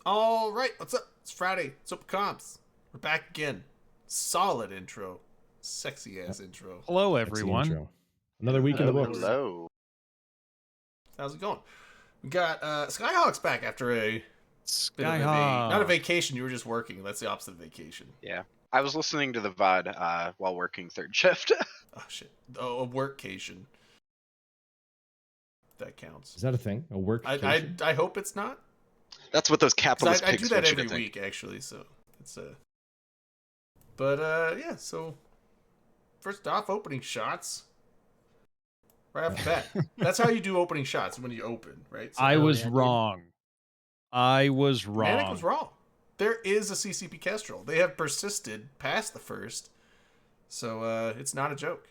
All right, what's up? It's Friday. Super Comps. We're back again. Solid intro. Sexy ass intro. Hello, Sexy everyone. intro. Another week in the Hello, books. hello. How's it going? We got Skyhawks back after a bit of not a Skyhawk. vacation. You were just working. That's the opposite of vacation. Yeah. I was listening to the VOD while working third shift. Oh shit. Oh, a workcation. That counts. Is that a thing? A work? I hope it's not. That's what those 'Cause capitalist I pigs do that want you to every think. week actually. So it's But yeah. So first off, opening shots. Right off the bat. That's how you do opening shots when you open, right? So I was yeah, dude. wrong. I was Manic wrong. was wrong. There is a CCP Kestrel. They have persisted past the first, so it's not a joke.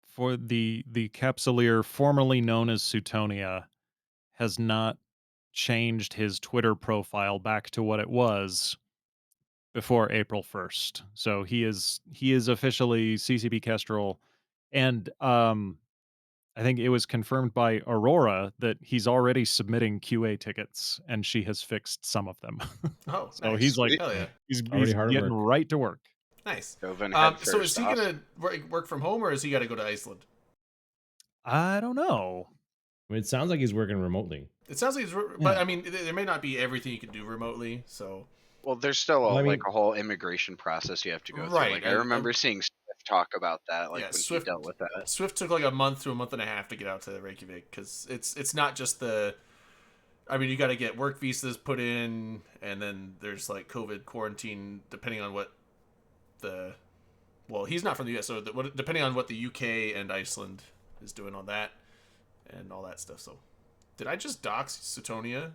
For the Capsuleer, formerly known as Sutonia, has not changed his Twitter profile back to what it was before April 1st. So he is officially CCP Kestrel, and I think it was confirmed by Aurora that he's already submitting QA tickets, and she has fixed some of them. Oh, So nice. he's like, Sweet. Hell yeah, he's Already hard at getting work. right to work. nice. Dove in head So is first he off. gonna work from home or is he got to go to Iceland? I don't know. I mean, it sounds like he's working remotely. It sounds like but I mean, there may not be everything you can do remotely. So Well, there's still Well, I mean- like a whole immigration process you have to go Right, through. Like I and- remember seeing Swift talk about that, like Yeah, when Swift- he dealt with that. Swift took like a month to a month and a half to get out to Reykjavik because it's not just the. I mean, you got to get work visas put in, and then there's like COVID quarantine depending on what the. Well, he's not from the U.S., so depending on what the UK and Iceland is doing on that, and all that stuff. So, did I just dox Sutonia?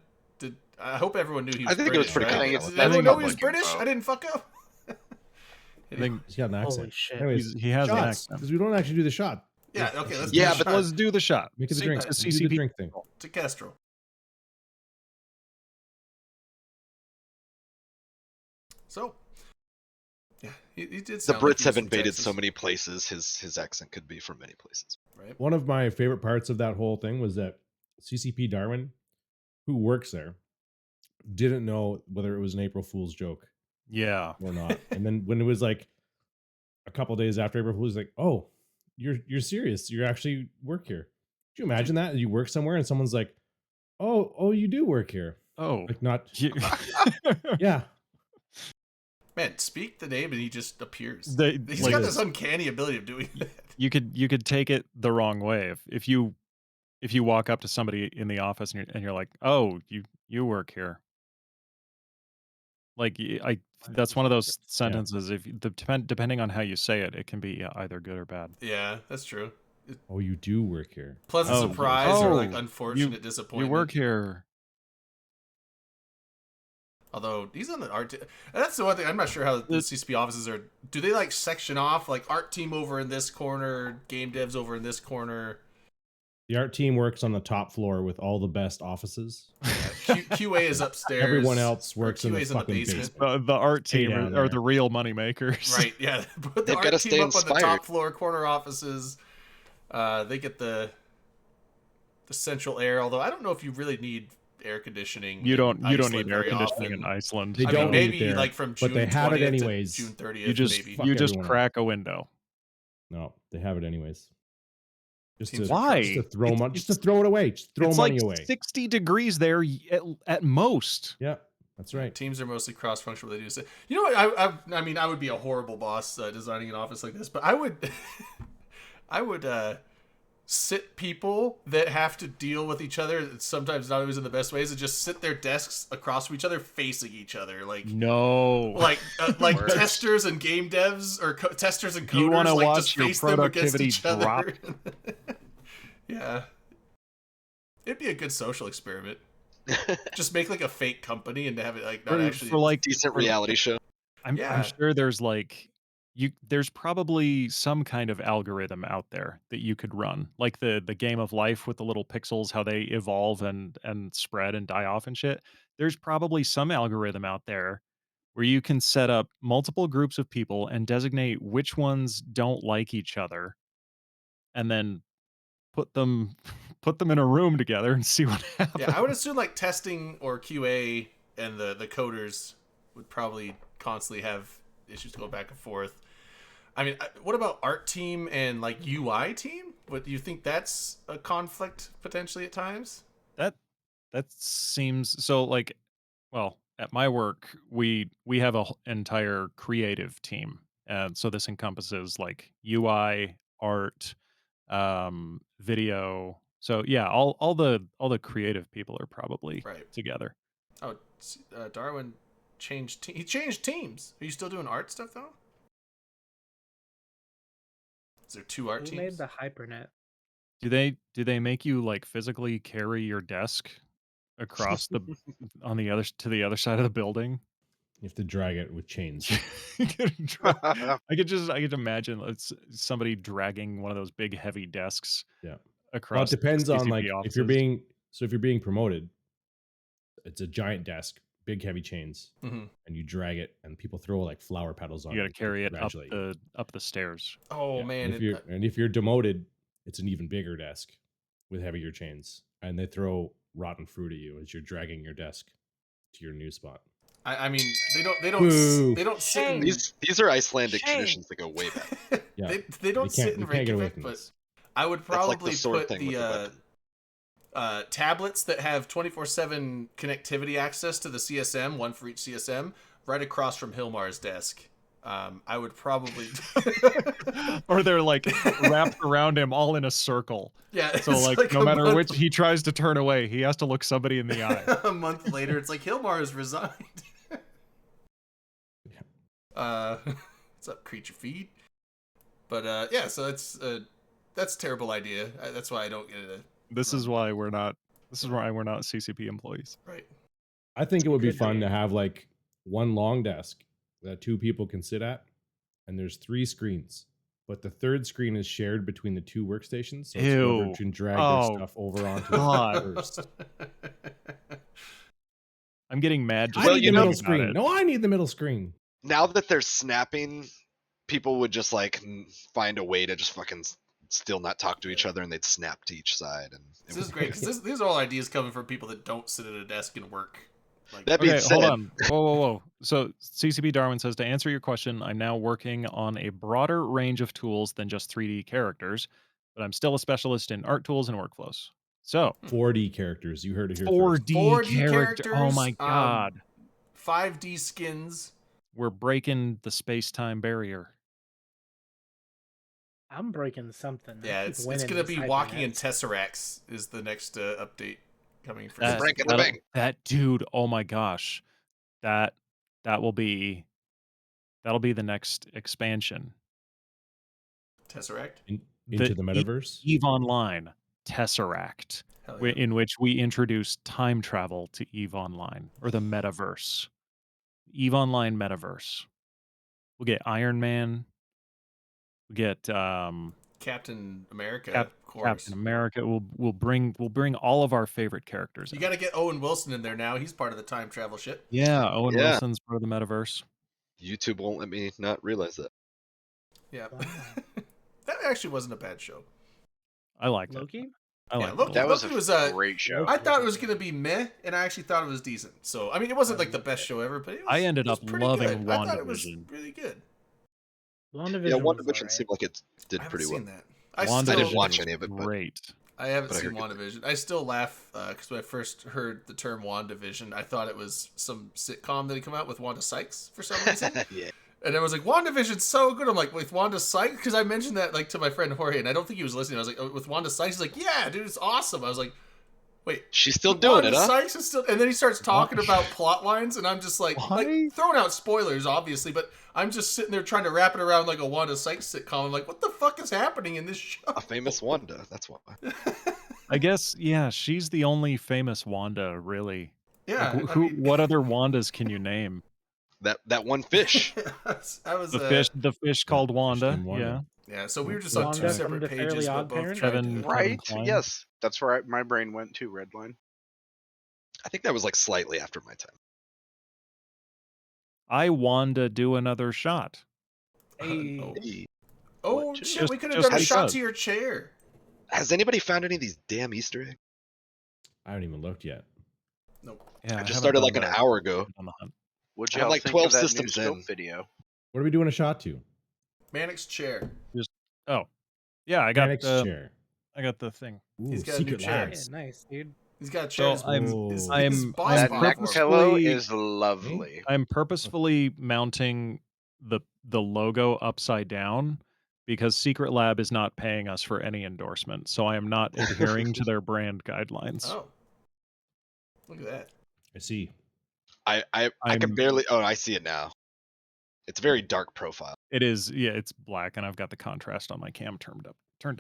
I hope everyone knew he was I think British, it was pretty right? clean. Did I everyone think know he was public British? info. I didn't fuck up. I think He's got an accent. Holy shit. Anyways, he has an shots, accent. because we don't actually do the shot. Yeah, okay, let's Yeah, do a but shot Let's do the shot. Make it the See, drink. it's a Do the CCP. drink thing. to Kestrel. So, yeah, he did The sound like Brits he was have from invaded Texas, so many places. His accent could be from many places. right? One of my favorite parts of that whole thing was that CCP Darwin, who works there, didn't know whether it was an April Fool's joke Yeah. or not. And then when it was like a couple days after April Fool's, like, oh, you're serious. You actually work here. Could you imagine that? You work somewhere and someone's like, oh, you do work here. Oh. Like not, You- yeah. Man, speak the name and he just appears. They- He's like- got this uncanny ability of doing that. you could take it the wrong way if you walk up to somebody in the office and you're like, oh, you work here. Like that's one of those sentences. If depending on how you say it, it can be either good or bad. Yeah, that's true. Oh, you do work here. Pleasant Oh, surprise or like oh, unfortunate disappointment. You work here. Although he's on the art team. That's the one thing. I'm not sure how the CCP offices are. Do they like section off like art team over in this corner, game devs over in this corner? The art team works on the top floor with all the best offices. QA is upstairs. Everyone else or works in the QA's fucking basement. The art Stay team down are there. the real money makers. Right, yeah. Put the They've art gotta team stay up on the top inspired. floor corner offices. They get the central air, although I don't know if you really need air conditioning. You don't in need Iceland air very conditioning often. in Iceland. They I don't mean, need maybe it there, like from June but they have it 20th anyways. to June 30th, You just maybe. Fuck you just everyone up. crack a window. No, they have it anyways. Just Seems to, Why? Just to throw It's- money. Just to throw it away. Just throw It's money like away. 60 degrees there at most. Yeah, that's right. Teams are mostly cross-functional. They do say, you know what? I mean, I would be a horrible boss designing an office like this, but I would, I would sit people that have to deal with each other. Sometimes not always in the best ways, and just sit their desks across from each other, facing each other, like like Worst. testers and game devs or testers and coders. You wanna like, watch just your face them against productivity each other. drop? Yeah, it'd be a good social experiment. Just make like a fake company and have it like not actually for like Decent reality show. I'm Yeah. sure there's like there's probably some kind of algorithm out there that you could run. Like the game of life with the little pixels, how they evolve and spread and die off and shit. There's probably some algorithm out there where you can set up multiple groups of people and designate which ones don't like each other and then put them in a room together and see what happens. Yeah, I would assume like testing or QA and the coders would probably constantly have issues going back and forth. I mean, what about art team and like UI team? What do you think that's a conflict potentially at times? That seems so like, well, at my work, we have a entire creative team. And so this encompasses like UI, art, video. So yeah, all the creative people are probably Right. together. Oh, Darwin changed. He changed teams. Are you still doing art stuff though? Is there 2 art Who teams? made the HyperNet? Do they make you like physically carry your desk across the on the other to the other side of the building? You have to drag it with chains. I could imagine it's somebody dragging one of those big heavy desks Yeah. across. Well, it depends on CCP like offices. if you're being promoted, it's a giant desk, big heavy chains, Mhm. and you drag it, and people throw like flower petals on You got to it carry it up congratulate you. the stairs. Oh Yeah, man, and if you're demoted, it's an even bigger desk with heavier chains, and they throw rotten fruit at you as you're dragging your desk to your new spot. I mean, Boo. they don't sit in These are Icelandic Shame. traditions that go way back. Yeah, they don't sit in you can't get away Reykjavik, from but this. I would That's like probably the sword put thing with the weapon. tablets that have 24/7 connectivity access to the CSM, one for each CSM, right across from Hilmar's desk. I would probably Or they're like wrapped around him all in a circle. yeah. So it's like no a matter month- which he tries to turn away, he has to look somebody in the eye. a month later, it's like Hilmar has resigned. What's up, creature feed? But yeah, so that's a terrible idea. That's why I don't get it. This is why we're not CCP employees. Right. I think it would be Could fun be. to have like one long desk that 2 people can sit at, and there's 3 screens, but the third screen is shared between the 2 workstations. So it's whoever Ew. can drag Oh, their stuff over onto God. it first. I'm getting mad just I Well, need you the know- middle thinking about screen. it. No, I need the middle screen. Now that they're snapping, people would just like find a way to just fucking still not talk to each other, and they'd snap to each side. And it This is would- great because these are all ideas coming from people that don't sit at a desk and work. Like, That being Okay, said, hold on. Whoa. So CCP Darwin says, to answer your question, I'm now working on a broader range of tools than just 3D characters, but I'm still a specialist in art tools and workflows. So 4D characters. You heard it here first. 4D character. Oh my characters, God. 5D skins. We're breaking the space-time barrier. I'm breaking something. I Yeah, keep it's winning gonna these be walking in HyperNets. tesseracts is the next update coming for That, breaking the that'll- bank. that dude, oh my gosh. That'll be the next expansion. Tesseract. Into the metaverse. EVE Online Tesseract, Hell yeah. in which we introduce time travel to EVE Online, or the metaverse. EVE Online metaverse. We'll get Iron Man. We'll get Captain America, of course. Captain America. We'll bring all of our favorite characters. You in. got to get Owen Wilson in there now. He's part of the time travel shit. Yeah, Owen Yeah. Wilson's part of the metaverse. YouTube won't let me not realize that. Yeah. Wow. That actually wasn't a bad show. I liked it. Loki? I Yeah, liked Loki- it. That was Loki a was, great show. Loki. I thought it was going to be meh, and I actually thought it was decent. So, I mean, it wasn't like the best show ever, but it was, I ended it was up pretty loving good. I thought it was WandaVision. really good. WandaVision. Yeah, was WandaVision alright. seemed like it I did haven't pretty seen well. that. I WandaVision still, didn't watch was any of it, but- great. I haven't but I seen heard good WandaVision. I still laugh because when I first heard the term WandaVision, I thought it was some sitcom that had come out with Wanda Sykes for some reason. Yeah. And I was like, WandaVision's so good. I'm like, with Wanda Sykes? Because I mentioned that like to my friend Jorge, and I don't think he was listening. I was like, oh, with Wanda Sykes? He's like, yeah, dude, it's awesome. I was like, wait, She's still doing Wanda it, huh? Sykes is still, and then he starts talking about plot lines, and I'm just like Why? throwing out spoilers, obviously, but I'm just sitting there trying to wrap it around like a Wanda Sykes sitcom. I'm like, what the fuck is happening in this show? A famous Wanda. That's why. I guess, yeah, she's the only famous Wanda, really. Yeah, Like, I who? mean- What other Wandas can you name? That one fish. I was The fish called Wanda. named Wanda. Yeah, so we were just on Wanda two from separate the Fairly pages, but Odd both Parents? tried Kevin- to. Kevin Right? Kline. Yes. That's where my brain went to, Redline. I think that was like slightly after my time. I Wanda do another shot. Hey. Oh, Hey, oh What, shit, just- we could have just done a shot because. to your chair. has anybody found any of these damn Easter eggs? I haven't even looked yet. Nope. Yeah, I just haven't started done like an the- hour ago. on the hunt. What'd I have y'all like think 12 of that new systems scope in. video? What are we doing a shot to? Mannix chair. Oh, yeah, I got Mannix the chair. I got the thing. Ooh, He's got a new secret chair. Yeah, labs. nice, dude. He's got a chair. So I'm his I'm boss That I'm bought neck for him. pillow purposefully is lovely. I'm purposefully mounting the logo upside down because Secret Lab is not paying us for any endorsement, so I am not adhering to their brand guidelines. Oh, look at that. I see. I can I'm- barely. Oh, I see it now. It's very dark profile. It is, yeah, it's black, and I've got the contrast on my cam turned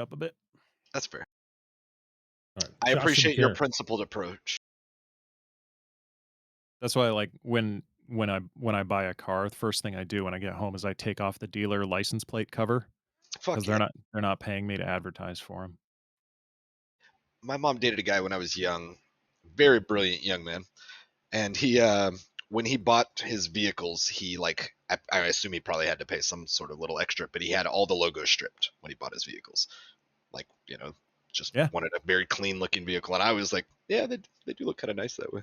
up a bit. That's fair. All right, I shots to the appreciate your chair. principled approach. That's why, like, when I buy a car, the first thing I do when I get home is I take off the dealer license plate cover Fuck because yeah. they're not paying me to advertise for them. My mom dated a guy when I was young, very brilliant young man, and he when he bought his vehicles, he like I assume he probably had to pay some sort of little extra, but he had all the logos stripped when he bought his vehicles, like just Yeah. wanted a very clean looking vehicle, and I was like, yeah, they do look kind of nice that way.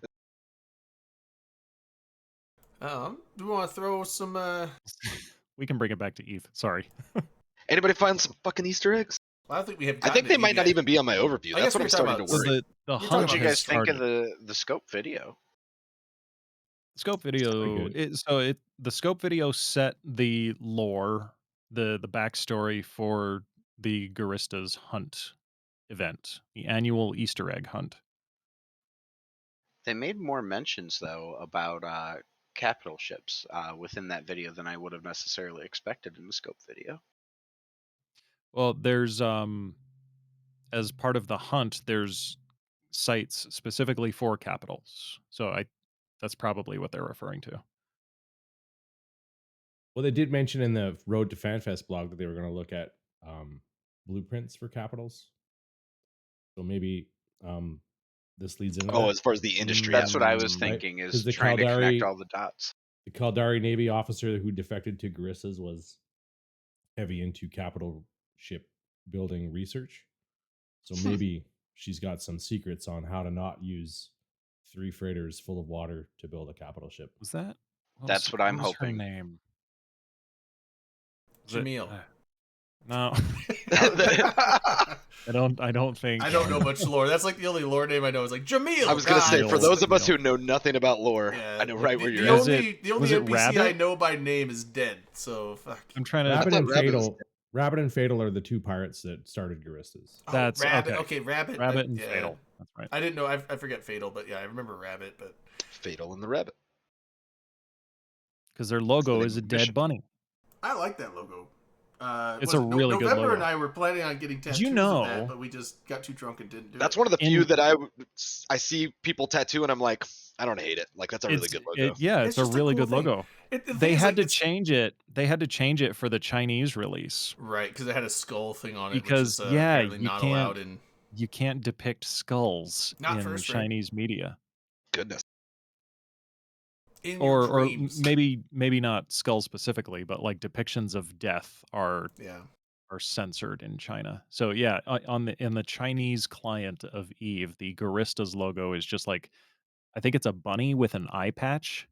Do we want to throw some? We can bring it back to Eve. Sorry. Anybody find some fucking Easter eggs? I don't think we have. I think they might not even be on my overview. I That's guess what we I'm were talking starting to about- So worry. the You're talking hunt What'd you about has guys think of started. the scope video? Scope pretty video good. the scope video set the lore, the backstory for the Garistas hunt event, the annual Easter egg hunt. They made more mentions though about capital ships within that video than I would have necessarily expected in the scope video. Well, there's as part of the hunt, there's sites specifically for capitals. So that's probably what they're referring to. Well, they did mention in the Road to FanFest blog that they were going to look at blueprints for capitals. So maybe this leads into Oh, that. as far as the industry, That's what I was Right, thinking, is 'cause the trying to connect Caldari- all the dots. The Caldari Navy officer who defected to Garistas was heavy into capital ship building research. So maybe she's got some secrets on how to not use 3 freighters full of water to build a capital ship. Was that? That's what I'm was her hoping. name? Was it- Jamil. No, I I don't think. don't know much lore. That's like the only lore name I know. Is like Jamil. I was gonna say, God, for Jamil. those of us Jamil. who know nothing about lore, Yeah, I know right where the you're Was at. only, it- the only was it NPC I Rabbit? know by name is dead. So fuck. I'm trying to. I Rabbit thought and Rabbit was Rabbit and Fatal are the 2 pirates that started Garistas. Oh, That's- Rabbit. okay. Okay, Rabbit. Rabbit and yeah. Fatal. That's right. I didn't know. I forget Fatal, but yeah, I remember Rabbit. But Fatal and the Rabbit. Because their logo name is a of the dead mission. bunny. I like that logo. It's was a it really good November logo. and I were planning on getting tattoos you of know- that, but we just got too drunk and didn't do That's it. one of the few In- that I see people tattoo, and I'm like, I don't hate it. Like that's a really good logo. It's It's a just a really cool good thing. logo. The They thing is, had like, to it's- change it. They had to change it for the Chinese release. right because it had a skull thing on it, Because, which is, yeah, apparently you not can't- allowed in. You can't depict skulls Not in first rate. Chinese media, Goodness. In or your dreams. maybe not skulls specifically, but like depictions of death are Yeah. censored in China. So yeah, in the Chinese client of Eve, the Garistas logo is just like, I think it's a bunny with an eye patch.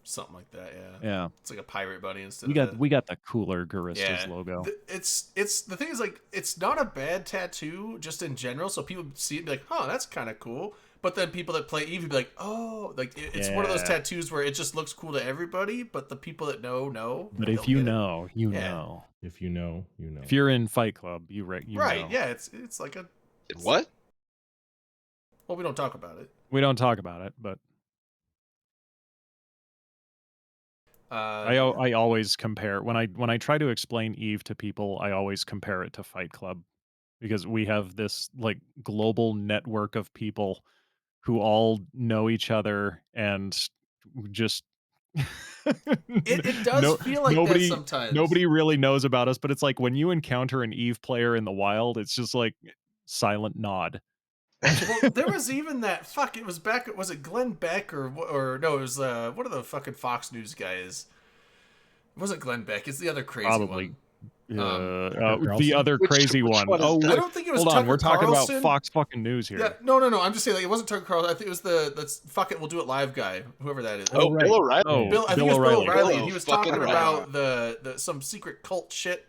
Something like that. Yeah. Yeah, It's like a pirate bunny instead. we of got we got the cooler Garistas Yeah. logo. It's the thing is like it's not a bad tattoo just in general. So people see it and be like, oh, that's kind of cool. But then people that play Eve would be like, oh, like it's one of those Yeah. tattoos where it just looks cool to everybody, but the people that know. But they'll if you get it. know, you Yeah. know. If you know, you know. If you're in Fight Club, you right? know. Yeah, it's like a. What? Well, we don't talk about it. We don't talk about it, but I always compare when I try to explain Eve to people, I always compare it to Fight Club because we have this like global network of people who all know each other and just it does feel like nobody that sometimes. nobody really knows about us, but it's like when you encounter an Eve player in the wild, it's just like silent nod. Well, there was even that fuck. It was back. Was it Glenn Beck or no? It was one of the fucking Fox News guys. It wasn't Glenn Beck. It's the other crazy Probably. one. Tucker the Carlson? other Which- crazy which one. one is Oh, that? I don't think it was hold Tucker on. We're talking Carlson. about Fox fucking News here. Yeah, no. I'm just saying, like, it wasn't Tucker Carlson. I think it was that's fuck it, we'll do it live guy, whoever that is. Oh, right. Bill O'Reilly. Oh, Bill, I think Bill it was Bill O'Reilly. O'Reilly, Bill and he was fucking talking O'Reilly. about the some secret cult shit.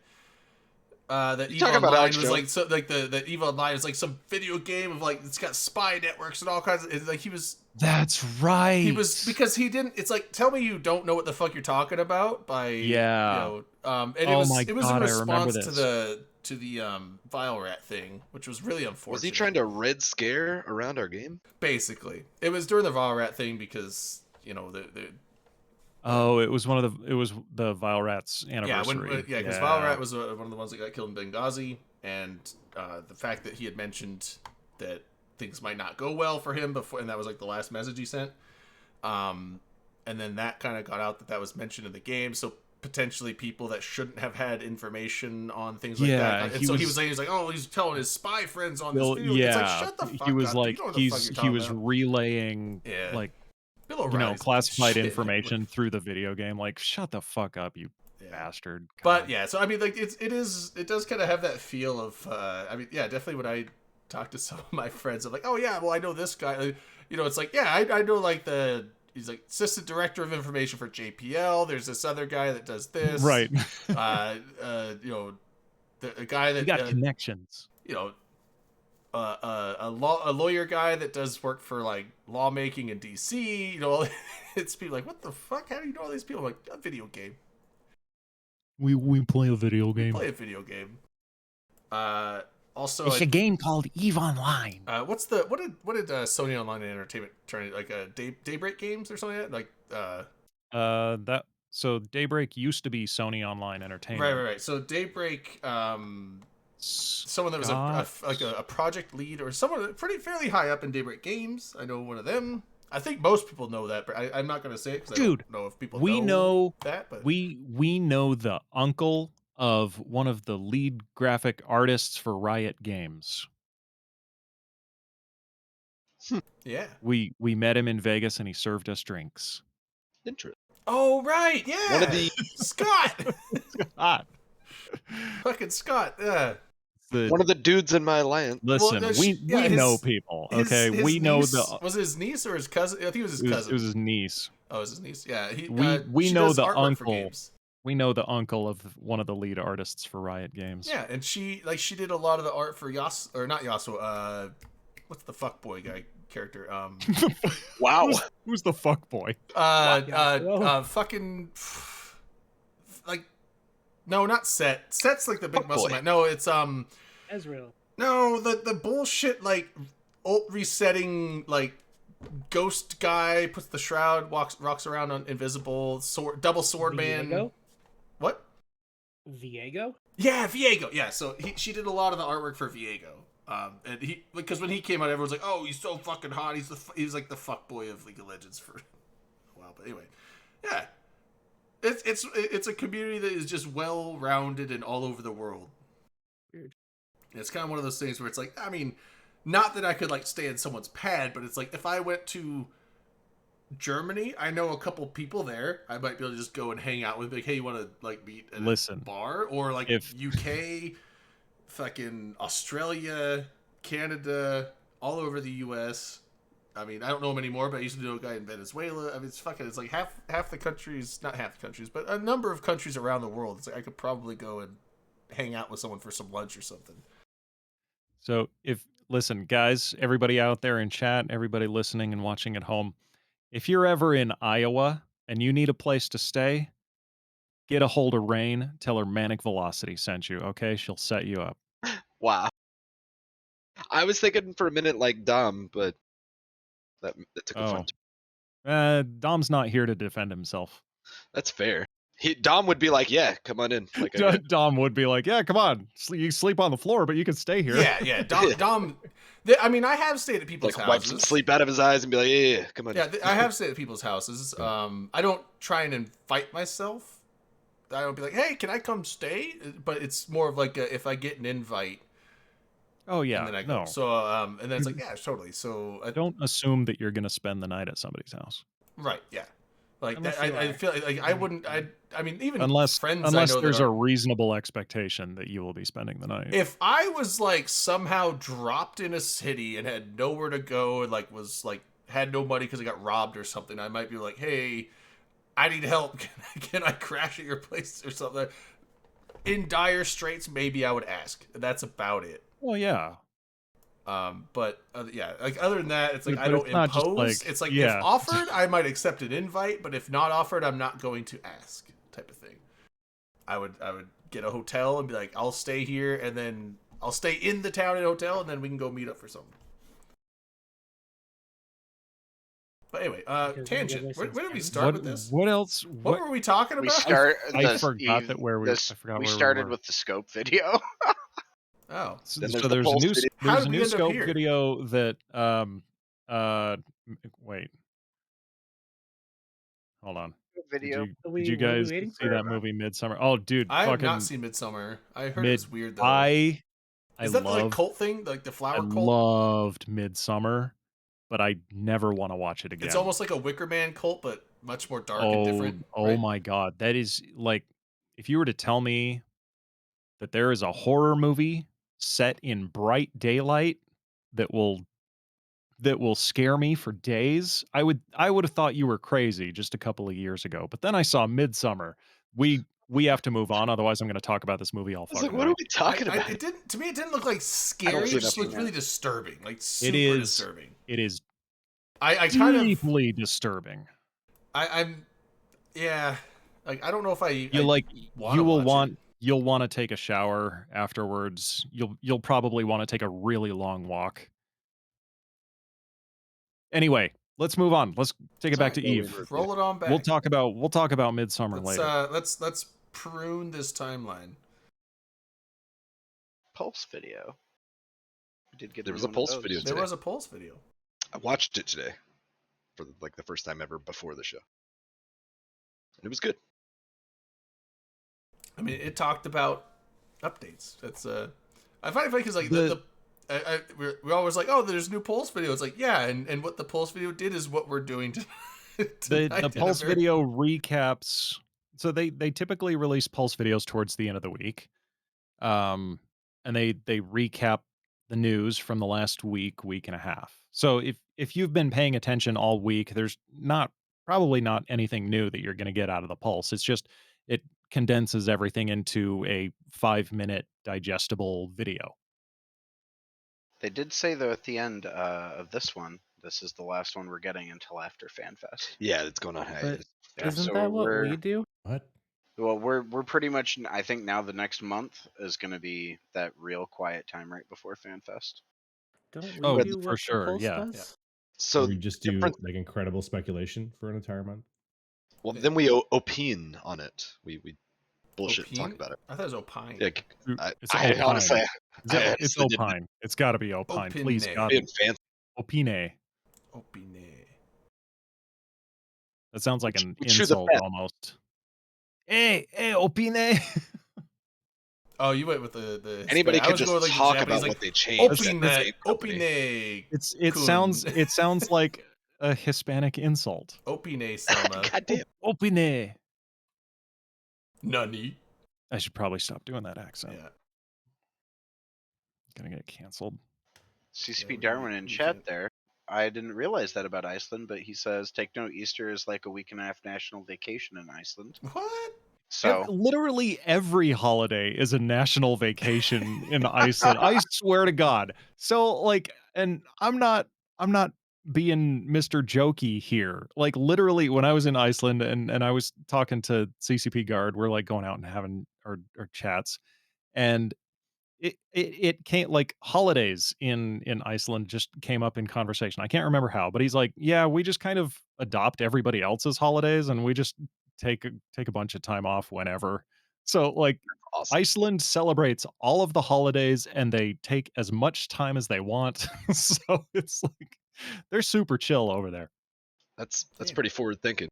That You EVE talking about Online Alex was Jones? like, so like the EVE Online is like some video game of like it's got spy networks and all kinds of, it's like he was That's right. because he didn't. It's like, tell me you don't know what the fuck you're talking about by Yeah. you know, and Oh it my was in God, I remember response this. to the Vile Rat thing, which was really unfortunate. Was he trying to red scare around our game? Basically, it was during the Vile Rat thing because you know the Oh, it was the Vile Rat's yeah anniversary. because Vile Rat was one of the ones that got killed in Benghazi, and the fact that he had mentioned that things might not go well for him before, and that was like the last message he sent. And then that kind of got out that was mentioned in the game, so potentially people that shouldn't have had information on things like Yeah, that. And he so he was- was saying, he's like, oh, he's telling his spy friends on Bill, this video. yeah, It's like, shut the fuck he was up. like You know what the fuck you're he talking was about. relaying Yeah. like Bill you know O'Reilly's classified shit. information through the video game. Like, shut the fuck up, you Yeah. bastard. But God. yeah, so I mean, like it does kind of have that feel of I mean, yeah, definitely when I talk to some of my friends, I'm like, oh yeah, well I know this guy, you know, it's like, yeah, I know like he's like assistant director of information for JPL. There's this other guy that does this, right. you know, a guy that You got connections. you know, a lawyer guy that does work for like lawmaking in DC. You know, it's people like, what the fuck? How do you know all these people? I'm like, a video game. We play a video game. Play a video game. Also, It's a game called EVE Online. what did Sony Online Entertainment turn like Daybreak Games or something like that? Like So Daybreak used to be Sony Online Entertainment. right. So Daybreak, someone that was a project lead or someone fairly high up in Daybreak Games. I know one of them. I think most people know that, but I'm not going to say it because I Dude, don't know if people we know that. But we know the uncle of one of the lead graphic artists for Riot Games. yeah. We met him in Vegas and he served us drinks. Interesting. Oh right, yeah. One of the Scott, Ah, fucking Scott. Yeah. one of the dudes in my alliance. Listen, Well, we know people, okay? His We know niece- the was it his niece or his cousin? I think it was his it cousin. was his niece. Oh, it was his niece. Yeah, We she know does the artwork for uncle. games. We know the uncle of one of the lead artists for Riot Games. Yeah, and she did a lot of the art for not Yasuo. What's the fuckboy guy character? Wow. Who's the fuck boy? Fucking like, no, not Set. Set's like the big muscle Fuckboy. man. No, it's Ezreal. no, the bullshit like ult resetting like ghost guy puts the shroud, rocks around on invisible double sword man. Viego? What? Viego? Yeah, Viego. Yeah, so she did a lot of the artwork for Viego. And he, because when he came out, everyone's like, "Oh, he's so fucking hot. He's like the fuckboy of League of Legends for a while." But anyway, yeah, it's a community that is just well rounded and all over the world. Weird. And it's kind of one of those things where it's like, I mean, not that I could like stay in someone's pad, but it's like if I went to Germany, I know a couple people there. I might be able to just go and hang out with. Like, hey, you want to like meet at a bar, or like UK, fucking Australia, Canada, all over the US. I mean, I don't know him anymore, but I used to know a guy in Venezuela. I mean, it's like half the countries, not half the countries, but a number of countries around the world. It's like I could probably go and hang out with someone for some lunch or something. So listen, guys, everybody out there in chat, everybody listening and watching at home, if you're ever in Iowa and you need a place to stay, get a hold of Rain. Tell her Manic Velocity sent you, okay? She'll set you up. Wow. I was thinking for a minute like Dom, but that took a fun turn. Dom's not here to defend himself. That's fair. Dom would be like, "Yeah, come on in." Like, Dom would be like, yeah, come on. You sleep on the floor, but you can stay here. Yeah. Dom. I mean, I have stayed at people's like wipe houses. some sleep out of his eyes and be like, "Yeah, come on." Yeah, I have stayed at people's houses. I don't try and invite myself. I don't be like, hey, can I come stay? But it's more of like if I get an invite. Oh, yeah. And then I go. No. So, and then it's like, yeah, totally. So, Don't assume that you're going to spend the night at somebody's house. right, yeah. Like Unless that, you I are. feel like I wouldn't. I mean, even Unless friends I unless know there's that a are. reasonable expectation that you will be spending the night. If I was like somehow dropped in a city and had nowhere to go and like was like had no money because I got robbed or something, I might be like, hey, I need help. Can I crash at your place or something? In dire straits, maybe I would ask. That's about it. Well, yeah. But yeah, like other than that, it's like I But don't it's not just impose. like, It's like if yeah. offered, I might accept an invite, but if not offered, I'm not going to ask. Type of thing. I would get a hotel and be like, I'll stay here, and then I'll stay in the town in a hotel, and then we can go meet up for something. But anyway, Because then tangent. you're Where did we wasting start What with this? what else? What were we talking We about? I forgot that where we I forgot we where started we were. with the scope video. Oh, So, Then there's so the there's a Pulse new video. How there's did a we new end up scope here? video that wait, hold on. Video. Did you What are we guys waiting see that movie Midsummer? Oh, dude, I have not fucking seen Midsummer. I heard it Mid. was weird though. I Is that the like loved cult thing, like the I flower cult? loved Midsummer, but I never want to watch it again. It's almost like a Wicker Man cult, but much more dark and Oh, different. oh right? my god, that is like if you were to tell me that there is a horror movie set in bright daylight that will scare me for days, I would have thought you were crazy just a couple of years ago. But then I saw Midsummer. We have to move on, otherwise I'm going to talk about this movie all I was fucking like, what are night. we talking about? It didn't. To me, it didn't look like scary. It see just looked enough really disturbing, like It super is disturbing. it is I kind of. deeply disturbing. I'm. Yeah. Like I don't know if I wanna You will watch it. you'll want to take a shower afterwards. You'll probably want to take a really long walk. Anyway, let's move on. Let's take it back to Sorry. Eve. Roll it on back. We'll talk about Midsummer later. Let's prune this timeline. Pulse video. We did get There was one a of Pulse those. video There today. was a Pulse video. I watched it today for like the first time ever before the show. And it was good. I mean, it talked about updates. That's I find it funny because like we're always like, oh, there's new Pulse video. It's like, yeah, and what the Pulse video did is what we're doing tonight. The Pulse video recaps. So they typically release Pulse videos towards the end of the week, and they recap the news from the last week and a half. So if you've been paying attention all week, there's probably not anything new that you're going to get out of the Pulse. It's just it condenses everything into a 5-minute digestible video. They did say though at the end of this one, this is the last one we're getting until after FanFest. Yeah, it's going on hiatus. Yeah, Isn't so that what we're- we do? What? Well, we're pretty much. I think now the next month is going to be that real quiet time right before FanFest. Don't we Oh, do for what sure, the Pulse yeah. does? So we just do different- like incredible speculation for an entire month. Well, then we opine on it. We bullshit and talk Opine? about it. I thought it was Opine. Yeah, It's I opine. honestly, It's honestly didn't- opine. It's got to be opine. Please, Opine. God. being fancy. Opine. Opine. That sounds like an We chew the insult fat. almost. Hey, opine. Oh, you went with the Anybody I could was just going with, like, the talk Japanese, about like, what they changed. at Opine. the same company. Opine. It sounds like a Hispanic insult. Opine, Selma. God damn. Opine. Nani. I should probably stop doing that accent. Yeah. Gonna get canceled. CCP we- Darwin in we chat can't- there. I didn't realize that about Iceland, but he says, take note, Easter is like a week and a half national vacation in Iceland. What? So Literally every holiday is a national vacation in Iceland. I swear to God. So like, and I'm not being Mr. Jokey here. Like literally when I was in Iceland and I was talking to CCP Guard, we're like going out and having our chats, and it came like holidays in Iceland just came up in conversation. I can't remember how, but he's like, yeah, we just kind of adopt everybody else's holidays and we just take a bunch of time off whenever. So like Awesome. Iceland celebrates all of the holidays and they take as much time as they want. So it's like they're super chill over there. That's Damn. pretty forward thinking.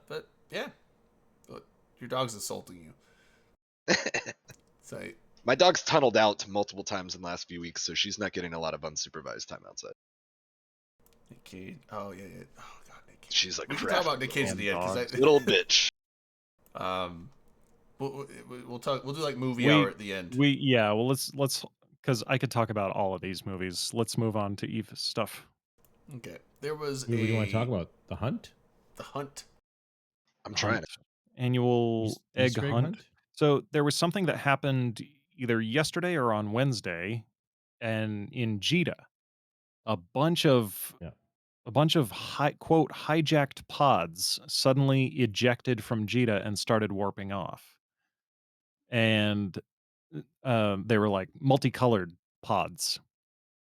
But yeah. Look, your dog's insulting you. So My dog's tunneled out multiple times in the last few weeks, so she's not getting a lot of unsupervised time outside. Nick Cage. Oh yeah. Oh god, Nick Cage. She's like We can talk about Nick Cage at the end dogs. because little bitch. we'll talk. We'll do like movie We- hour at the end. Well, let's because I could talk about all of these movies. Let's move on to Eve stuff. Okay. There was What do you want to talk about? The Hunt? The Hunt. I'm trying Hunt. Annual egg Easter hunt. So there was something that happened either yesterday or on Wednesday, and in Jeddah, a bunch of hijacked pods suddenly ejected from Jeddah and started warping off, and they were like multicolored pods,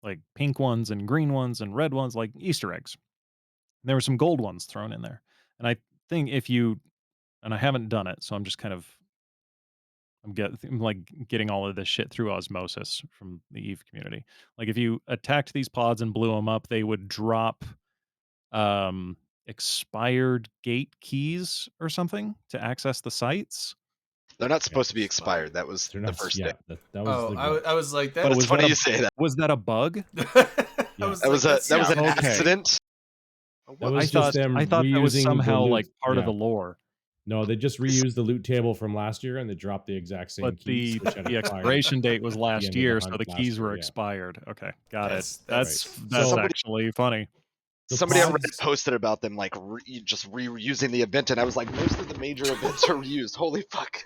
like pink ones and green ones and red ones, like Easter eggs. And there were some gold ones thrown in there, and I think and I haven't done it, so I'm just kind of I'm like getting all of this shit through osmosis from the Eve community. Like if you attacked these pods and blew them up, they would drop expired gate keys or something to access the sites. They're not supposed to be expired. expired. That was They're the not, first yeah, day. that was I was like that. But it's was funny that a- you say that. Was that a bug? I was That was like, that was an okay. accident. that was I just thought them that was reusing the somehow loot. like part of Yeah. the lore. No, they just reused the loot table from last year and they dropped the exact same But keys. which had the expired. expiration date was end last of the year, so hunt the last keys year, were yeah. expired. Okay, got That's- it. that's That's Somebody- actually funny. The Somebody on pods- Reddit posted about them like just reusing the event, and I was like, most of the major events are reused. Holy fuck!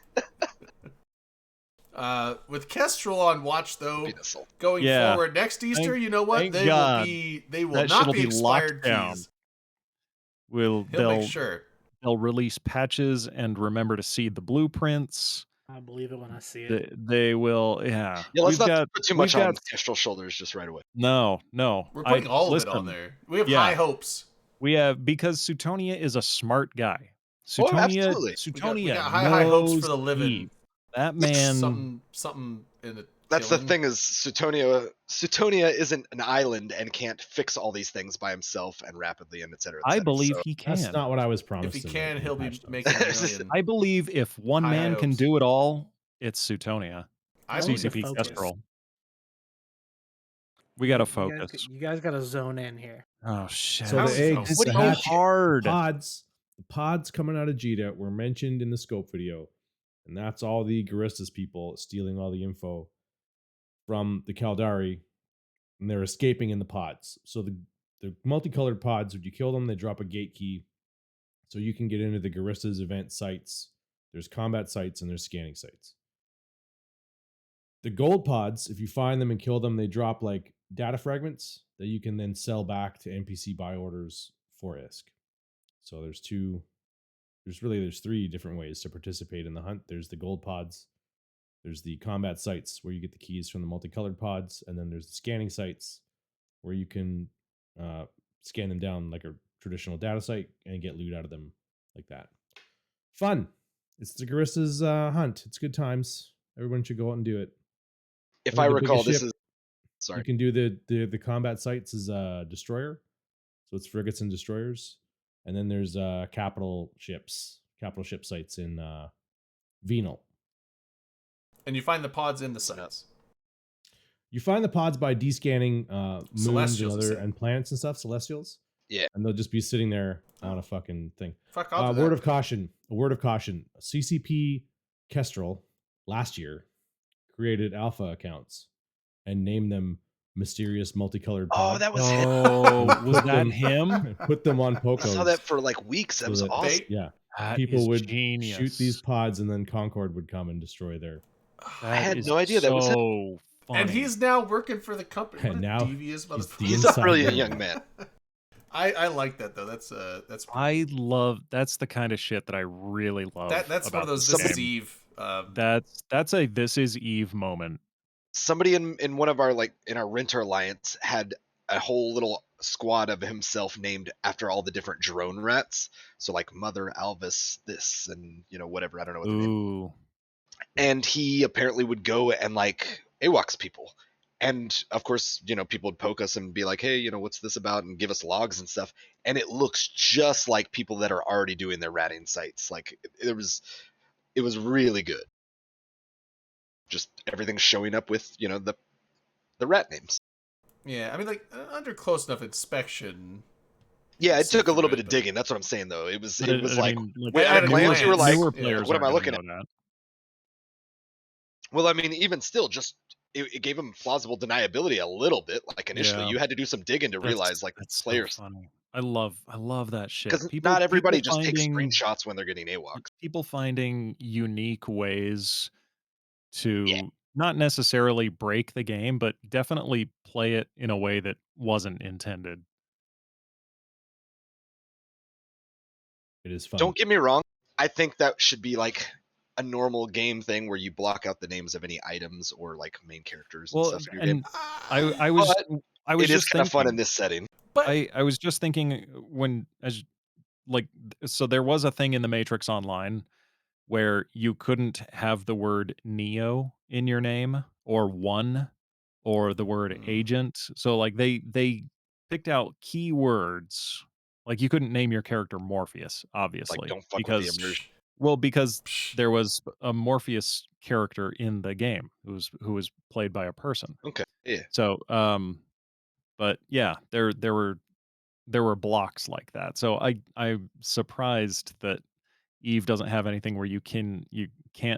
With Kestrel on watch though, Venusaur. going Yeah. forward next Easter, you know what? thank They God. they will That not shit'll be be locked expired down. keys. He'll He'll make sure. they'll release patches and remember to seed the blueprints. I'll believe it when I see it. They will, yeah. Yeah, let's We've not got put too much we've on got- Kestrel's shoulders just right away. No. We're putting all of it listen, on there. We have yeah. high hopes. We have because Sutonia is a smart guy. Oh, Sutonia, absolutely. We got Sutonia high hopes for knows the living. Eve. That man, Something in the. That's the killing. thing is Sutonia isn't an island and can't fix all these things by himself and rapidly and etc. I believe so, he can. That's not what I was If promised. he in can, the he'll be patch notes. making a million. I believe if one High man can hopes. do it all, it's Sutonia. I Y'all believe need to CCP focus. Kestrel. We gotta You guys focus. You guys got to zone in here. Oh shit! So How's the it eggs, so It's the so hatch, hard. the pods coming out of Jeddah were mentioned in the scope video, and that's all the Garistas people stealing all the info from the Caldari, and they're escaping in the pods. So the multicolored pods, when you kill them, they drop a gate key, so you can get into the Garistas event sites. There's combat sites and there's scanning sites. The gold pods, if you find them and kill them, they drop like data fragments that you can then sell back to NPC buy orders for ISK. So there's three different ways to participate in the hunt. There's the gold pods, there's the combat sites where you get the keys from the multicolored pods, and then there's the scanning sites where you can scan them down like a traditional data site and get loot out of them like that. Fun. It's the Garistas hunt. It's good times. Everyone should go out and do it. if One I of the recall, biggest this ship- is sorry. You can do the combat sites as a destroyer, so it's frigates and destroyers, and then there's capital ship sites in Venal. And you find the pods in the sites. You find the pods by descanning moons and Celestials, other instead. and planets and stuff, celestials. Yeah. And they'll just be sitting there on a fucking thing. Fuck, I'll do Word that. of caution. A word of caution. CCP Kestrel last year created alpha accounts and named them mysterious multicolored Oh, pods. that was Oh, was Put that them- him? Put them on I Pocos. saw that for like weeks. That So was that awesome. Yeah. That People is would genius. shoot these pods and then Concord would come and destroy their. I had That no is idea that was him. so funny. And he's now working for the company. And What a now devious he's motherfucker. the He's a inside brilliant man. young man. I like that though. That's I love that's the kind of shit that I really love. that's one about of those this This Is game. Eve. That's a This Is Eve moment. Somebody in one of our in our Renter Alliance had a whole little squad of himself named after all the different drone rats. So like Mother Alvis this and whatever, I don't know what the name. Ooh. And he apparently would go and like AWACS people. And of course, people would poke us and be like, hey, what's this about? And give us logs and stuff. And it looks just like people that are already doing their ratting sites. Like it was really good. just everything's showing up with the rat names. Yeah, I mean, like under close enough inspection. Yeah, Can it see took a little through bit it, of but- digging. That's what I'm saying, though. It was But it was I like, mean, at at a a glance, you were glance, like, newer yeah. players what am I aren't looking gonna at? know that. Well, I mean, even still, just it gave him plausible deniability a little bit. Like initially, Yeah. you had to do some digging to realize like That's players, so funny. I love that shit. because People not everybody people just takes finding screenshots when they're getting AWOC. people finding unique ways Yeah. to not necessarily break the game, but definitely play it in a way that wasn't intended. It is fun. Don't get me wrong. I think that should be like a normal game thing where you block out the names of any items or like main characters and Well, stuff in your game. and I was But I was It is just kind of fun in thinking, this setting. But I was just thinking when as like so there was a thing in the Matrix Online where you couldn't have the word Neo in your name or one or the word Mm. agent. So like they picked out keywords. Like you couldn't name your character Morpheus, obviously, Like, don't fuck with because the immersion. because Psh. there was a Morpheus character in the game who was played by a person. Okay. Yeah. So but yeah, there were blocks like that. So I'm surprised that Eve doesn't have anything where you can't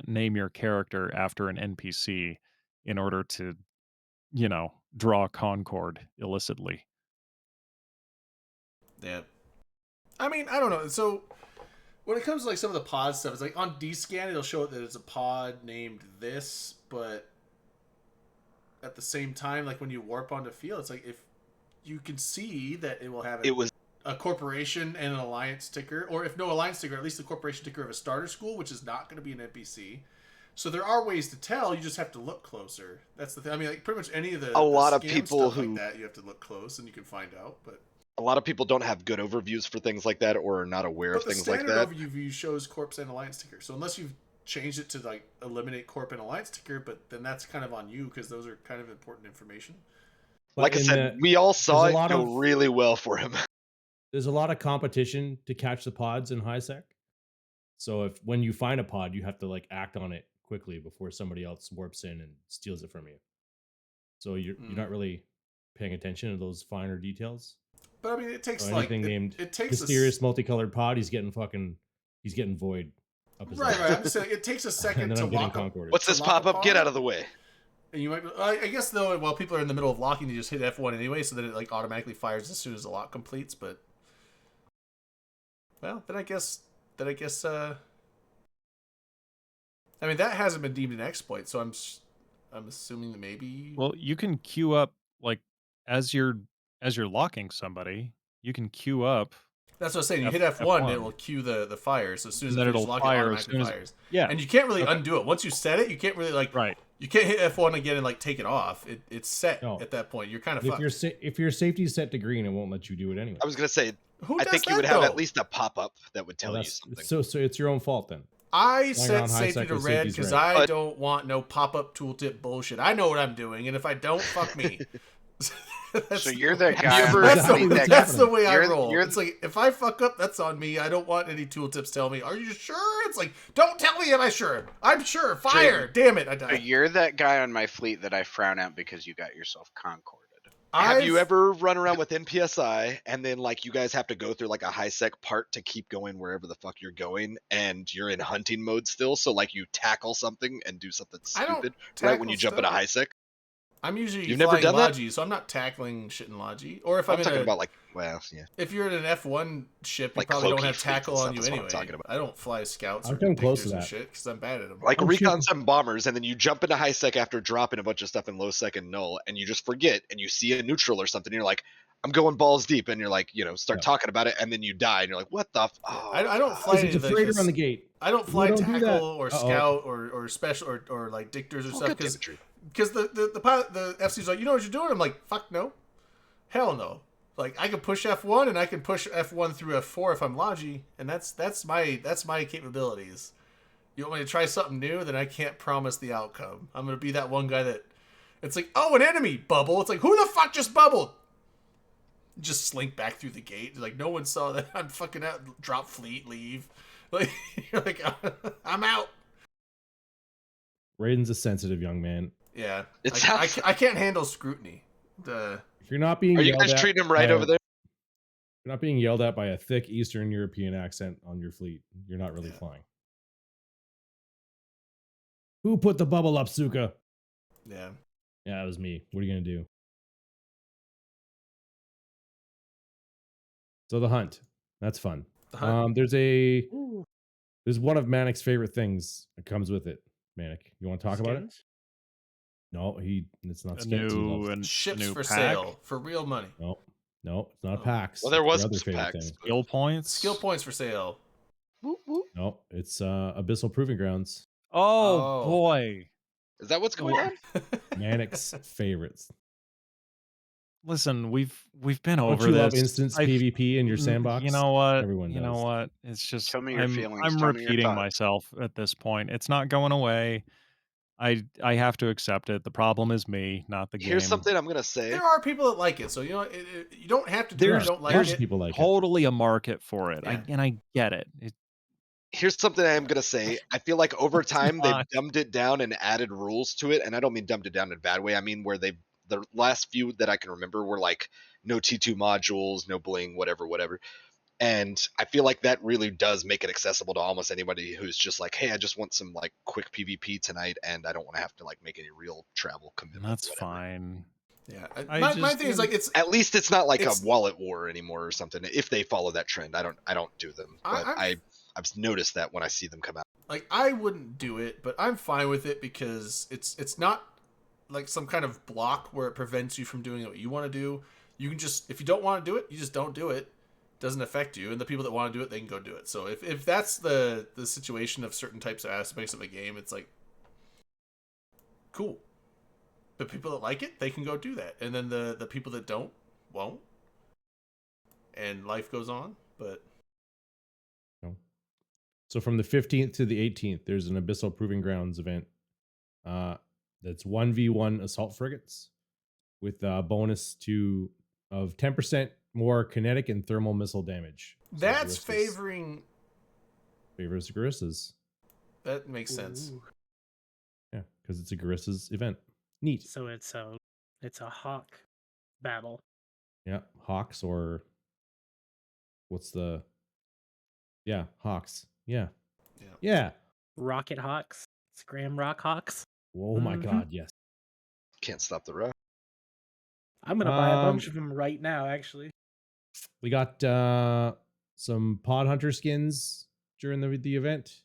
name your character after an NPC in order to, draw concord illicitly. Yeah. I mean, I don't know. So when it comes to like some of the pod stuff, it's like on DScan it'll show that it's a pod named this, but at the same time, like when you warp onto field, it's like if you can see that it will have It was a corporation and an alliance ticker, or if no alliance ticker, at least the corporation ticker of a starter school, which is not going to be an NPC. So there are ways to tell. You just have to look closer. That's the thing. I mean, like pretty much any of the lot of scam people stuff who- like that, you have to look close and you can find out. But a lot of people don't have good overviews for things like that or are not aware of the things like standard that. overview shows corp and alliance ticker. So unless you've changed it to like eliminate corp and alliance ticker, but then that's kind of on you because those are kind of important information. But Like I in said, the- we all saw there's it a lot go of- really well for him. there's a lot of competition to catch the pods in high sec. So when you find a pod, you have to like act on it quickly before somebody else warps in and steals it from you. So you're not really paying attention to those finer details. But I mean, it takes So like anything named it takes mysterious multicolored pod, he's getting void up his right. ass. Right. I'm just saying it takes a And second then to I'm getting lock up. concorded. What's To this lock a pop up? Get pod? out of the way. And you might, I guess though, while people are in the middle of locking, you just hit F1 anyway, so that it like automatically fires as soon as the lock completes. But well, then I guess, I mean that hasn't been deemed an exploit, so I'm assuming that maybe. Well, you can queue up like as you're locking somebody, you can queue up. That's what I'm saying. You F- hit F1, F1. it will cue the fire. So as soon as Then it it'll finishes locking, it fire as automatically soon as- fires. Yeah. And you can't really Okay. undo it. Once you set it, you can't really like. Right. You can't hit F1 again and like take it off. It's set No. at that point. You're kind of If fucked. if your safety is set to green, it won't let you do it anyway. I was gonna say, Who I does think you that, would have though? at least a pop up that would tell Well, you something. so it's your own fault then. I Going set on high safety sec to with red safety's because red. I But- don't want no pop-up tooltip bullshit. I know what I'm doing, and if I don't, fuck me. That's So the you're way- that guy on ever- my That's, Exactly fleet what's that that's the way I You're- roll. you're- It's like if I fuck up, that's on me. I don't want any tooltips telling me. Are you sure? It's like, don't tell me. Am I sure? I'm sure. Fire! Damn it! I So died. you're that guy on my fleet that I frown at because you got yourself concorded. Have you ever run around with NPSI and then like you guys have to go through like a high sec part to keep going wherever the fuck you're going and you're in hunting mode still? So like you tackle something and do something I don't stupid right when tackle you jump into stuff. high sec? I'm usually You've never flying done that? Logi, so I'm not tackling shit in Logi. Or if I'm I'm in talking a, about like, well, yeah. if you're in an F1 ship, you Like probably don't cloaking have fleets tackle and on you stuff is what I'm anyway. talking about. I don't fly scouts I've or come close to victors and that. shit because I'm bad at them. Like Oh, recon shit. some bombers, and then you jump into high sec after dropping a bunch of stuff in low sec and null, and you just forget, and you see a neutral or something, and you're like, I'm going balls deep, and you're like, start Yeah. talking about it, and then you die, and you're like, what the? I don't fly There's any a of the, freighter on the gate. I don't fly don't do that. tackle or Uh-oh. scout or special or like dictors or Oh, stuff good because infantry. the pilot, the FC's like, you know what you're doing? I'm like, fuck no, hell no. Like I can push F1 and I can push F1 through F4 if I'm Logi, and that's my capabilities. You want me to try something new? Then I can't promise the outcome. I'm gonna be that one guy that it's like, oh, an enemy bubble. It's like, who the fuck just bubbled? Just slink back through the gate. Like no one saw that. I'm fucking out. Drop fleet, leave. Like you're like, I'm out. Raiden's a sensitive young man. Yeah, It I sounds- I can't handle scrutiny. If you're not being Are you yelled guys at treating him right by over there? you're not being yelled at by a thick Eastern European accent on your fleet, you're not really Yeah. flying. Who put the bubble up, Suka? Yeah, Yeah, it was me. What are you gonna do? So the hunt. That's fun. the hunt. Ooh, There's one of Manic's favorite things that comes with it. Manic, you want to talk about it? skins? No, it's not A skins. He new loves- and Ships new for pack, sale for real money. No, it's not Oh. packs. Well, there It's was your other some favorite packs. thing. but- skill points. Skill points for sale. Whoop, whoop. No, it's Abyssal Proving Grounds. Oh, Oh. boy. Is that what's going on? Manic's favorites. Listen, we've been Don't over you this. love instance I- PvP in your Mm, sandbox? You know what? Everyone you know does. what? It's just Tell me your feelings, I'm tell me your repeating thoughts. myself at this point. It's not going away. I have to accept it. The problem is me, not the game. Here's something I'm gonna say. There are people that like it, so you know you don't have to do it. There's- You don't like Lots it. of people like it. Totally a market for it. Yeah. I get it. Here's something I am gonna say. I feel like over time they've not. dumbed it down and added rules to it, and I don't mean dumbed it down in a bad way. I mean where the last few that I can remember were like no T2 modules, no bling, whatever. And I feel like that really does make it accessible to almost anybody who's just like, hey, I just want some like quick PvP tonight, and I don't want to have to like make any real travel commitment. That's whatever. fine. Yeah, I my just- thing is like it's At least it's not like It's- a wallet war anymore or something. If they follow that trend, I don't do them, but I've noticed that when I see them come out. like I wouldn't do it, but I'm fine with it because it's not like some kind of block where it prevents you from doing what you want to do. You can just, if you don't want to do it, you just don't do it. It doesn't affect you, and the people that want to do it, they can go do it. So if that's the situation of certain types of aspects of a game, it's like cool. The people that like it, they can go do that, and then the people that don't won't, and life goes on. But So from the 15th to the 18th, there's an Abyssal Proving Grounds event. That's 1v1 assault frigates with a bonus of 10% more kinetic and thermal missile damage. So that's Guristas favors favors Guristas. That makes sense. Ooh. Yeah, because it's a Guristas event. Neat. So it's a hawk battle. Yeah, Hawks or Hawks. Yeah. Yeah. Yeah. Rocket Hawks. Scram Rock Hawks. Oh my Mhm. god, yes. Can't stop the rush. I'm gonna buy a bunch Um, of them right now, actually. We got some Pod Hunter skins during the event.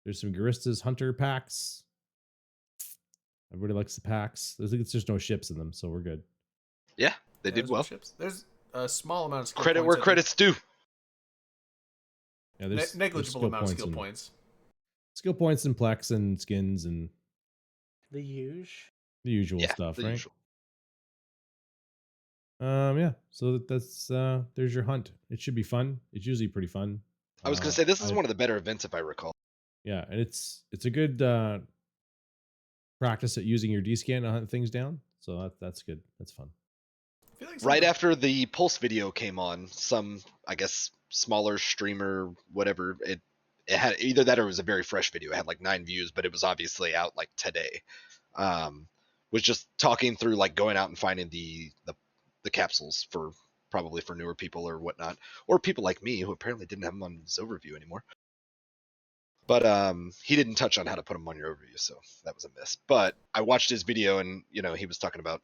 There's some Guristas Hunter packs. Everybody likes the packs. There's just no ships in them, so we're good. Yeah, they Yeah, did there's well. chips. There's a small amount of skill Credit points, where I think. credit's due. Yeah, Negligible amount of skill and- points. Skill points and plex and skins and The huge. the usual Yeah, stuff, the right? usual. Yeah. So that's there's your hunt. It should be fun. It's usually pretty fun. I was gonna say this is I- one of the better events if I recall. Yeah, and it's a good practice at using your D-scan to hunt things down. So that's good. That's fun. I feel like Right some- after the Pulse video came on, some I guess smaller streamer, whatever, it had either that or it was a very fresh video. It had like 9 views, but it was obviously out like today. Was just talking through like going out and finding the capsules for probably for newer people or whatnot, or people like me who apparently didn't have them on his overview anymore. But he didn't touch on how to put them on your overview, so that was a miss. But I watched his video, and he was talking about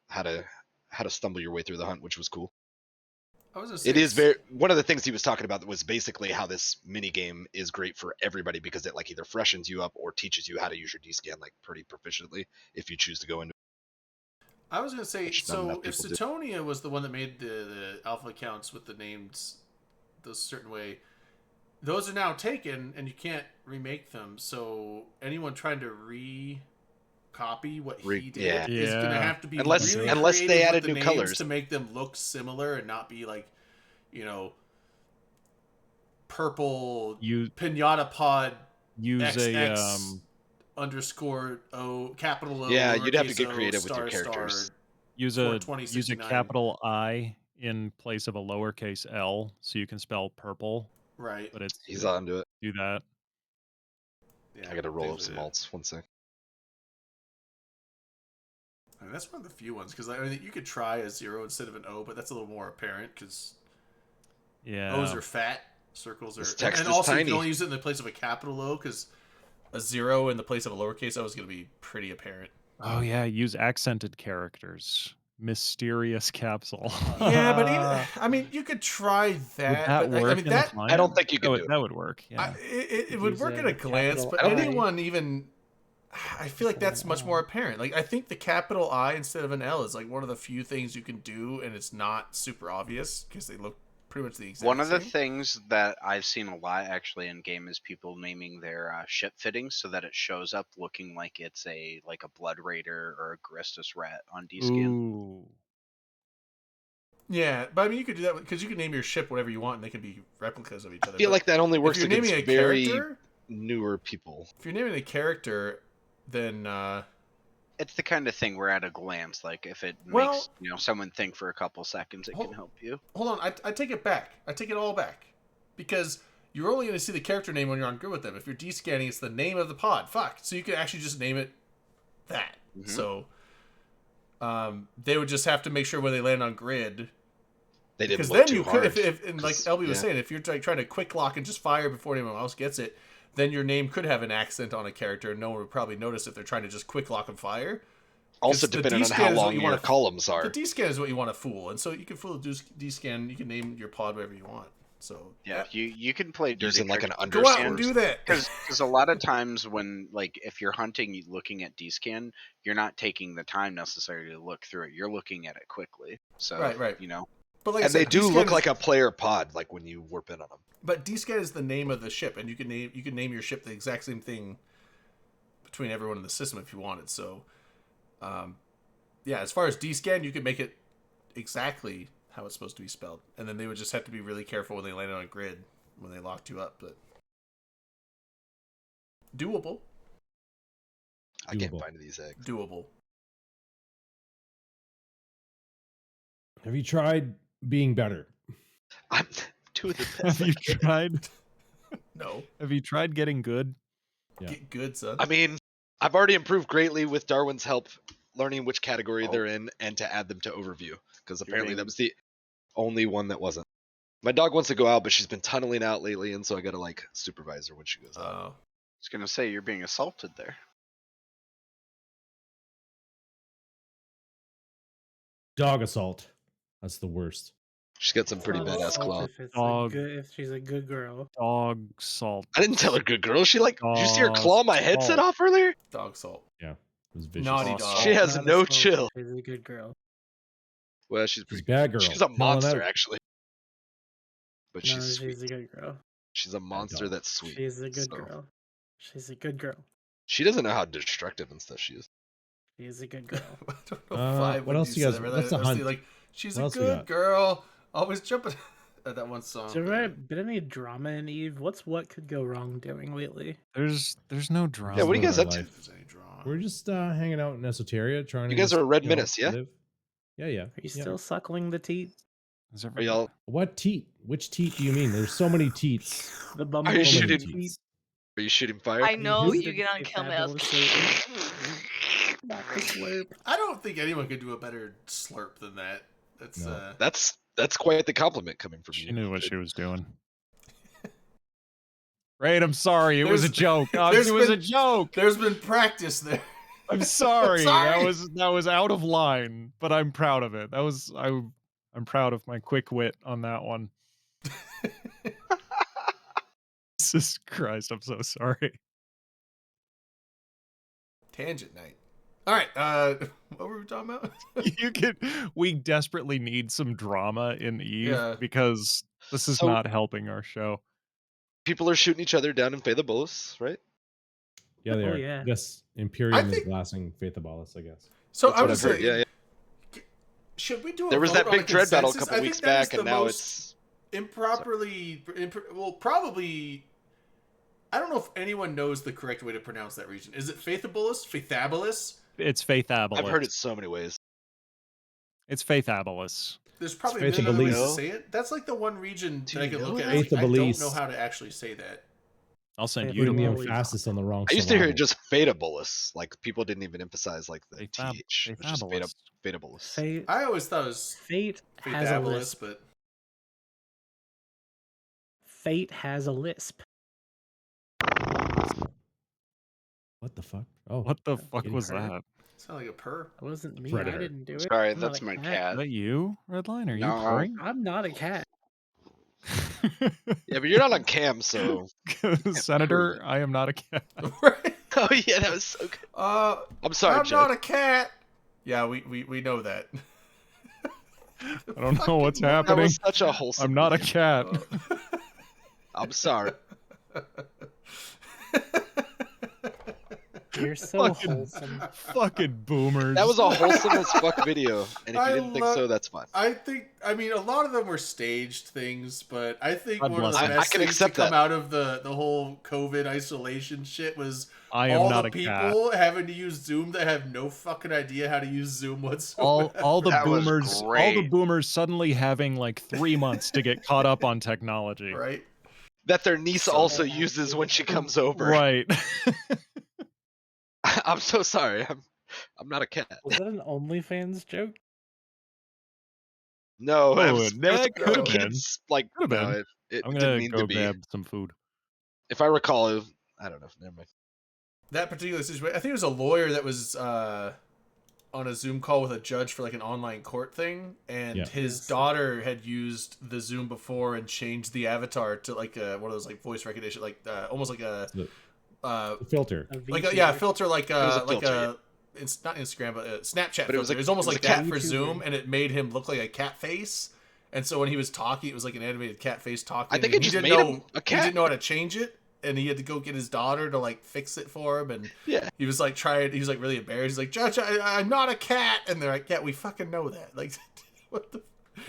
how to stumble your way through the hunt, which was cool. I was gonna say It is very one of the things he was talking about was basically how this mini game is great for everybody because it like either freshens you up or teaches you how to use your D-scan like pretty proficiently if you choose to go into. I was gonna say, Which not so enough if people do. Setonia was the one that made the alpha accounts with the names the certain way, those are now taken and you can't remake them. So anyone trying to copy what he did Yeah. is gonna Yeah. have to be Unless really they creative with added the new names colors. to make them look similar and not be like, purple You pinata pod use XX a underscore O capital O. Yeah, you'd have to lowercase get o, creative with your star, characters. star. use for a 2069. capital I in place of a lowercase L, so you can spell purple. Right. But it's He's onto it. do that. Yeah, I gotta roll up things some like that. alts. One sec. I mean, that's one of the few ones because I mean, you could try a 0 instead of an O, but that's a little more apparent because Yeah. O's are fat, circles are, This text and is also you tiny. can only use it in the place of a capital O because a 0 in the place of a lowercase O is going to be pretty apparent. Oh yeah, use accented characters. Mysterious capsule. Yeah, but even I mean, you could try Would that. that But I work mean in the that I don't client? think you can do it. That would work. Yeah. it would Use work a at a glance, capital but I. anyone even. I feel like that's much more apparent. Like I think the capital I instead of an L is like one of the few things you can do, and it's not super obvious because they look pretty much the exact One of the same. things that I've seen a lot actually in game is people naming their ship fittings so that it shows up looking like it's a Blood Raider or a Gristus rat on D-Scan. Ooh. Yeah, but I mean you could do that because you can name your ship whatever you want, and they can be replicas of each I other. feel But like that only if works you're against naming a very character, newer people. if you're naming a character, then It's the kind of thing where at a glance, like if it Well- makes someone think for a couple seconds, it can help you. hold on, I take it back. I take it all back because you're only going to see the character name when you're on grid with them. If you're descanning, it's the name of the pod. Fuck, so you can actually just name it that. Mhm. So they would just have to make sure when they land on grid. They didn't Because look then too you hard. could, if and like 'cause- LB was yeah. saying, if you're like trying to quick lock and just fire before anyone else gets it, then your name could have an accent on a character, and no one would probably notice if they're trying to just quick lock and fire. Also, 'cause the depending on D-scan how is what long you your wanna- columns are. The D-scan is what you want to fool, and so you can fool a D-scan. You can name your pod whatever you want. So Yeah, you can play dirty Using like an tricks. under go out and do that. Because a lot of times when if you're hunting looking at D-Scan, you're not taking the time necessarily to look through it. You're looking at it quickly. So Right. But like I And said, they do D-scan look is- like a player pod, like when you warp in on them. But D-scan is the name of the ship, and you can name your ship the exact same thing between everyone in the system if you wanted. So, yeah, as far as D-scan, you can make it exactly how it's supposed to be spelled, and then they would just have to be really careful when they landed on a grid when they locked you up. But doable. I can't Doable. find these eggs. Doable. Have you tried being better? I'm doing the Have best. you tried? No. Have you tried getting good? Yeah. Get good, son. I mean, I've already improved greatly with Darwin's help, learning which category Oh. they're in and to add them to overview, because Your apparently name- that was the only one that wasn't. My dog wants to go out, but she's been tunneling out lately, and so I gotta like supervise her when she goes out. Oh. I was gonna say you're being assaulted there. Dog assault. That's the worst. She's got some pretty Dog badass assault claws. If, it's Dog. if she's a good girl. Dog salt. I didn't tell her good girl. She like, did you see her claw my headset Salt. off earlier? Dog salt. It was vicious. Naughty Awesome. dog. She has Not no assault if chill. She's a good girl. Well, She's she's pretty. a bad girl. She's a Calling monster, out. actually. But No, she's she's sweet. a good girl. She's a monster dog. that's sweet. She's a good So- girl. She's a good girl. She doesn't know how destructive and stuff she is. She's a good girl. I don't know why what when else you you said guys- that, what's the I was hunt? like, she's What a else we good got? girl. Always jumping at that one song. Has there ever been any drama in Eve? What could go wrong doing lately? There's no drama. Yeah, what are you Living guys our up to? life. If there's any drama. We're just hanging out in Esoteria, trying You to. guys just, are Red you know, Menace, yeah? live. Yeah. Are you still suckling the teat? Is there- Are y'all? What teat? Which teat do you mean? There's so many teats. The bumble. Are you So many shooting- teats. Are you shooting fire? I know who- you get on kill mask. I don't think anyone could do a better slurp than that. That's No. That's quite the compliment coming from She you. knew what she was doing. Right, I'm sorry. It was a There's- joke. there's It was a been- joke. there's been practice there. I'm sorry. sorry. That was out of line, but I'm proud of it. I'm proud of my quick wit on that one. Jesus Christ, I'm so sorry. Tangent night. All right. What were we talking about? We desperately need some drama in Eve Yeah. because this is So- not helping our show. People are shooting each other down in Phaedabolos, right? Yeah, they Oh, are. yeah. Yes, Imperium think- is blasting Faith of Ballas, I guess. So That's I what was I've heard. saying, Yeah. should we do a There was vote that on a big dread battle a consensus? couple I think weeks that is back, the and now most it's. improperly. Well, probably. I don't know if anyone knows the correct way to pronounce that region. Is it Faithabilis? Faithabilis? It's Faithabilis. I've heard it so many ways. It's Faithabilis. There's probably Faith many other ways to Abilis. say it. That's like the one region Do that I you can know look at. that? I Faith don't Abilis. know how to actually say that. I'll send Hey, you to Putting the Holy emphasis on the wrong I used to hear syllable. it just Fatabolous. Like people didn't even emphasize like the Fab- th. It was just Fabulous. Fatabolous. Fate, I always thought it was Fate has a Fabulous, lisp. but Fate has a lisp. What the fuck? Oh, What the fuck getting was hurt. that? sound like a purr. It wasn't me. Predator. I didn't do it. Sorry, I'm not that's a my Is cat. that you, Redline? Are you No. purring? I'm not a cat. Yeah, but you're not on cam, so Senator, I am not a cat. Right? Oh yeah, that was so good. I'm sorry, I'm Judge. not a cat. Yeah, we know that. I don't know what's That happening. was such a wholesome. I'm not a video. cat. I'm sorry. You're so Fucking- wholesome. Fucking boomers. That was a wholesome as fuck video, and if I you didn't think love- so, that's fine. I mean, a lot of them were staged things, but I think God one of bless the them. I best can things to accept come that. out of the whole COVID isolation shit was I am all not the a cat. people having to use Zoom that have no fucking idea how to use Zoom whatsoever. All the That was boomers, all the great. boomers suddenly having like 3 months to get caught up on technology. right? That their niece So- also uses when she comes over. Right. I'm so sorry. I'm not a cat. Was that an OnlyFans joke? No, Oh, it was that for could have been. kids. Like, Could have no, been. it I'm didn't gonna mean go to be. grab some food. If I recall, I don't know. Never mind. That particular situation, I think it was a lawyer that was on a Zoom call with a judge for like an online court thing, and Yeah. his daughter had used the Zoom before and changed the avatar to like one of those like voice recognition, like almost like a The- uh, The filter. A like VTuber? filter like was a like filter, it's not Instagram but Snapchat But it was filter. a- It was almost it was like a that cat for YouTuber. Zoom, and it made him look like a cat face. And so when he was talking, it was like an animated cat face talking. I think and it he just didn't made know him a He cat. didn't know how to change it, and he had to go get his daughter to like fix it for him. And Yeah. he was like trying. He was like really embarrassed. He's like, Judge, I'm not a cat. And they're like, yeah, we fucking know that. Like, what the?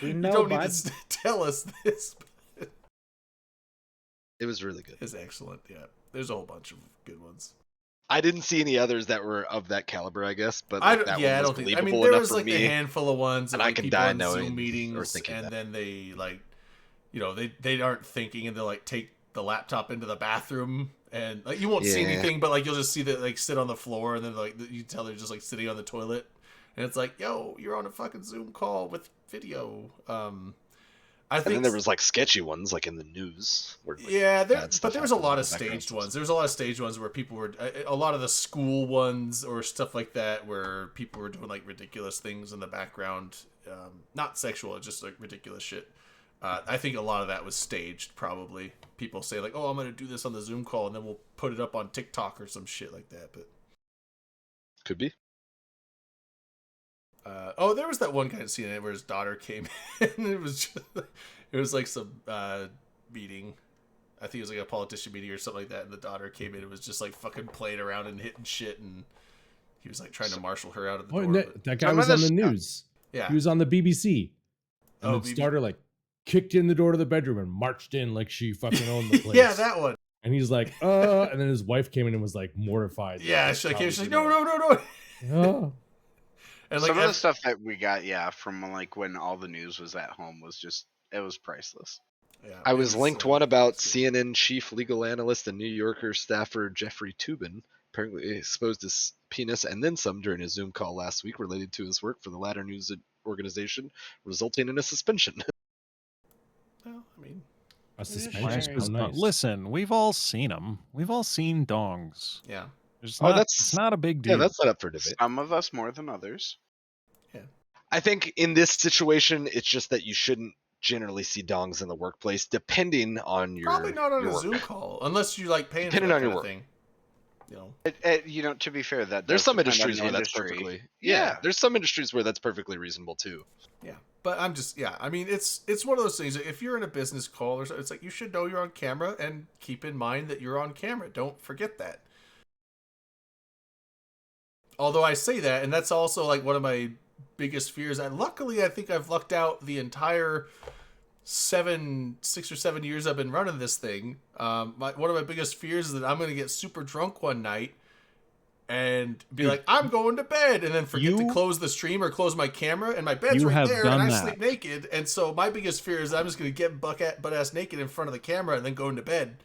We You know, don't need bud. to tell us this. It was really good. It's excellent. Yeah, there's a whole bunch of good ones. I didn't see any others that were of that caliber, I guess. But I like, don't, that yeah, one I was don't think. I believable mean, there enough was for like me. a handful of ones, and of, I like, can people die on knowing Zoom or meetings, thinking and that. then they like, you know, they aren't thinking, and they like take the laptop into the bathroom, and like you won't see Yeah. anything, but like you'll just see that like sit on the floor, and then like you tell they're just like sitting on the toilet, and it's like, yo, you're on a fucking Zoom call with video. I And think then there was like sketchy ones, like in the news. Where, like, yeah, bad stuff but there was a happened lot in of the background. staged ones. There was a lot of staged ones where people were a lot of the school ones or stuff like that where people were doing like ridiculous things in the background, not sexual, just like ridiculous shit. I think a lot of that was staged. Probably people say like, "Oh, I'm gonna do this on the Zoom call and then we'll put it up on TikTok or some shit like that." But Could be. oh, there was that one guy in CNN where his daughter came in and it was just, it was like some meeting. I think it was like a politician meeting or something like that, and the daughter came in and was just like fucking playing around and hitting shit, and he was like trying to marshal her out of the Oh, door. and but- that guy Some was of on the this- news. yeah, He was on the BBC. And Oh, the starter like kicked in the door to the bedroom and marched in like she fucking owned the place. yeah, that one. And he's like, and then his wife came in and was like mortified. Yeah, she came. She's like, no, no, no, no. Oh. And like, Some of the stuff that we got, from like when all the news was at home was just, it was priceless. yeah, I it was linked so- one about so- CNN chief legal analyst and New Yorker staffer Jeffrey Toobin apparently exposed his penis and then some during a Zoom call last week related to his work for the latter news organization, resulting in a suspension. Well, I mean, A Very suspension. nice. Oh, nice. Listen, we've all seen them. We've all seen dongs. yeah, It's Oh, not, that's- it's not a big deal. Yeah, that's not up for debate. Some of us more than others. I think in this situation, it's just that you shouldn't generally see dongs in the workplace, depending on your probably not on your a work. Zoom call unless you like paying for Depending that on your kind of work. thing. You know, To be fair, that There's does some depend on industries the where that's industry. perfectly Yeah. There's some industries where that's perfectly reasonable too. yeah. But I'm just, yeah. I mean, it's one of those things. If you're in a business call or something, it's like you should know you're on camera and keep in mind that you're on camera. Don't forget that. Although I say that, and that's also like one of my biggest fears. Luckily, I think I've lucked out the entire 6 or 7 years I've been running this thing. One of my biggest fears is that I'm going to get super drunk one night and be like, I'm going to bed, and then forget to You- close the stream or close my camera, and my bed's You right have there, done and I that. sleep naked. And so my biggest fear is I'm just going to get butt ass naked in front of the camera and then go into bed.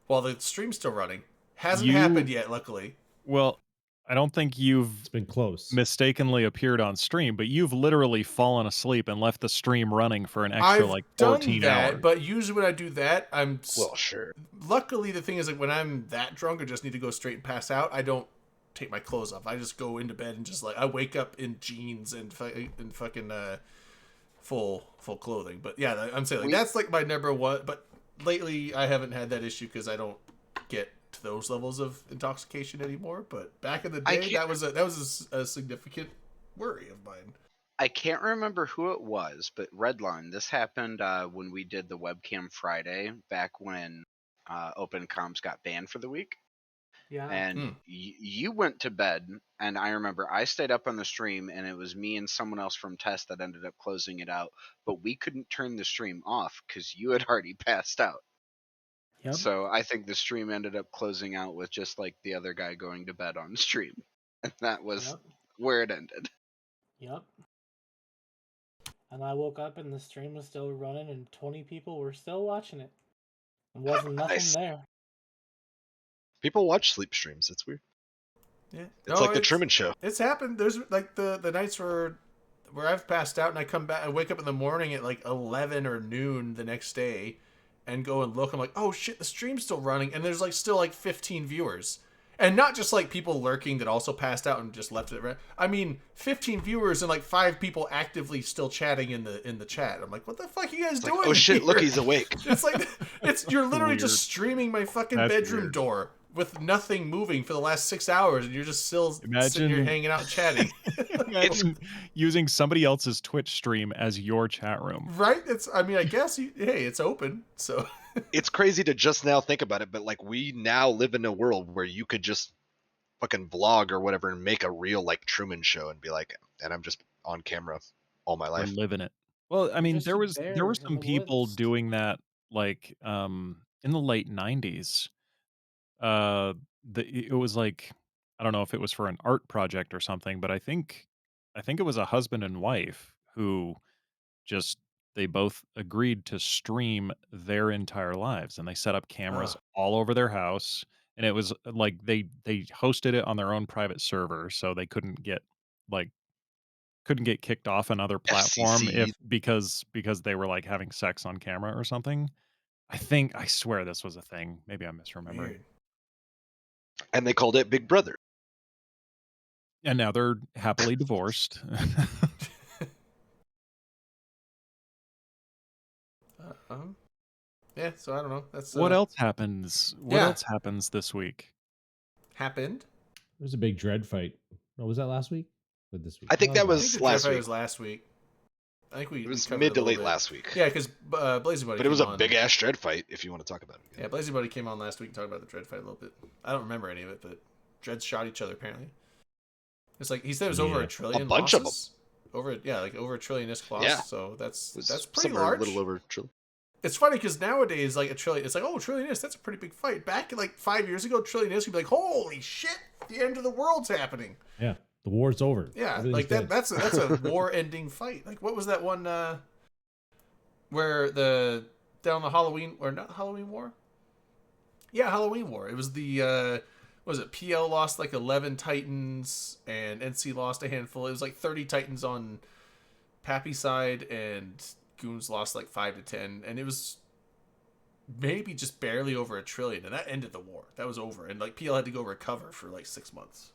while the stream's still running. Hasn't You- happened yet, luckily. Well, I don't think you've It's been close. mistakenly appeared on stream, but you've literally fallen asleep and left the stream running for an extra I've like done 14 that, hours. but usually when I do that, Well, sure. luckily the thing is like when I'm that drunk or just need to go straight and pass out, I don't take my clothes off. I just go into bed and just like I wake up in jeans and fucking full clothing. But yeah, I'm saying like that's like my number one. But lately I haven't had that issue because I don't get to those levels of intoxication anymore. But back in the day, that was a significant worry of mine. I can't remember who it was, but Redline, this happened when we did the webcam Friday, back when Open Comms got banned for the week. Yeah. And you went to bed, and I remember I stayed up on the stream, and it was me and someone else from Test that ended up closing it out, but we couldn't turn the stream off because you had already passed out. Yep. So I think the stream ended up closing out with just like the other guy going to bed on stream. And that was Yep. where it ended. Yep. And I woke up and the stream was still running and 20 people were still watching it. And wasn't nothing Nice. there. People watch sleep streams. It's weird. Yeah, It's like the Truman Show. It's happened. There's like the nights where I've passed out and I come back, I wake up in the morning at like 11 or noon the next day, and go and look. I'm like, oh shit, the stream's still running, and there's like still like 15 viewers, and not just like people lurking that also passed out and just left it. I mean, 15 viewers and like 5 people actively still chatting in the chat. I'm like, what the fuck are you guys It's doing? like, oh shit, here? look, he's awake. It's like you're literally Weird. just streaming my fucking That's bedroom weird. door with nothing moving for the last 6 hours, and you're just still sitting here Imagine- hanging out and chatting. Imagine using somebody else's Twitch stream as your chat room. Right? I guess hey, it's open, so It's crazy to just now think about it, but like we now live in a world where you could just fucking vlog or whatever and make a real like Truman Show and be like, and I'm just on camera all my We're life. living it. Well, I mean, Just there a were bear some in the people woods. doing that like in the late 90s. It was like I don't know if it was for an art project or something, but I think it was a husband and wife who just they both agreed to stream their entire lives, and they set up cameras Ugh. all over their house, and it was like they hosted it on their own private server, so they couldn't get kicked off another platform FCC. because they were like having sex on camera or something. I swear this was a thing. Maybe I'm misremembering. weird. And they called it Big Brother. And now they're happily divorced. Yeah, so I don't know. That's What else happens? What Yeah. else happens this week? happened. There was a big dread fight. Oh, was that last week? Or this week? I think Oh, that I was think the last Dread Fight week. was last week. I think we It was covered mid a to little late bit. last week. Yeah, because Blazy Buddy. But it was came a on. big ass dread fight if you want to talk about it. Yeah, Blazy Buddy came on last week and talked about the Dread fight a little bit. I don't remember any of it, but Dreads shot each other apparently. It's like he said it was over Yeah. a trillion. A bunch of them. losses. Over over a trillion disc loss. Yeah. So that's It was pretty somewhere large. a little over trillion. It's funny because nowadays, like a trillion, it's like, oh, trillion disc, that's a pretty big fight. Back like 5 years ago, trillion disc, you'd be like, holy shit, the end of the world's happening. Yeah, the war's over. Yeah, Everything's like dead. that's a war-ending fight. Like what was that one where down the Halloween or not Halloween War? Yeah, Halloween War. It was the what was it? PL lost like 11 Titans and NC lost a handful. It was like 30 Titans on Pappy side and Goons lost like 5 to 10, and it was maybe just barely over a trillion, and that ended the war. That was over, and like PL had to go recover for like 6 months.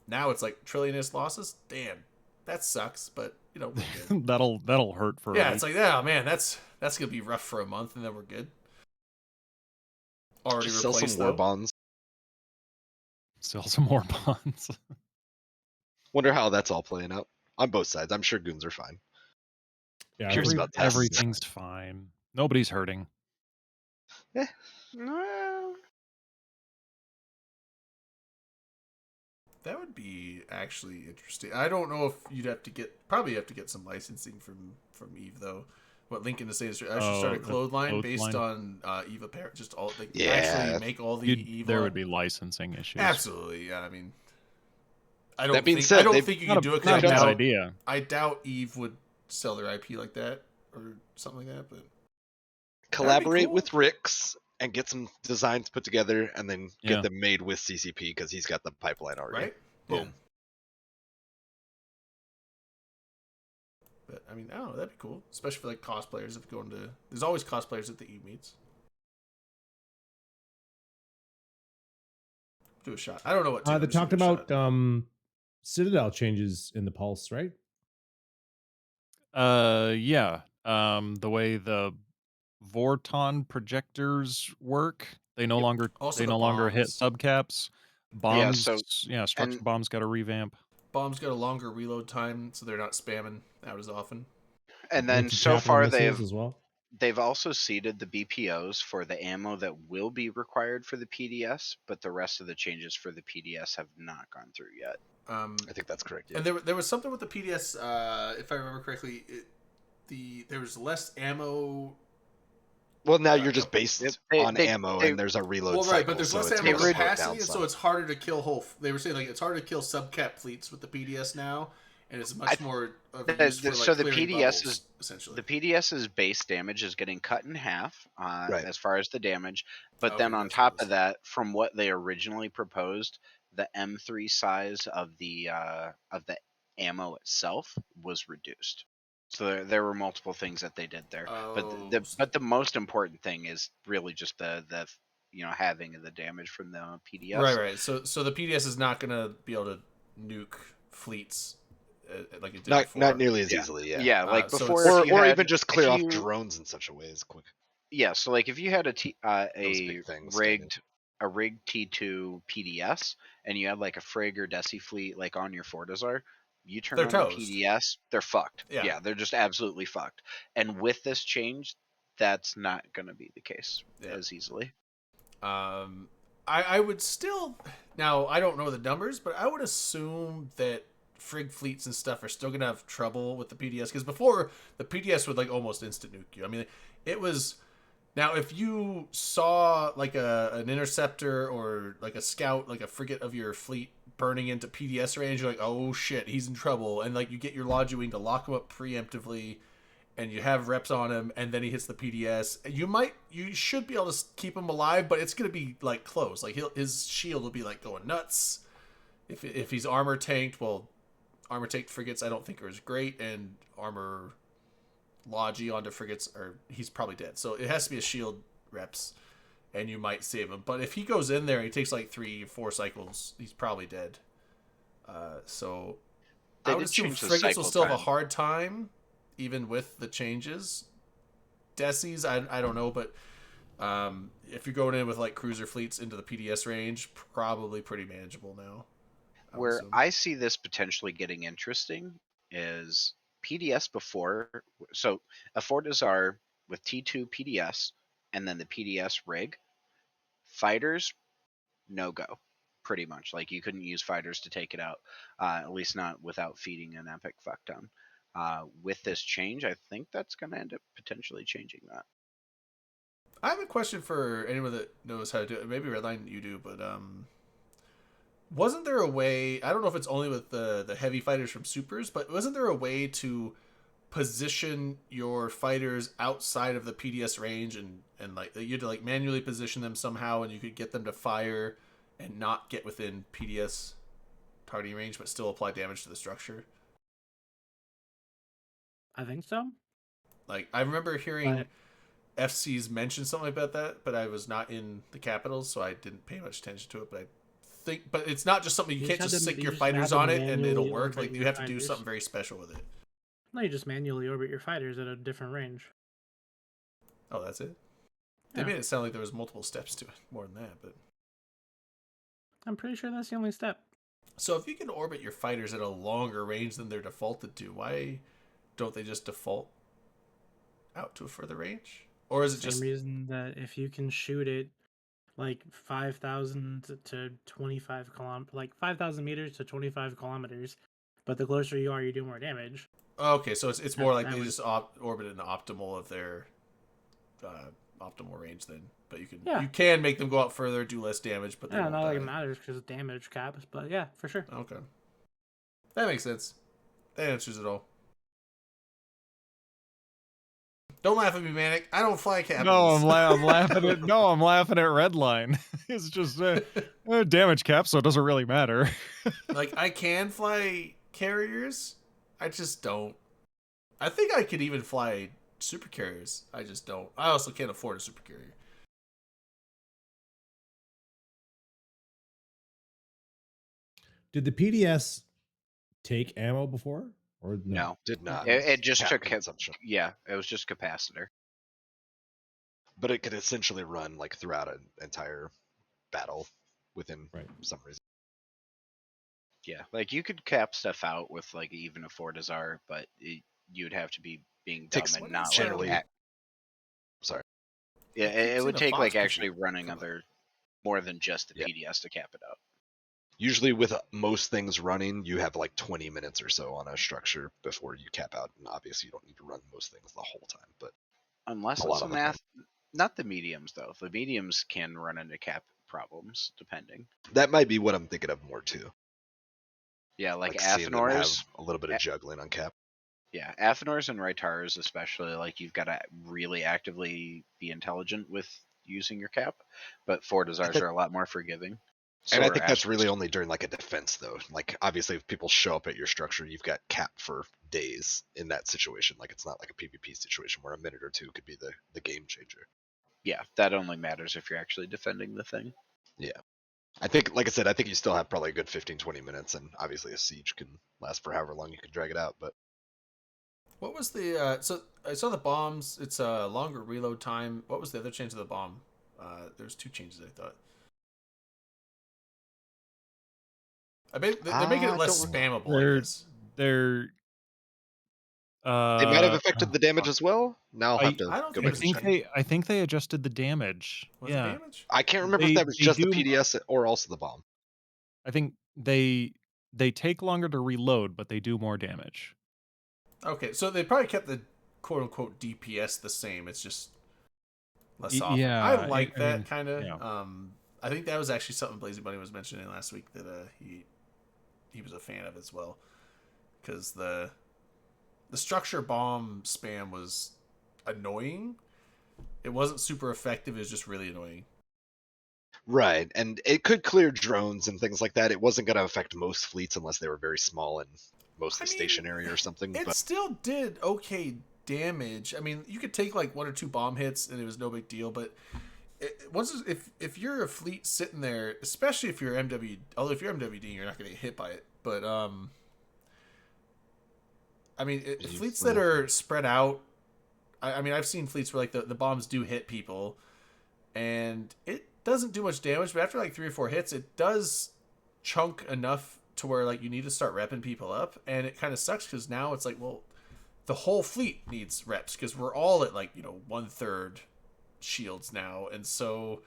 Now it's like trillionist losses. Damn, that sucks, but you know we're good. that'll hurt for Yeah, a it's week. like, yeah, man, that's gonna be rough for a month, and then we're good. Already Just sell replaced some war though. bonds. Sell some more bonds. Wonder how that's all playing out on both sides. I'm sure goons are fine. Yeah, Curious about tests. Everything's fine. Nobody's hurting. Well, That would be actually interesting. I don't know if you'd probably have to get some licensing from Eve though. What Lincoln is saying is I should start a the clothesline based clothesline. on Eve apparel. Just all like Yeah. actually make all the Eve. There would be licensing issues. absolutely. Yeah, I mean, I don't That being think said, I don't they- think you Not can a, do it not a because bad doubt- idea. I doubt Eve would sell their IP like that or something like that. But collaborate cool. with Rix and get some designs put together, and then Yeah. get them made with CCP because he's got the pipeline already. Right? Yeah. Boom. But I mean, I don't know, that'd be cool, especially for like cosplayers. If you're going to, there's always cosplayers at the E meets. Do a shot. I don't know what. They talked about Citadel changes in the Pulse, right? Yeah. The way the Vorton projectors work, they no Yep. longer Also they the no longer hit bombs. subcaps. Yeah, Bombs, so- structure and- bombs got a revamp. Bombs got a longer reload time, so they're not spamming out as often. And then so Anti-capital far missiles as well. they've also seeded the BPOs for the ammo that will be required for the PDS, but the rest of the changes for the PDS have not gone through yet. I think that's correct. Yeah. And there was something with the PDS, if I remember correctly, there was less ammo. Well, now you're just based They- on they- ammo, they- and there's a reload Well, cycle. right, but there's so less it's ammo gonna slow it capacity, down and so some. it's harder to kill whole. They were saying like it's harder to kill subcap fleets with the PDS now, and it's much more of a use for, like, So the clearing PDS bubbles, is essentially. the PDS's base damage is getting cut in half Right. as far as the damage, but Okay, then on that's what it top was. of that, from what they originally proposed, the M3 size of the ammo itself was reduced. So there were multiple things that they did there, but the most important thing is really just the halving of the damage from the PDS. Right. So the PDS is not gonna be able to nuke fleets like it did before. Not nearly as Yeah. easily. Yeah. Yeah, like so before, it's- if you Or had- even just if clear off you- drones in such a way as quick. Yeah, so like if you had a big things rigged T2 PDS and you had like a Frigg or Desi fleet like on your Fortizar, you turn They're on toast. the PDS, they're fucked. Yeah. They're just absolutely fucked. And with this change, that's not going to be the case as easily. I would still, now I don't know the numbers, but I would assume that Frigg fleets and stuff are still gonna have trouble with the PDS, because before the PDS would like almost instant nuke you. I mean, it was. Now, if you saw like an interceptor or like a scout, like a frigate of your fleet burning into PDS range, you're like, oh shit, he's in trouble. And like you get your Logi Wing to lock him up preemptively, and you have reps on him, and then he hits the PDS. You should be able to keep him alive, but it's gonna be like close. Like his shield will be like going nuts. If he's armor tanked, well, armor tanked frigates I don't think are as great, and armor Logi onto frigates, or he's probably dead. So it has to be a shield reps, and you might save him. But if he goes in there and he takes like 3-4 cycles, he's probably dead. So They I would did assume change the frigates will cycle still have a time. hard time, even with the changes. Desis, I don't know, but if you're going in with like cruiser fleets into the PDS range, probably pretty manageable now. Where assume. I see this potentially getting interesting is PDS before. So a Fortizar with T2 PDS and then the PDS rig, fighters, no go. Pretty much. Like you couldn't use fighters to take it out, at least not without feeding an epic fuckdown. With this change, I think that's going to end up potentially changing that. I have a question for anyone that knows how to do it. Maybe Redline you do, but wasn't there a way? I don't know if it's only with the heavy fighters from supers, but wasn't there a way to position your fighters outside of the PDS range and like you had to like manually position them somehow, and you could get them to fire and not get within PDS targeting range, but still apply damage to the structure? I think so. Like I remember hearing But- FCs mention something about that, but I was not in the capitals, so I didn't pay much attention to it. But it's not just something you can't just sink your fighters on it and it'll work. Like you have to do something very special with it. No, you just manually orbit your fighters at a different range. Oh, that's it. They Yeah. made it sound like there was multiple steps to it, more than that. But I'm pretty sure that's the only step. so if you can orbit your fighters at a longer range than they're defaulted to, why don't they just default out to a further range? Or is it Same just reason that if you can shoot it like 5,000 to 25 like 5,000 meters to 25 kilometers, but the closer you are, you do more damage. okay? So it's more like that they would- just orbit in the optimal of their optimal range then. But you can make them go out further, do less damage, but they Yeah, won't not like it die. matters because damage caps, but yeah, for sure. Okay, that makes sense. That answers it all. Don't laugh at me, Manic. I don't fly No, capitals. I'm laughing at I'm laughing at Redline. It's just damage cap, so it doesn't really matter. Like, I can fly carriers. I just don't. I think I could even fly super carriers. I just don't. I also can't afford a super carrier. Did the PDS take ammo before or no? No, Did not. it just Cap took consumption. Yeah, it was just capacitor. But it could essentially run like throughout an entire battle within Right. some reason. Yeah, like you could cap stuff out with like even a Fortizar, but you'd have to be being dumb Takes and not generally- like. Sorry. Yeah, I keep it seeing would a take fox like pushing. actually running Come on. other more than just the Yeah. PDS to cap it out. Usually with most things running, you have like 20 minutes or so on a structure before you cap out. And obviously you don't need to run most things the whole time, but Unless A lot it's a of them math, not the mediums though. The mediums can run into cap problems depending. that might be what I'm thinking of more too. Yeah, like seeing them have Athenors. a little bit of juggling on cap. Yeah, Athenors and Raitars especially, like you've got to really actively be intelligent with using your cap, but Fortizars are a lot more forgiving. And I So are think that's really Ashtars. only during like a defense though. Like obviously if people show up at your structure, you've got cap for days in that situation. Like it's not like a PvP situation where a minute or two could be the game changer. Yeah, that only matters if you're actually defending the thing. I think, like I said, I think you still have probably a good 15-20 minutes, and obviously a siege can last for however long you can drag it out. But What was the so I saw the bombs. It's a longer reload time. What was the other change of the bomb? There's two changes I thought. I bet they're making it I less don't spammable. I They're guess. they're they might have affected the damage as well. Now I'll have to I don't go think back it and was check. I think they adjusted the damage. Was yeah. it damage? I can't remember if They- that was they just the do- PDS or also the bomb. I think they take longer to reload, but they do more damage. Okay, so they probably kept the quote unquote DPS the same. It's just less often. Yeah, I like I that mean, kind of. yeah. I think that was actually something Blazy Bunny was mentioning last week that he was a fan of as well, because the structure bomb spam was annoying. It wasn't super effective. It was just really annoying. Right, and it could clear drones and things like that. It wasn't going to affect most fleets unless they were very small and mostly I mean, stationary or something. It But still did okay damage. I mean, you could take like one or two bomb hits and it was no big deal. But if you're a fleet sitting there, especially if you're MW, although if you're MWD, you're not going to get hit by it. But I mean, fleets that are spread out. I mean, I've seen fleets where like the bombs do hit people, and it doesn't do much damage. But after like 3 or 4 hits, it does chunk enough to where like you need to start repping people up, and it kind of sucks because now it's like, well, the whole fleet needs reps because we're all at like 1/3 shields now, and so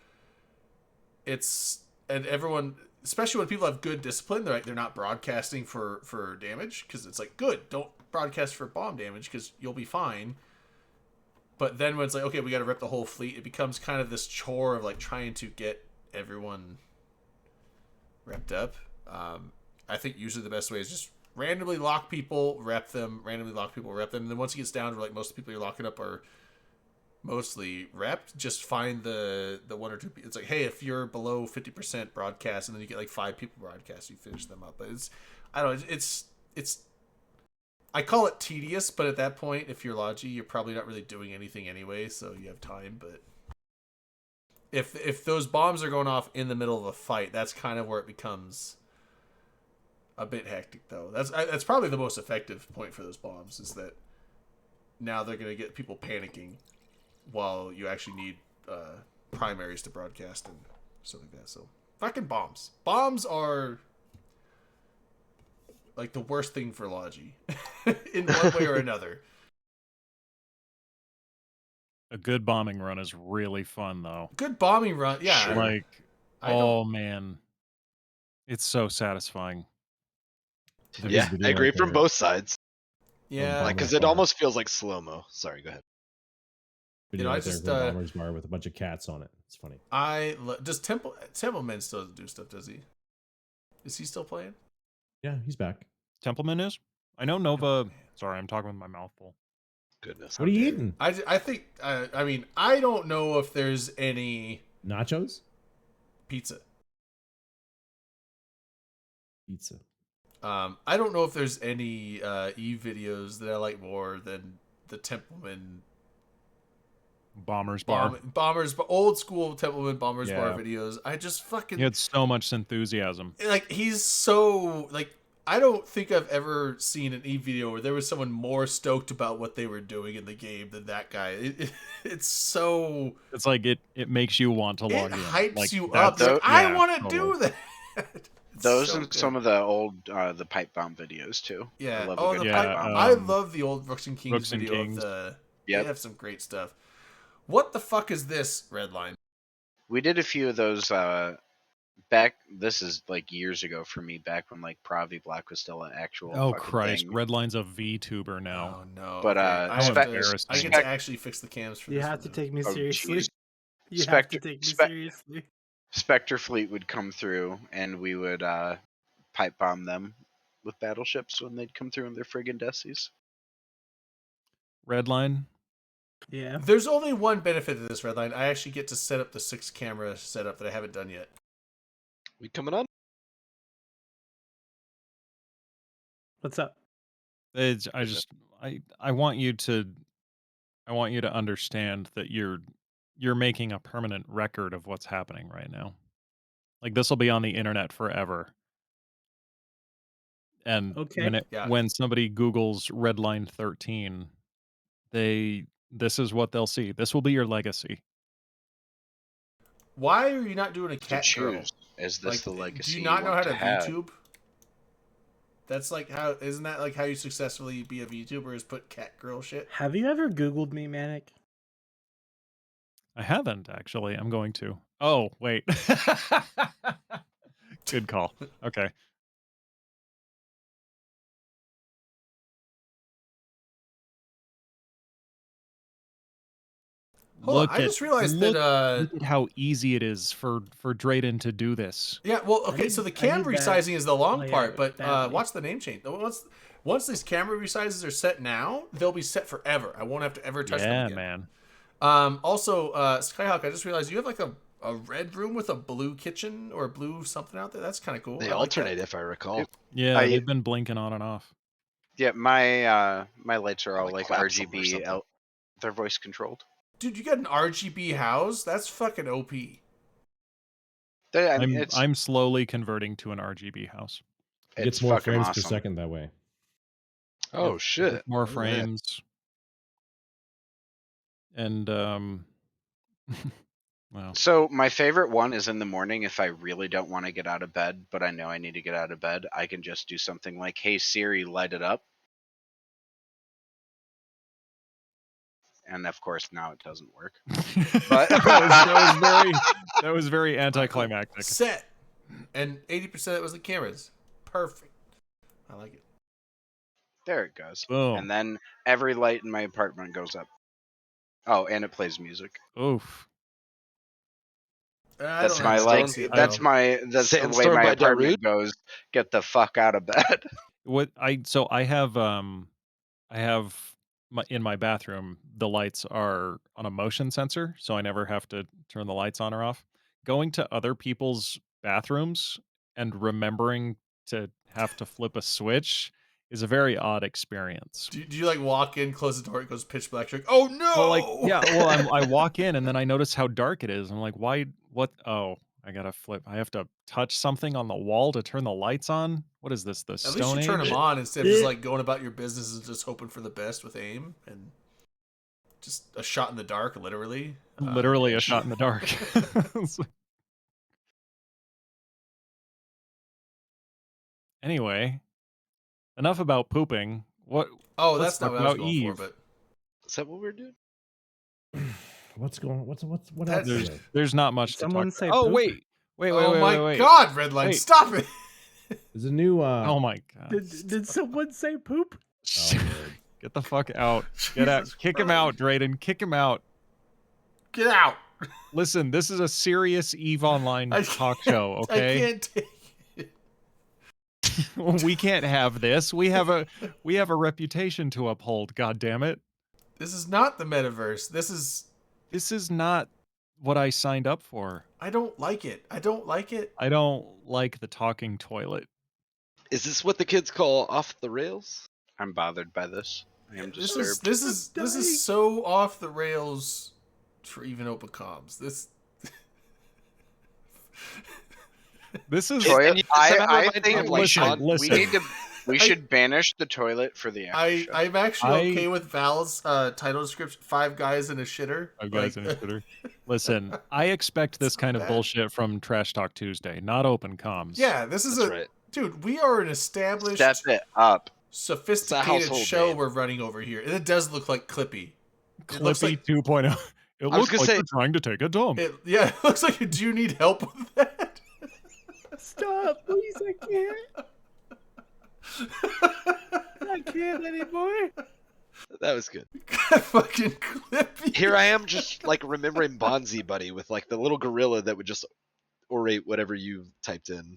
and everyone, especially when people have good discipline, they're not broadcasting for damage because it's like, good, don't broadcast for bomb damage because you'll be fine. But then when it's like, okay, we got to rip the whole fleet, it becomes kind of this chore of like trying to get everyone repped up. I think usually the best way is just randomly lock people, rep them, randomly lock people, rep them. And then once it gets down to like most of the people you're locking up are mostly repped, just find the 1 or 2 people. It's like, hey, if you're below 50% broadcast, and then you get like 5 people broadcast, you finish them up. But I don't know, it's I call it tedious, but at that point, if you're Logi, you're probably not really doing anything anyway, so you have time. But if those bombs are going off in the middle of a fight, that's kind of where it becomes a bit hectic, though. That's probably the most effective point for those bombs, is that now they're going to get people panicking while you actually need primaries to broadcast and stuff like that. So fucking bombs. Bombs are like the worst thing for Logi in one way or another. A good bombing run is really fun, though. Good bombing run, yeah. Sure. Like, I don't- oh man, it's so satisfying. That yeah, is the deal I agree right from there. both sides. yeah, Like, because Bombers it bar. almost feels like slow mo. Sorry, go ahead. Video I right there just, from Bomber's Bar with a bunch of cats on it. It's funny. does Templeman still do stuff? Does he? Is he still playing? Yeah, he's back. Templeman is. I know Nova. Sorry, I'm talking with my mouth full. Goodness. What are you how dare eating? I think I mean I don't know if there's any Nachos? pizza. Pizza. I don't know if there's any Eve videos that I like more than the Templeman Bombers Bar. Bombers, old school Templeman Bombers Bar Yeah. videos. I just fucking He had so much enthusiasm. like he's so like I don't think I've ever seen an Eve video where there was someone more stoked about what they were doing in the game than that guy. It's so It's like it makes you want to it log in. hypes Like, you that's- up. You're like, yeah, I want to totally. do that. It's Those so and good. some of the old the pipe bomb videos too. Yeah. I love Oh, a the good Yeah, pipe bomb. I love the old Brooks and Kings Brooks and video Kings. of the. Yep. They have some great stuff. What the fuck is this, Redline? We did a few of those back. This is like years ago for me. Back when like Pravi Black was still an actual. Oh fucking Christ, thing. Redline's a VTuber now. Oh no. But, okay. uh, I have Spec- to, I get Spec- to actually fix the cams for You this. have to one. take me Oh, seriously. jeez. You have Spectre- to take me Spec- seriously. Spectre Fleet would come through, and we would pipe bomb them with battleships when they'd come through in their friggin' Desies. Redline. Yeah. There's only one benefit to this, Redline. I actually get to set up the 6-camera setup that I haven't done yet. we coming on? What's up? I want you to understand that you're making a permanent record of what's happening right now. Like this will be on the internet forever. And Okay. Yeah. when somebody Googles Redline 13, this is what they'll see. This will be your legacy. Why are you not doing a To cat girl? choose, is this the legacy? Do you not know how want to have? VTube? That's like how isn't that like how you successfully be a VTuber is put cat girl shit? Have you ever Googled me, Manic? I haven't actually. I'm going to. Oh, wait. Good call. Okay. Hold on, I just realized that look at how easy it is for Drayden to do this. yeah, well, I okay, need- so the I cam need that resizing is the long layout part, but badly. watch the name change. Once these camera resizes are set now, they'll be set forever. I won't have to ever touch them Yeah, again. man. Also, Skyhawk, I just realized you have like a red room with a blue kitchen or blue something out there. That's kind of cool. They I like that. alternate, if I recall. Yeah, I- they've been blinking on and off. Yeah, my my lights are all Like like collapse them or RGB. something. They're voice controlled. Dude, you got an RGB house? That's fucking OP. I mean, it's I'm slowly converting to an RGB house. It it's gets more fucking frames awesome. per second that way. Oh shit! More Look at that. frames. And well, So my favorite one is in the morning if I really don't want to get out of bed, but I know I need to get out of bed. I can just do something like, "Hey Siri, light it up," and of course now it doesn't work. But that was very anticlimactic. Set. And 80% of it was the cameras. Perfect. I like it. there it goes. Boom. And then every light in my apartment goes up. Oh, and it plays music. Oof. I That's don't my have like. Sexy, That's though. my. That's the way Sandstorm my by apartment Darude? goes. Get the fuck out of bed. I have in my bathroom the lights are on a motion sensor, so I never have to turn the lights on or off. Going to other people's bathrooms and remembering to have to flip a switch is a very odd experience. Do you like walk in, close the door, it goes pitch black? You're like, oh no! Well, like, yeah, well, I walk in and then I notice how dark it is. I'm like, why? What? Oh, I gotta flip. I have to touch something on the wall to turn the lights on. What is this? The At Stone least you Age? turn them on instead of just like going about your business and just hoping for the best with aim and just a shot in the dark, literally. Literally a shot in the dark. Anyway, enough about pooping. What? Oh, Let's that's not talk what I was about going Eve. for, but Is that what we're doing? What's going on? What else? That's- is there? There's not much Someone to say talk about. Oh, poop? wait, oh my wait. god, Redline, Wait. stop it! There's a new. Oh my god. Did someone say poop? Oh, Lord. Get the fuck out. Get out. Jesus Kick him Christ. out, Drayden. Kick him out. Get out! Listen, this is a serious EVE Online I talk show, I okay? can't take We can't have this. We have a reputation to uphold, god damn it. This is not the metaverse. This is not what I signed up for. I don't like it. I don't like it. I don't like the talking toilet. Is this what the kids call off the rails? I'm bothered by this. I am This disturbed. this is so off the rails for even open comms. This is Toilet. it's a matter of I my think time, we like, should. listen. We should banish the toilet for the after show. I'm actually I- okay with Val's title description: 5 guys in a shitter. Five guys Like, in a Twitter. Listen, I expect this It's kind not of bad. bullshit from Trash Talk Tuesday, not open comms. Yeah, this is That's a right. dude. We are an established, Step it up. sophisticated household show name. we're running over here, and it does look like Clippy. It looks Clippy like 2.0. It was looks gonna like say- you're trying to take a dump. it. Yeah, it looks like. Do you need help with that? Stop, please! I can't. I can't anymore. That was good. Fucking Clippy. Here I am, just like remembering Bonzi Buddy with like the little gorilla that would just orate whatever you typed in.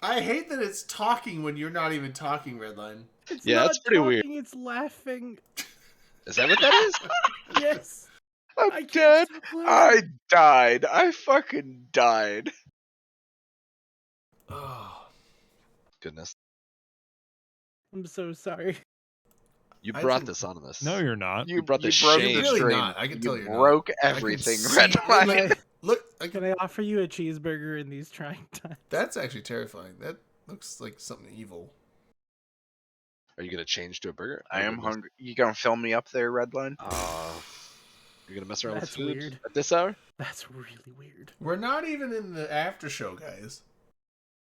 I hate that it's talking when you're not even talking, Redline. It's Yeah, not that's pretty weird. talking, It's laughing. Is that what that is? Yes. I'm I can't dead. stop laughing. I died. I fucking died. Oh, Goodness. I'm so sorry. You I brought think- this on us. No, you're not. You brought the broke shame. the Really stream. not. I can tell you you're not. broke I can everything. see- Red like, line. look, I Can I offer you a cheeseburger in these trying times? that's actually terrifying. That looks like something evil. Are you gonna change to a burger? I Oh, am goodness. hungry. You gonna fill me up there, Redline? You're gonna mess around That's with food weird. at this hour? That's really weird. We're not even in the after show, guys.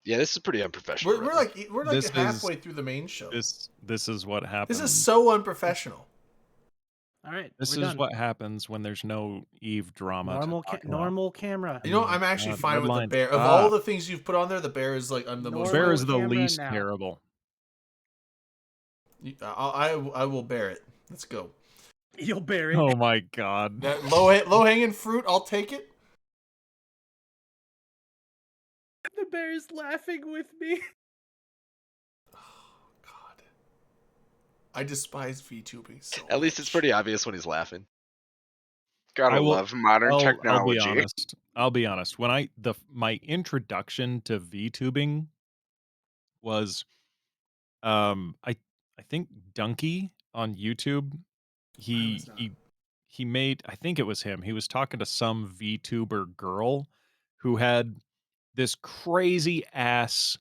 Yeah, this is pretty unprofessional. We're right like we're like This halfway through the main show. This is what happens. This is so unprofessional. All right, This we're is done. what happens when there's no Eve drama. to normal talk about. normal camera. You know, I'm actually God, fine with the Redline, bear. Of stop. all the things you've put on there, the bear is like I'm the most. The bear is the camera least now. terrible. I will bear it. Let's go. You'll bear it. Oh my god. That low hanging fruit, I'll take it. The bear's laughing with me. Oh God, I despise VTubing so. At least it's much. pretty obvious when he's laughing. Gotta I will- love modern I'll be technology. honest. I'll be honest. When my introduction to VTubing was I think Donkey on YouTube. He not. he made, I think it was him. He was talking to some VTuber girl who had this crazy ass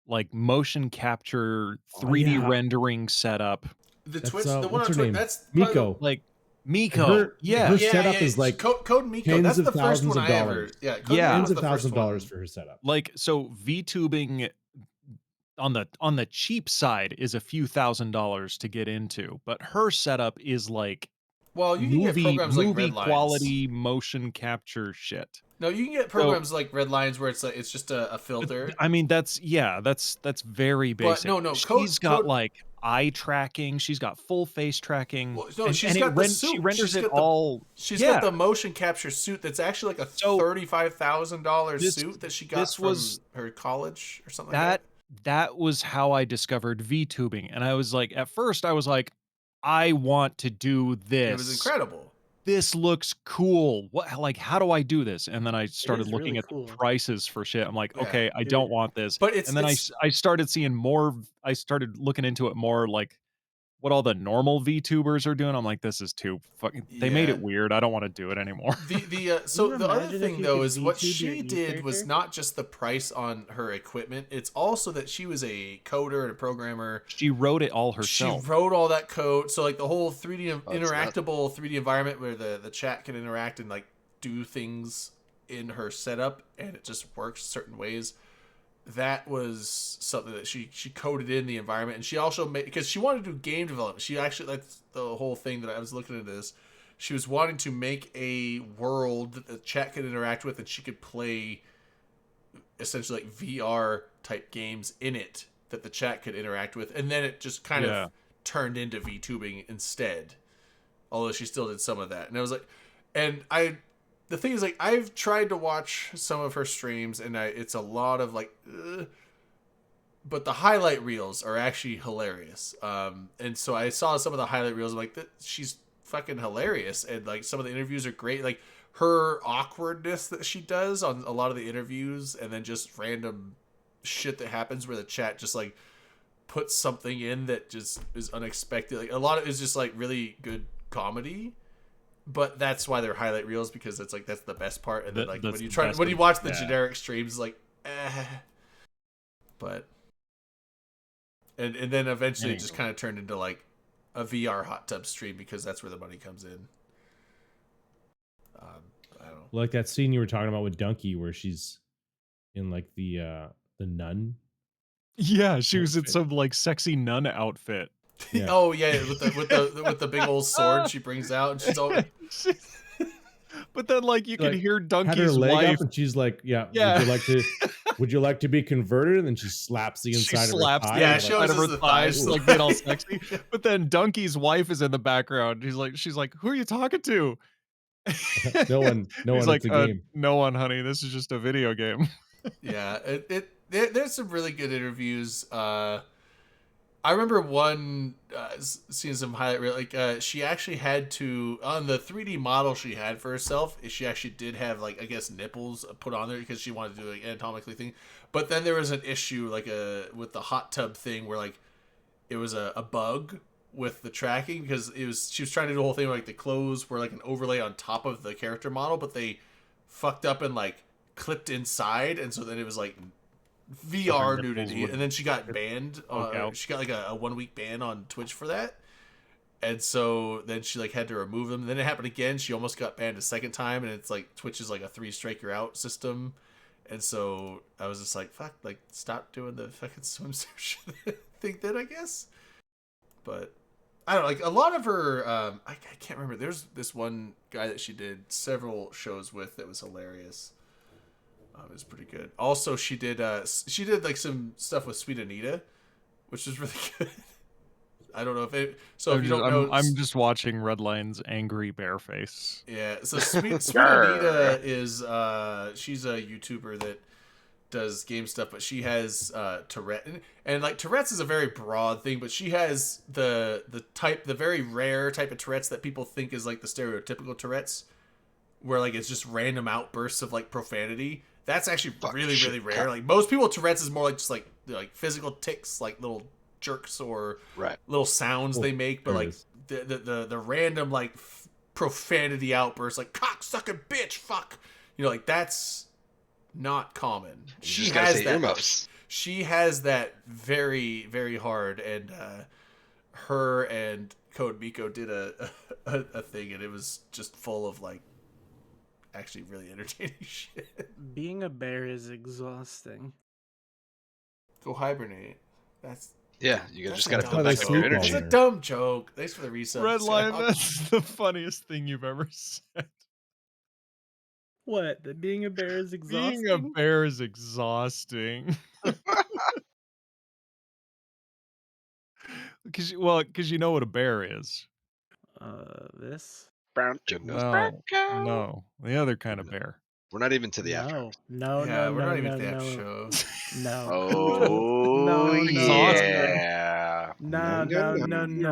like motion capture 3D yeah. rendering setup. The That's, Twitch, the one what's on her Twitch. name? That's probably- Miko. Like Miko. Her- yeah. her setup is like Code Miko. tens That's of the first thousands one of I ever. dollars. Yeah, Code Yeah. Miko tens was of the thousands first of dollars one. for her setup. Like so VTubing on the cheap side is a few $1,000s to get into, but her setup is like Well, you can get programs like movie Redlines. quality motion capture shit. No, you can get programs like Redlines where it's just a filter. I mean that's very But basic. no, She's got Code- like eye tracking, she's got full face tracking. Well, no, and, she's and got it the she suit. renders She's it got the- all She's yeah. got the motion capture suit that's actually like a So, $35,000 this- suit that she got this from was- her college or something that like that was how I discovered VTubing. And I was like, at first I was like, I want to do that. this. It was incredible. This looks cool. What, like, how do I do this? And then I started is looking really at cool. the prices for shit. I'm like, Yeah, okay, I dude. don't want this. But it's And then it's, I started seeing more. I started looking into it more, like what all the normal VTubers are doing. I'm like, this is too fucking. They made Yeah. it weird. I don't want to do it anymore. so you the other imagine if thing you though could is what VTube your she Eve did was character? not just the price on her equipment. It's also that she was a coder and a programmer. She wrote it all herself. She wrote all that code. So like the whole 3D Oh, it's not- interactable 3D environment where the chat can interact and like do things in her setup and it just works certain ways. That was something that she coded in the environment, and she also made, because she wanted to do game development. She actually, that's the whole thing that I was looking at this. She was wanting to make a world that the chat could interact with and she could play essentially like VR type games in it that the chat could interact with, and then it just kind Yeah. of turned into VTubing instead. Although she still did some of that, and I was like, the thing is, like, I've tried to watch some of her streams, and it's a lot of like but the highlight reels are actually hilarious. And so I saw some of the highlight reels. I'm like, she's fucking hilarious, and like some of the interviews are great. Like her awkwardness that she does on a lot of the interviews, and then just random shit that happens where the chat just like puts something in that just is unexpected. Like a lot of it is just like really good comedy. But that's why they're highlight reels, because it's like that's the best part. And then like when you watch the generic streams, like but and then eventually it just kind of turned into like a VR hot tub stream, because that's where the money comes in. I don't know. Like that scene you were talking about with Donkey, where she's in like the nun. Yeah, she was in some like sexy nun outfit. Yeah. Oh yeah, with the big old sword she brings out, and she's all. But then, like, you can hear Had her Donkey's leg wife. up, and she's like, "Yeah, Yeah. would you like to be converted?" And then she slaps the inside of her thigh. Yeah, like, shows us the thighs, like being all sexy. But then Donkey's wife is in the background. She's like, "Who are you talking to?" no one. He's like, It's a game. "No one, honey. This is just a video game." Yeah, there's some really good interviews. I remember one seeing some highlight reel. Like she actually had to, on the 3D model she had for herself, she actually did have like, I guess, nipples put on there because she wanted to do like anatomically thing. But then there was an issue like with the hot tub thing where like it was a bug with the tracking, because she was trying to do the whole thing where, like the clothes were like an overlay on top of the character model, but they fucked up and like clipped inside, and so then it was like VR nudity, and then she got banned. She got like a 1 week ban on Twitch for that, and so then she like had to remove them. And then it happened again. She almost got banned a second time, and it's like Twitch is like a 3 strike you're out system. And so I was just like, fuck, like stop doing the fucking swimsuit thing then, I guess. But I don't know, like a lot of her. I can't remember. There's this one guy that she did several shows with that was hilarious. It was pretty good. Also, she did like some stuff with Sweet Anita, which was really good. I don't know if it. So if you don't know, I'm just watching Redline's angry bear face. Yeah. So Sweet Anita is she's a YouTuber that does game stuff, but she has Tourette, and like Tourette's is a very broad thing, but she has the very rare type of Tourette's that people think is like the stereotypical Tourette's, where like it's just random outbursts of like profanity. That's actually really rare. Like most people, Tourette's is more like just like physical tics, like little jerks or little sounds they make. But like the random like profanity outbursts, like cocksucking bitch, fuck, like that's not common. She has that. She has that very, very hard, and her and Code Miko did a thing, and it was just full of like actually really entertaining shit. Being a bear is exhausting. Go hibernate. You just gotta build back up your energy. It's a dumb joke. Thanks for the resub. Redline, that's the funniest thing you've ever said. What? That being a bear is exhausting? Being a bear is exhausting. Because you know what a bear is. This? Brown No, the other kind of bear. We're not even to the after. No, we're not even to that show. No. Oh, yeah. No.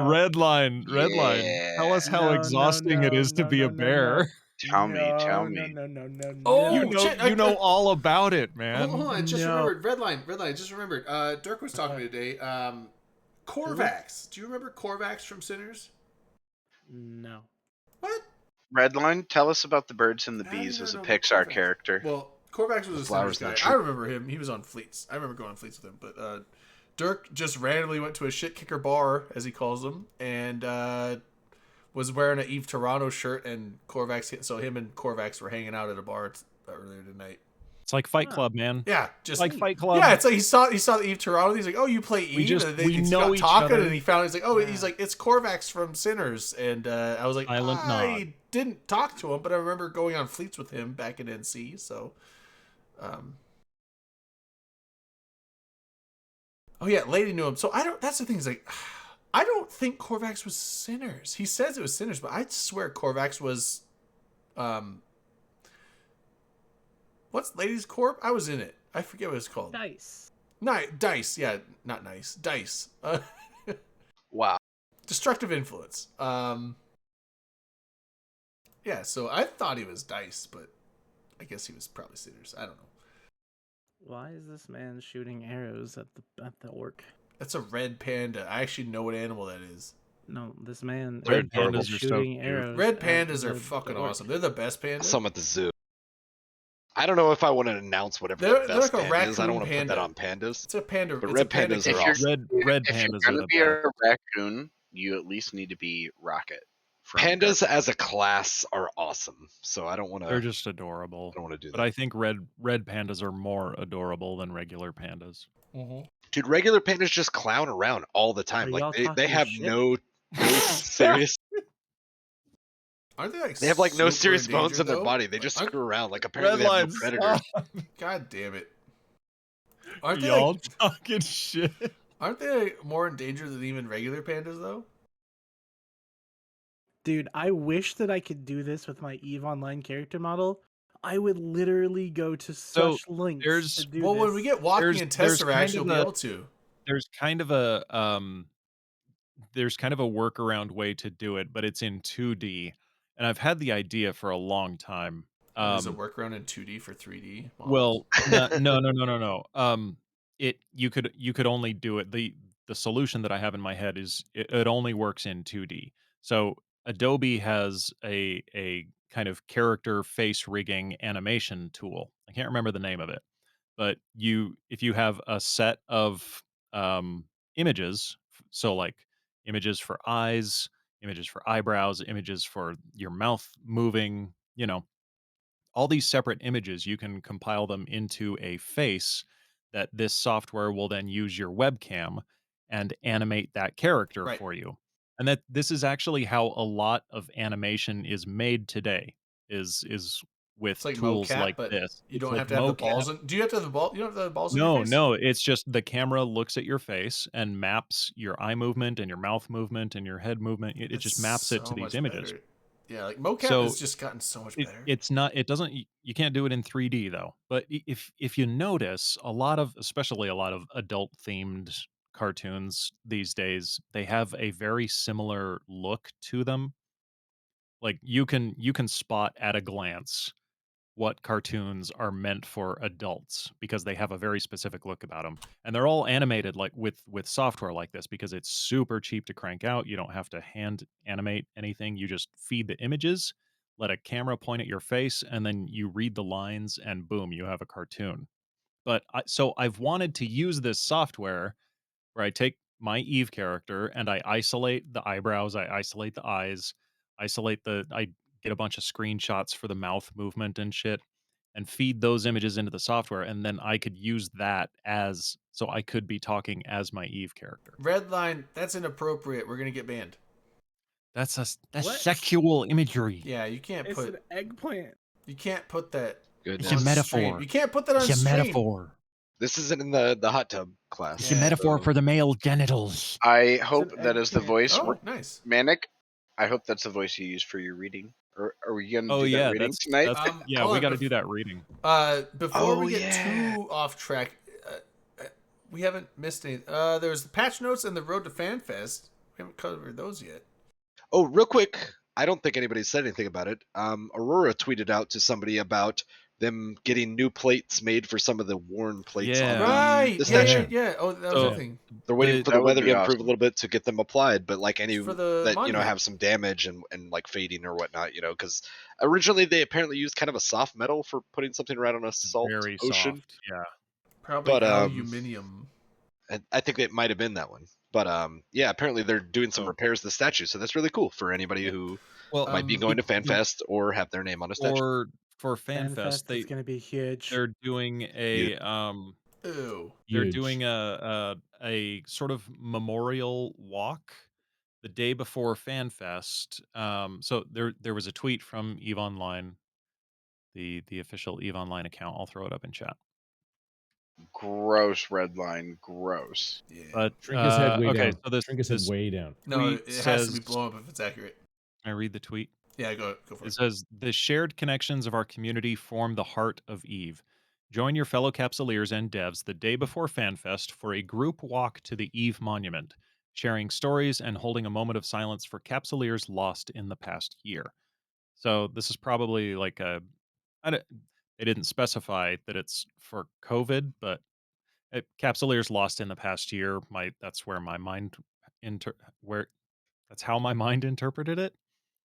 Redline. Tell us how exhausting it is to be a bear. Tell me. No. Oh, you know all about it, man. Hold on, I just remembered. Redline, I just remembered. Dirk was talking to me today. Korvax. Do you remember Korvax from Sinners? No. What? Redline, tell us about the birds and the bees as a Pixar character. Well, Korvax was a Sinners guy. I remember him. He was on Fleets. I remember going on Fleets with him. But Dirk just randomly went to a shit kicker bar, as he calls them, and was wearing an Eve Toronto shirt, and Korvax. So him and Korvax were hanging out at a bar earlier tonight. It's like Fight Club, man. Yeah, just like Fight Club. Yeah, it's like he saw the Eve Toronto. He's like, "Oh, you play Eve?" And we know got each talking, other. and he found. He's like, "Oh," he's like, "It's Korvax from Sinners." And I was like, I didn't talk to him, but I remember going on Fleets with him back in NC. So, oh yeah, Lady knew him. So I don't. That's the thing. Is like, I don't think Korvax was Sinners. He says it was Sinners, but I swear Korvax was, what's Ladies Corp? I was in it. I forget what it's called. Nice. Dice, yeah, not nice. Dice. Wow. Destructive influence. Yeah, so I thought he was Dice, but I guess he was probably Sitters. I don't know. Why is this man shooting arrows at the orc? That's a red panda. I actually know what animal that is. No, this man Red is pandas are so shooting cute. arrows. Red at pandas are the fucking orc. awesome. They're the best panda. Some at the zoo. I don't know if I want to announce whatever They're the best like a panda is. I don't raccoon want to put that panda. on pandas. It's a panda. But it's red a panda pandas cat. are If you're awesome. Red if you're pandas are gonna the be best. a raccoon, you at least need to be Rocket. From Pandas Garfield. as a class are awesome. So I don't want They're to. just adorable. I don't want to do But that. I think red pandas are more adorable than regular pandas. Dude, regular pandas just clown around all the time. Are Like y'all they talking have shit? no serious. Aren't they like They have like no super serious bones endangered, in their though? body. They just Aren't- screw around. Like apparently they have no predators. God damn it! Aren't they Y'all like, talking shit? aren't they like, more endangered than even regular pandas though? Dude, I wish that I could do this with my EVE Online character model. I would literally go to So, such lengths there's- to do Well, this. when we get walking There's- and there's Tesseract, kind you'll of be a- able to. There's kind of a workaround way to do it, but it's in 2D, and I've had the idea for a long time. There's a workaround in 2D for 3D. Well, no. You could only do it. The solution that I have in my head is it only works in 2D. So Adobe has a kind of character face rigging animation tool. I can't remember the name of it, but if you have a set of images, so like images for eyes, images for eyebrows, images for your mouth moving, all these separate images, you can compile them into a face that this software will then use your webcam and animate that character Right. for you. And that this is actually how a lot of animation is made today is with It's like tools mocap, like but this. you It's don't like have to have the mocap. balls. Do you have to have the ball? You don't have to have the balls in your No, face? no, it's just the camera looks at your face and maps your eye movement and your mouth movement and your head movement. It just maps it to so these much images. better. Yeah, like mocap So, has just gotten so much better. It's not. It doesn't. You can't do it in 3D though. But if you notice, especially a lot of adult themed cartoons these days, they have a very similar look to them. Like you can spot at a glance what cartoons are meant for adults because they have a very specific look about them, and they're all animated like with software like this because it's super cheap to crank out. You don't have to hand animate anything. You just feed the images, let a camera point at your face, and then you read the lines, and boom, you have a cartoon. But so I've wanted to use this software where I take my Eve character and I isolate the eyebrows, I isolate the eyes, I get a bunch of screenshots for the mouth movement and shit, and feed those images into the software, and then I could use that so I could be talking as my Eve character. Red line, that's inappropriate. We're gonna get banned. That's What? sexual imagery. Yeah, you can't It's put an eggplant. you can't put that Goodness. It's a on metaphor. stream. You can't put that on It's a stream. metaphor. This isn't in the hot tub class. It's a metaphor for the male genitals. I hope an that is the eggplant. voice. Oh, nice. Manic, I hope that's the voice you use for your reading. Or are we gonna Oh do yeah, that reading tonight? yeah, hold we on, got to do that reading. Before Oh, we get yeah. too off track, we haven't missed any. There's the patch notes and the Road to FanFest. We haven't covered those yet. Oh, real quick, I don't think anybody said anything about it. Aurora tweeted out to somebody about them getting new plates made for some of the worn plates. Yeah. On Right. the Yeah, statue. yeah. Oh, that was So- the thing. They're waiting The- for That the would weather be to improve awesome. a little bit to get them applied, but like any For the that monument. have some damage and like fading or whatnot, because originally they apparently used kind of a soft metal for putting something right on a salt Very ocean. soft. Yeah. Probably but, aluminium. And I think it might have been that one. But yeah, apparently they're doing some Oh. repairs to the statue, so that's really cool for anybody who Well, might be going to FanFest or have their name on a statue. for FanFest, FanFest is going to be huge. they're doing a Ew. they're Huge. doing a sort of memorial walk the day before FanFest. So there was a tweet from EVE Online, the official EVE Online account. I'll throw it up in chat. Gross red line. Gross. Yeah. But Shrink his head way okay, down. so this Shrink his head this way down. No, tweet it has to says- be blown up if it's accurate. Can I read the tweet? Yeah, go for It it. says, "The shared connections of our community form the heart of EVE. Join your fellow Capsuleers and devs the day before FanFest for a group walk to the Eve Monument, sharing stories and holding a moment of silence for Capsuleers lost in the past year. So this is probably like I don't, they didn't specify that it's for COVID, but Capsuleers lost in the past year. That's where my mind where that's how my mind interpreted it.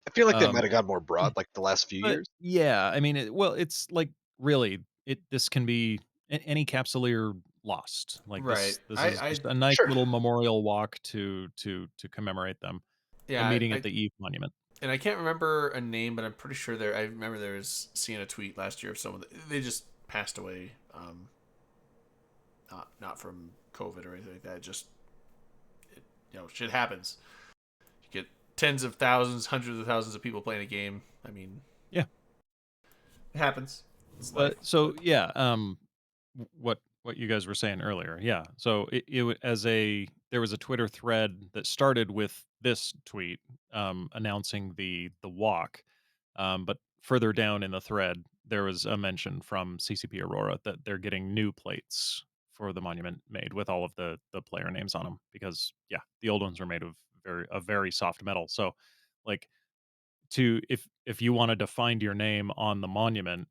I feel like they might Um, have gone more broad, like the last few but years. yeah, I mean, it's like really, this can be any Capsuleer lost. Like Right. this is I just a nice Sure. little memorial walk to commemorate them. A yeah, meeting at the Eve Monument. and I can't remember a name, but I'm pretty sure I remember there was seeing a tweet last year of someone they just passed away. Not from COVID or anything like that. Just shit happens. You get tens of thousands, hundreds of thousands of people playing a game. I mean, Yeah. it happens. It's But life. so yeah, what you guys were saying earlier, yeah. So there was a Twitter thread that started with this tweet announcing the walk, but further down in the thread there was a mention from CCP Aurora that they're getting new plates for the monument made with all of the player names on them because yeah, the old ones were made of very soft metal. So like if you wanted to find your name on the monument,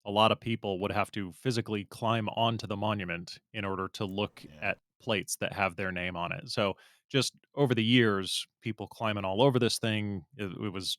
a lot of people would have to physically climb onto the monument in order to look Yeah. at plates that have their name on it. So just over the years, people climbing all over this thing, it was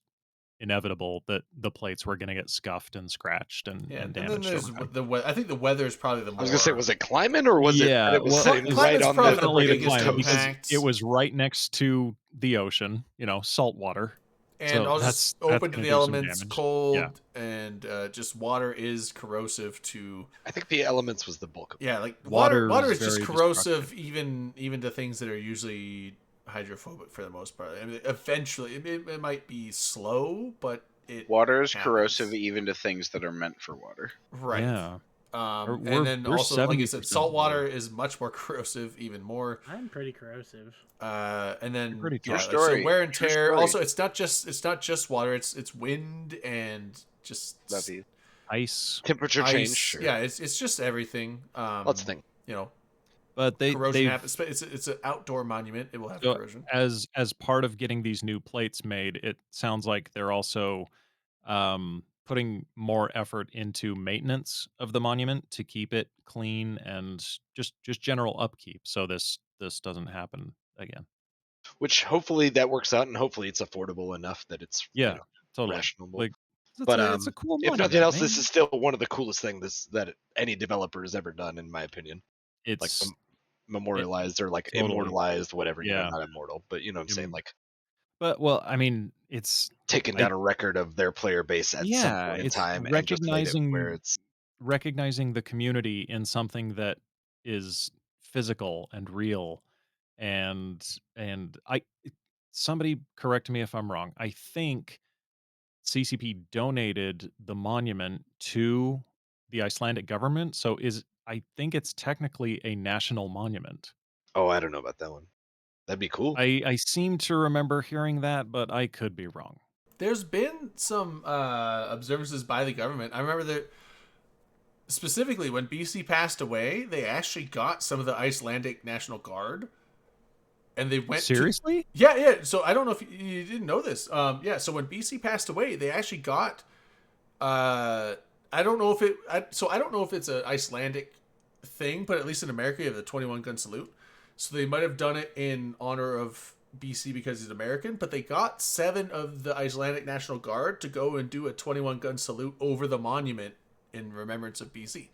inevitable that the plates were going to get scuffed and scratched Yeah, and and then damaged over there's time. I think the weather is probably the more. I was gonna say, was it climbing or was it that Yeah, it was well, sitting it's right climate's on probably the the definitely the biggest climate because impact. it was right next to the ocean, salt water. And So also that's open to gonna the do some elements, damage. cold, Yeah. and just water is corrosive to. I think the elements was the bulk of it. Yeah, like Water water is is just very corrosive, destructive. even to things that are usually hydrophobic for the most part. I mean, eventually, it might be slow, but it Water is happens. corrosive even to things that are meant for water. Right. Yeah. And then We're also, like I 70% said, salt water. water is much more corrosive, even more. I'm pretty corrosive. And then pretty yeah, tough. like, so story. wear and True tear. story. Also, it's not just water. It's wind and just Levy. Ice. Temperature ice. change. Sure. Yeah, it's just everything. Lots of things. But Corrosion they've happens. It's an outdoor monument. It will have so corrosion. as part of getting these new plates made, it sounds like they're also putting more effort into maintenance of the monument to keep it clean and just general upkeep so this doesn't happen again. Which hopefully that works out, and hopefully it's affordable enough that it's Yeah, totally. rational. Like But it's a cool if monument, nothing else, man. this is still one of the coolest things that any developer has ever done, in my opinion. Like It's memorialized or like totally. immortalized, whatever. Yeah. Not immortal, but you know what I'm saying. Like But well, I mean, it's taking down a record of their player base at some point in it's time and just laid it where it's. recognizing the community in something that is physical and real and I somebody correct me if I'm wrong. I think CCP donated the monument to the Icelandic government, so I think it's technically a national monument. Oh, I don't know about that one. That'd be cool. I seem to remember hearing that, but I could be wrong. There's been some observances by the government. I remember that specifically when BC passed away, they actually got some of the Icelandic National Guard, and they went Seriously? Yeah. So I don't know if you didn't know this. Yeah. So when BC passed away, they actually got. I don't know if it's an Icelandic thing, but at least in America, you have the 21 gun salute. So they might have done it in honor of BC because he's American, but they got 7 of the Icelandic National Guard to go and do a 21 gun salute over the monument in remembrance of BC.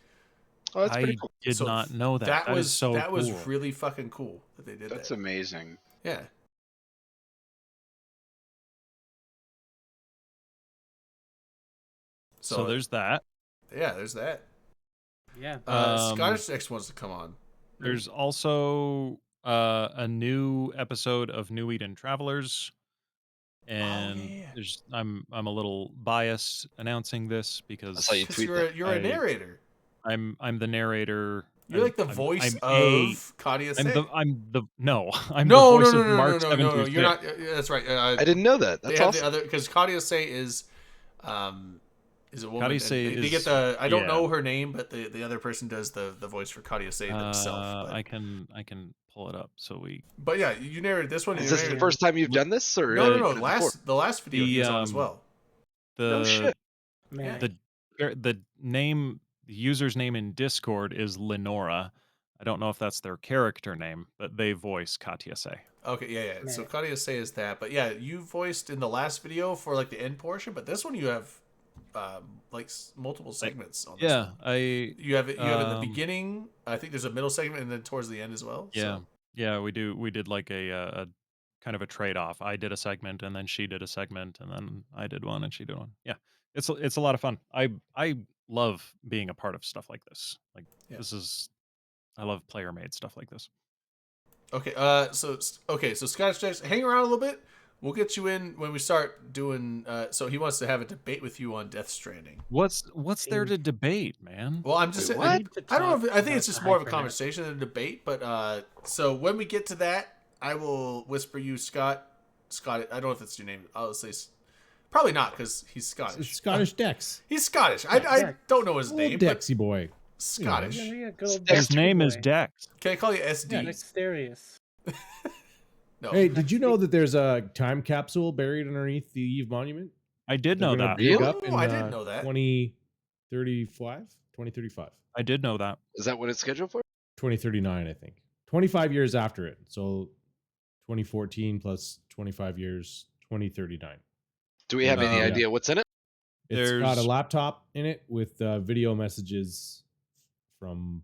Oh, that's pretty I cool. did So not know that. That was is so that was cool. really fucking cool that they did That's that. amazing. Yeah. So there's that. Yeah, there's that. Yeah. Scottish X wants to come on. There's also a new episode of New Eden Travelers, and yeah. I'm a little biased announcing this because I saw you tweet that. You're a narrator. I'm the narrator. You're like the voice of Kadia Say. I'm the no, voice of no, Mark no, 726. you're not. That's right. I didn't know that. That's they have awesome. the other because Kadia Say is, is a woman. Kadiase They get is- the. I don't yeah. know her name, but the other person does the voice for Kadiase themselves. But, I can pull it up. So we but yeah, you narrated this one. Is you this the narrated- first time you've done this, or No, have you no. done it before? The last video he was on as The, well. No shit. Man, the name, the user's name in Discord is Lenora. I don't know if that's their character name, but they voice Katiase. Okay, yeah. So Man. Kadiase is that, but yeah, you voiced in the last video for like the end portion, but this one you have multiple segments on this Yeah, one. You have it in the um, beginning. I think there's a middle segment and then towards the end as well. yeah, So. yeah. We did like a kind of a trade off. I did a segment, and then she did a segment, and then I did one, and she did one. Yeah, it's a lot of fun. I love being a part of stuff like this. Like Yeah. I love player made stuff like this. Okay, so Scottish Jacks, hang around a little bit. We'll get you in when we start doing. So he wants to have a debate with you on Death Stranding. What's there to debate, man? Well, I'm just Wait, saying. what? We need to I don't know. talk If, I think about it's just the more of a Hypernet. conversation than a debate. But so when we get to that, I will whisper you, Scott. I don't know if that's your name. I'll say probably not because he's Scottish. It's Scottish Dex. He's Scottish. I Dex. don't know his Little name, but Dexy boy. Scottish. Yeah, good old His Dexter name is boy. Dex. Can I call you SD? Dexterious. No. Hey, did you know that there's a time capsule buried underneath the Eve Monument? I did know They're gonna that. dig Really? up in, Oh, I didn't know that. 2035? 2035. I did know that. Is that what it's scheduled for? 2039, I think. 25 years after it. So 2014 plus 25 years, 2039. Do we have any Yeah. idea what's in it? It's got a There's- laptop in it with video messages from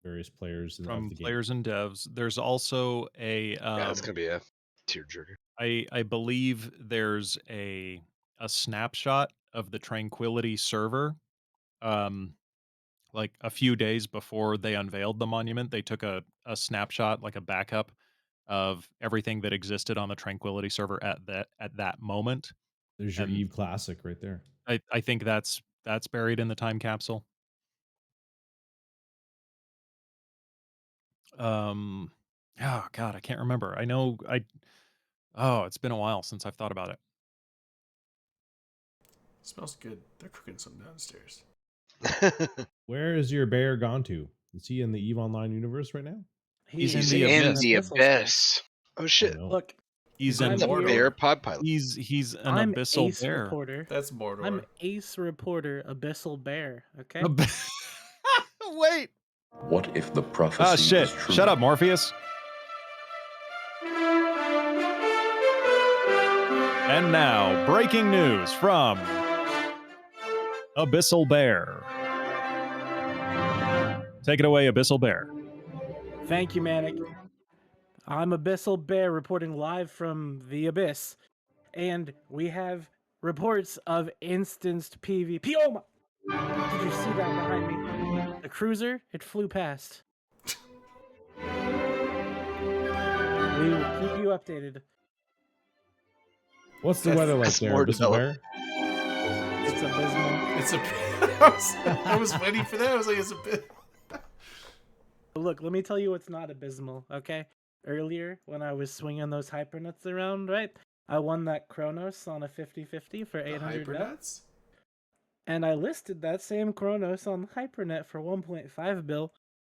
various players of From the game. players and devs. There's also a Yeah, it's gonna be a tearjerker. I believe there's a snapshot of the Tranquility server. Like a few days before they unveiled the monument, they took a snapshot, like a backup of everything that existed on the Tranquility server at that moment. There's your and- Eve Classic right there. I think that's buried in the time capsule. Oh God, I can't remember. I know it's been a while since I've thought about it. Smells good. They're cooking something downstairs. Where is your bear gone to? Is he in the Eve Online universe right now? He's He's in the in abyss. the abyssal space. abyss. Oh shit! Oh, no. Look, He's I'm in It's a Mordor. bear pod pilot. He's an I'm abyssal Ace bear. Reporter. That's Mordor. I'm Ace Reporter, Abyssal Bear. Okay. Wait. What if the prophecy Oh shit! is true? Shut up, Morpheus. And now, breaking news from Abyssal Bear. Take it away, Abyssal Bear. Thank you, Manic. I'm Abyssal Bear reporting live from the Abyss, and we have reports of instanced PvP. Oh my! Did you see that behind me? The cruiser, it flew past. We will keep you updated. What's the weather like That's there, more Abyssal Bear? It's abysmal. It's a. I was waiting for that. I was like, it's a bit. Look, let me tell you what's not abysmal, okay? Earlier, when I was swinging those hypernets around, right? I won that Kronos on a 50-50 for 800 mil. Hypernuts? And I listed that same Kronos on Hypernet for 1.5 bill,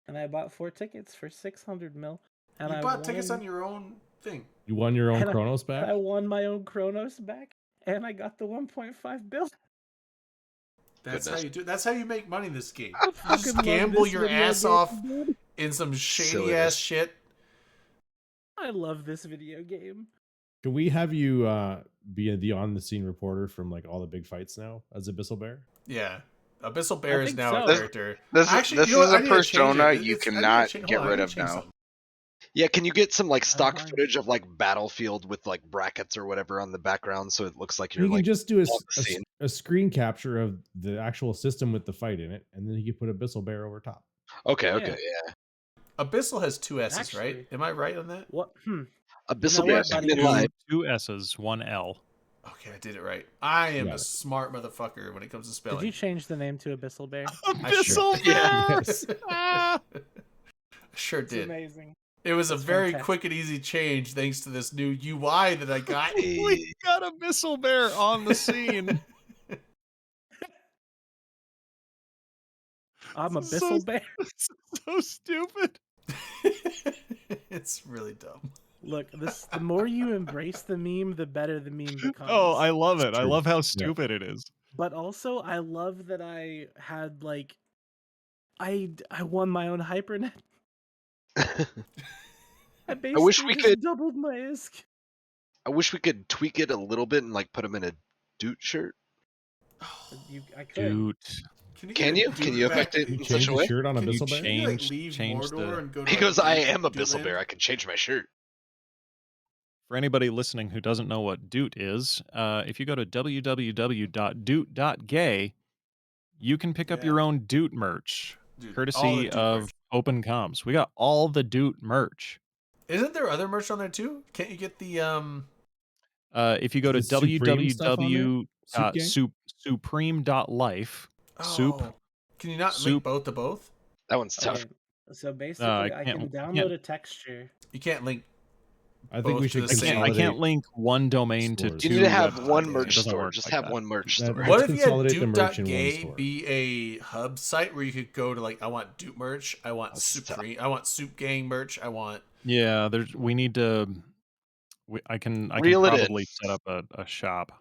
and I bought 4 tickets for 600 mil. And You I bought tickets won- on your own thing. You won your own And I- Chronos back? I won my own Kronos back, and I got the 1.5 bill. That's Goodness. how you do. That's how you make money in this game. I You fucking just love gamble this your video ass game, off dude. in some shady Silliness. ass shit. I love this video game. Can we have you be the on the scene reporter from like all the big fights now as Abyssal Bear? Yeah, Abyssal Bear is think now a so. character. This Actually, this you know is what? I a need to change persona it. you It's- I need to cannot change- get hold on, I rid need of to change now. something. Yeah, can you get some like stock Behind- footage of like Battlefield with like brackets or whatever on the background so it looks like you're You can like just do on the scene. a screen capture of the actual system with the fight in it, and then you can put Abyssal Bear over top. okay, Yeah. yeah. Abyssal has 2 S's, right? Actually- Am I right on that? What? Abyssal know Bear what, buddy? in live. 2 S's, 1 L. Okay, I did it right. I am Got a it. smart motherfucker when it comes to Did spelling. you change the name to Abyssal Bear? I sure- Abyssal Bear. Yes. I sure It's did. amazing. It was a That's very fantastic. quick and easy change thanks to this new UI that I got. We got Abyssal Bear on the scene. I'm So- Abyssal Bear. So stupid. It's really dumb. Look, the more you embrace the meme, the better the meme becomes. Oh, I love it. I True. love how Yeah. stupid it is. But also, I love that I had like, I won my own hypernet. I basically wish we just could- doubled my ISK. I wish we could tweak it a little bit and like put him in a Doot shirt. I could. Dude. Can you? Can you affect it You in such change a the way? shirt on Can you Abyssal Bear? Can you, like, Change- leave change Mordor the- and go to He goes, I am Doot Abyssal Bear. Land? I can change my shirt. For anybody listening who doesn't know what Doot is, if you go to www.doot.gay, you can pick up your Yeah. own Doot merch, Dude, all the courtesy Doot of merch. Open Comms. We got all the Doot merch. Isn't there other merch on there too? Can't you get the If you go to Is the Supreme stuff on there? Soup Gang? www.supreme.life, soup, Oh, can you not Soup. link both to both? That one's tough. Okay, so basically, I can't- can I download can't- a texture. You can't link. I think we both to should the same- I consolidate. can't link one domain to stores. two You need to have websites. one It merch doesn't store. work Just like have that. one merch That- store. Let's What if you had consolidate the merch in one Doot.gay store. be a hub site where you could go to like, I want Doot merch, I want That's tough. Supreme, I want Soup Gang merch, I want. Yeah, we need to. I can Reel it in. probably set up a shop.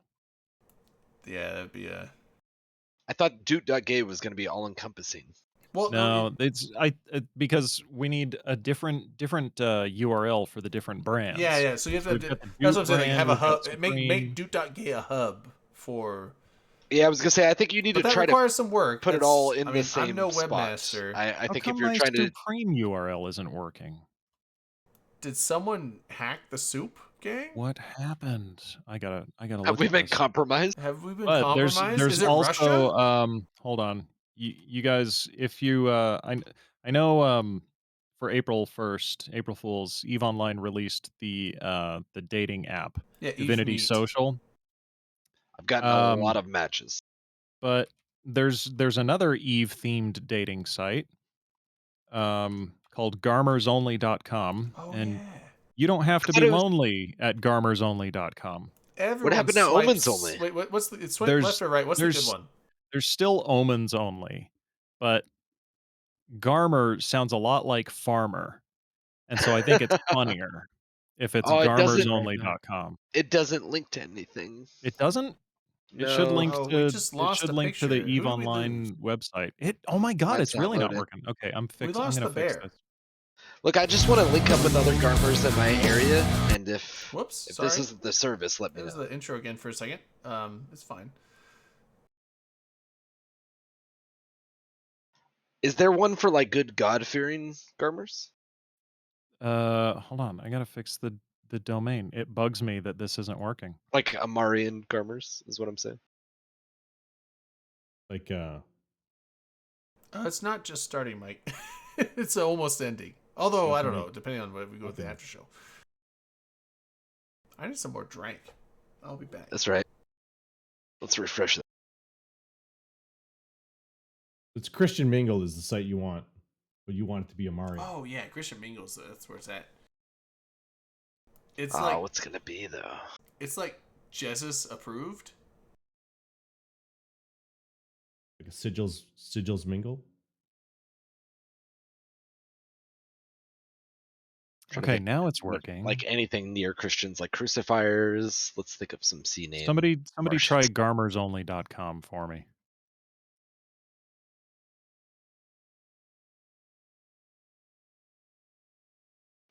Yeah, that'd be a. I thought Doot.gay was going to be all encompassing. Well, No, it's because we need a different URL for the different brands. Yeah. So you have We've to. got the That's what I'm Doot saying. Like, brand, have a we've got hub. Make Supreme. Doot.gay a hub for. Yeah, I was going to say, I think you need But to that try to requires some work. put it That's- all in I the mean, same I'm no spot. webmaster. I How think come if you're my trying to. Supreme URL isn't working? Did someone hack the Soup Gang? What happened? I gotta look Have we at been this. compromised? Have we been But compromised? there's Is it also Russia? hold on. You guys, if you I know for April 1st, April Fools, EVE Online released the dating app, Yeah, Eve Divinity Meat. Social. I've gotten a Um, lot of matches. But there's another Eve themed dating site called garmersonly.com, Oh and yeah. you don't have I to thought be it was- lonely at garmersonly.com. Everyone happened to swipes- Omens Only? Wait, what's the? It's swipe There's- left or right? What's the there's- good one? There's still omens only, but Garmer sounds a lot like farmer. And so I think it's funnier if it's Oh, it doesn't- garmersonly.com. It doesn't link to anything. It doesn't? It should No. link Oh, we to just it lost should a link to the picture. Who EVE did we Online lose? website. Oh my god, Mine's it's not really not loaded. working. Okay, I'm We I'm lost gonna the fix bear. this. Look, I just want to link up with other Garmers in my area, and if Whoops. if Sorry. this isn't the service, let me There's know. the intro again for a second. It's fine. Is there one for like good God-fearing Garmers? Hold on. I got to fix the domain. It bugs me that this isn't working. Like Amarian Garmers is what I'm saying. Like, It's not just starting, Mike. It's almost ending. Although I don't Okay. know, depending on what we go with the Okay. after show. I need some more drink. I'll be back. That's right. Let's refresh that. it's Christian Mingle is the site you want, but you want it to be Amari. Oh yeah, Christian Mingles. That's where it's at. It's Oh, like what's gonna be though? it's like Jesus approved. Like a sigils mingle. Trying to Okay, think now it's of, working. Like anything near Christians, like crucifiers. Let's think of some C names. Somebody try Martians. garmersonly.com for me.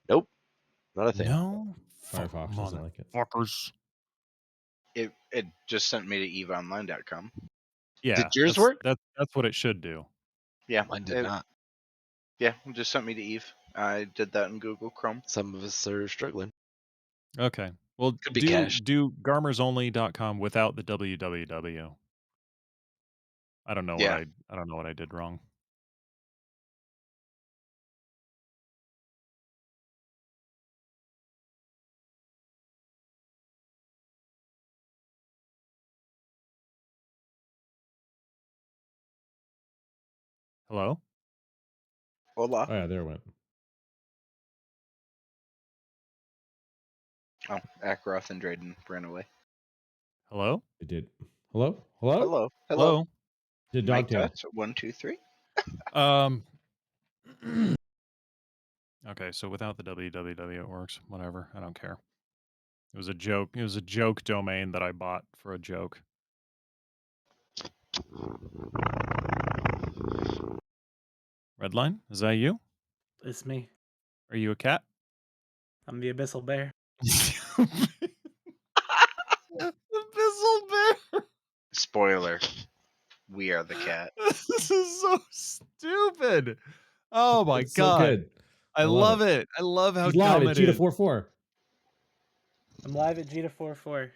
Nope, not a thing. No. Firefox doesn't like it. Fuckers. It just sent me to eveonline.com. Yeah. Did yours that's- work? That's what it should do. Yeah, Mine did it- not. Yeah, it just sent me to Eve. I did that in Google Chrome. Some of us are struggling. Okay. Well, Could be do cached. do garmersonly.com without the www. I don't know Yeah. what I don't know what I did wrong. Hello? Hola. Oh yeah, there it went. Oh, Akaroth and Drayden ran away. Hello? It did. Hello? Hello? Hello. Hello? Did Mic Dogtail. test. 1, 2, 3. Um. Okay, so without the www, it works. Whatever. I don't care. It was a joke. It was a joke domain that I bought for a joke. Redline, is that you? It's me. Are you a cat? I'm the Abyssal Bear. Abyssal Bear. Spoiler. We are the cat. This is so stupid. Oh my It's so god. good. I love love it. I love how He's live dumb at it is. Cheetah 4-4. I'm live at Gita44.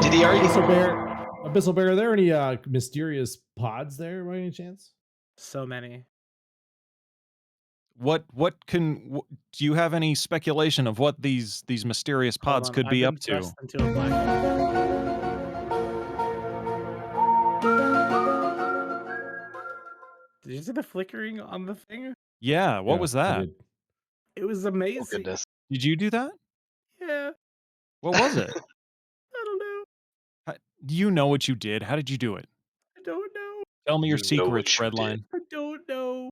Did he already? Abyssal Bear, are there any mysterious pods there by any chance? So many. Do you have any speculation of what these mysterious Hold pods on, could I've be been up to? pressed into a black hole. Did you see the flickering on the thing? Yeah, what was I that? did. It was Oh amazing. goodness. Did you do that? Yeah, What was it? I don't know. Do you know what you did? How did you do it? I don't know. Tell me your You know what secrets, you did. Redline. I don't know.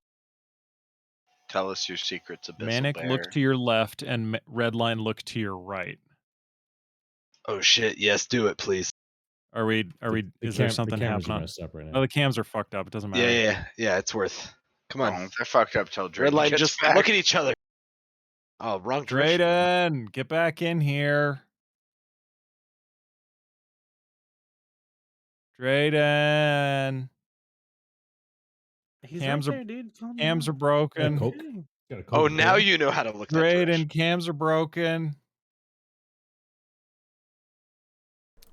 Tell us your secrets, Abyssal Manic, Bear. look to your left, and Redline, look to your right. Oh shit! Yes, do it, please. Are we? Is there something the cameras happening? are messed up right Oh, now. the cams are fucked up. It doesn't matter. Yeah. It's worth. Come on, Oh, they're fucked up till Drake Redline. gets Just back. look at each other. Oh, wrong direction. Drayden, get back in here. Drayden. He's Cams right are there, dude. Calm cams down. are broken. Coke? Kidding. Got a Coke Oh, now going? you know how to look that direction. Drayden, cams are broken.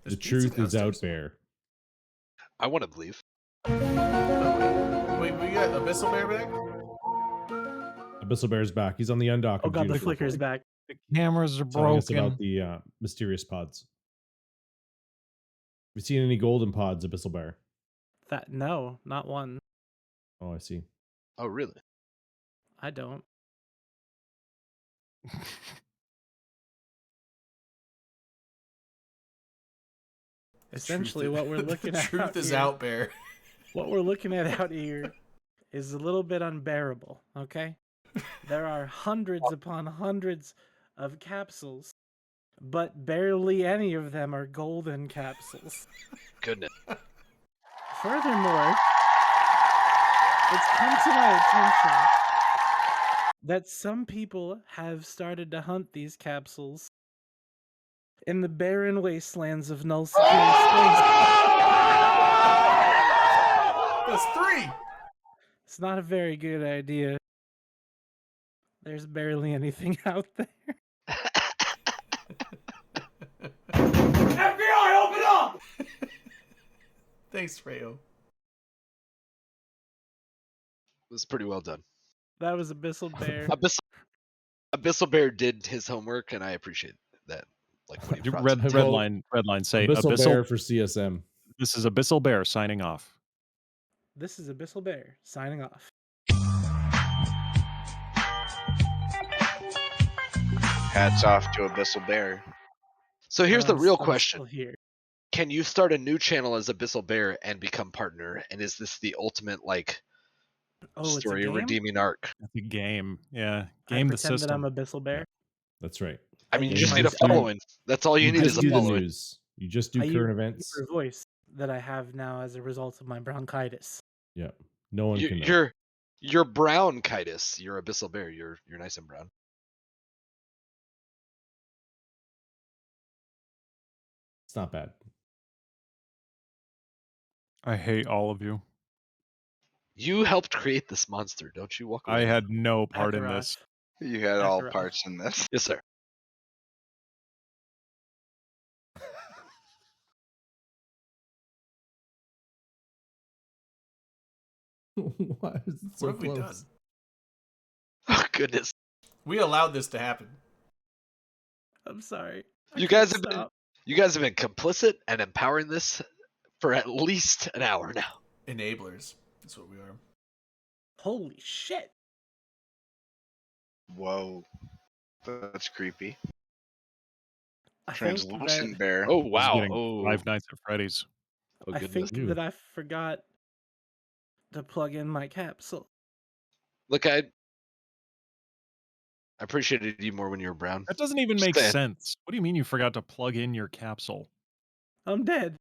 The There's pizza truth is out downstairs. there. I want to believe. Wait, we got Abyssal Bear back? Abyssal Bear's back. He's on the undock. Oh of god, the Cheetah 4-4, flicker's back. The cameras are telling us broken. about the mysterious pods. Have you seen any golden pods, Abyssal Bear? No, not one. Oh, I see. Oh, really? I don't. Essentially, what we're looking the at truth is here, out, Bear. what we're looking at out here is a little bit unbearable, okay? There are hundreds upon hundreds of capsules, but barely any of them are golden capsules. Goodness. Furthermore, it's come to my attention that some people have started to hunt these capsules in the barren wastelands of Null Security Space. That's 3! It's not a very good idea. There's barely anything out there. FBI, open up! Thanks, Rayo. It was pretty well done. That was Abyssal Bear. Abyssal Bear did his homework, and I appreciate that. Like what he brought to the table. Redline, say Abyssal Bear for CSM. This is Abyssal Bear signing off. This is Abyssal Bear signing off. Hats off to Abyssal Bear. So here's the real I'm question: still here. can you start a new channel as Abyssal Bear and become partner? And is this the ultimate Oh, story it's a game? redeeming arc? The game, yeah, I game the pretend system. that I'm Abyssal Bear. That's right. I mean, you use just my need a voice- following. That's all you need is just a do the following. news. You just do I current use events. the voice that I have now as a result of my bronchitis. Yeah. No one can know. You're brown, Kitus. You're Abyssal Bear. You're nice and brown. It's not bad. I hate all of you. You helped create this monster, don't you? Walk away. I had no part in Akaroth. this. You had all Akaroth. parts in this. Yes, sir. Why is it so What have we done? close? Oh goodness. We allowed this to happen. I'm sorry. I You can't guys have been stop. complicit and empowering this for at least an hour now. Enablers. That's what we are. Holy shit. Whoa. That's creepy. I think Translucent that, bear. Oh He's wow. getting Oh, Five Nights at Freddy's. oh I goodness. think that I forgot to plug in my capsule. Look, I appreciated you more when you were brown. That doesn't even Just make saying. sense. What do you mean you forgot to plug in your capsule? I'm dead.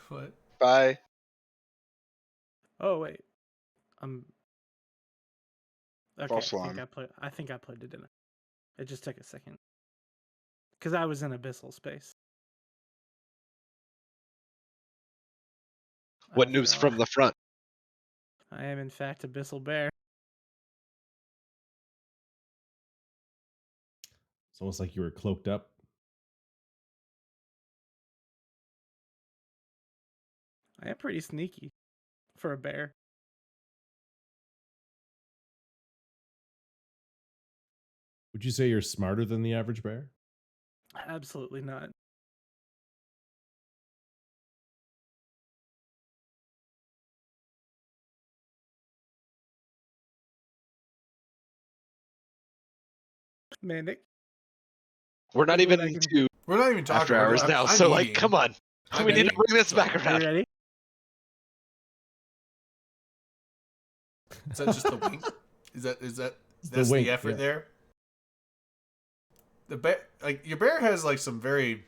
What? Bye. Oh wait, I'm. Okay, False I think alarm. I think I plugged it in. It just took a second because I was in abyssal space. What After news all, from the front? I am in fact abyssal bear. It's almost like you were cloaked up. I am pretty sneaky for a bear. Would you say you're smarter than the average bear? Absolutely not. Manic. We're not This is even what I can- into We're not even talking after we're- hours I'm- now, I'm so like, eating. come on. I'm We need to eating, bring this so- back Are you around. ready? Is that just the wink? Is that the that's wink, the effort yeah. there? The bear, like your bear, has like some very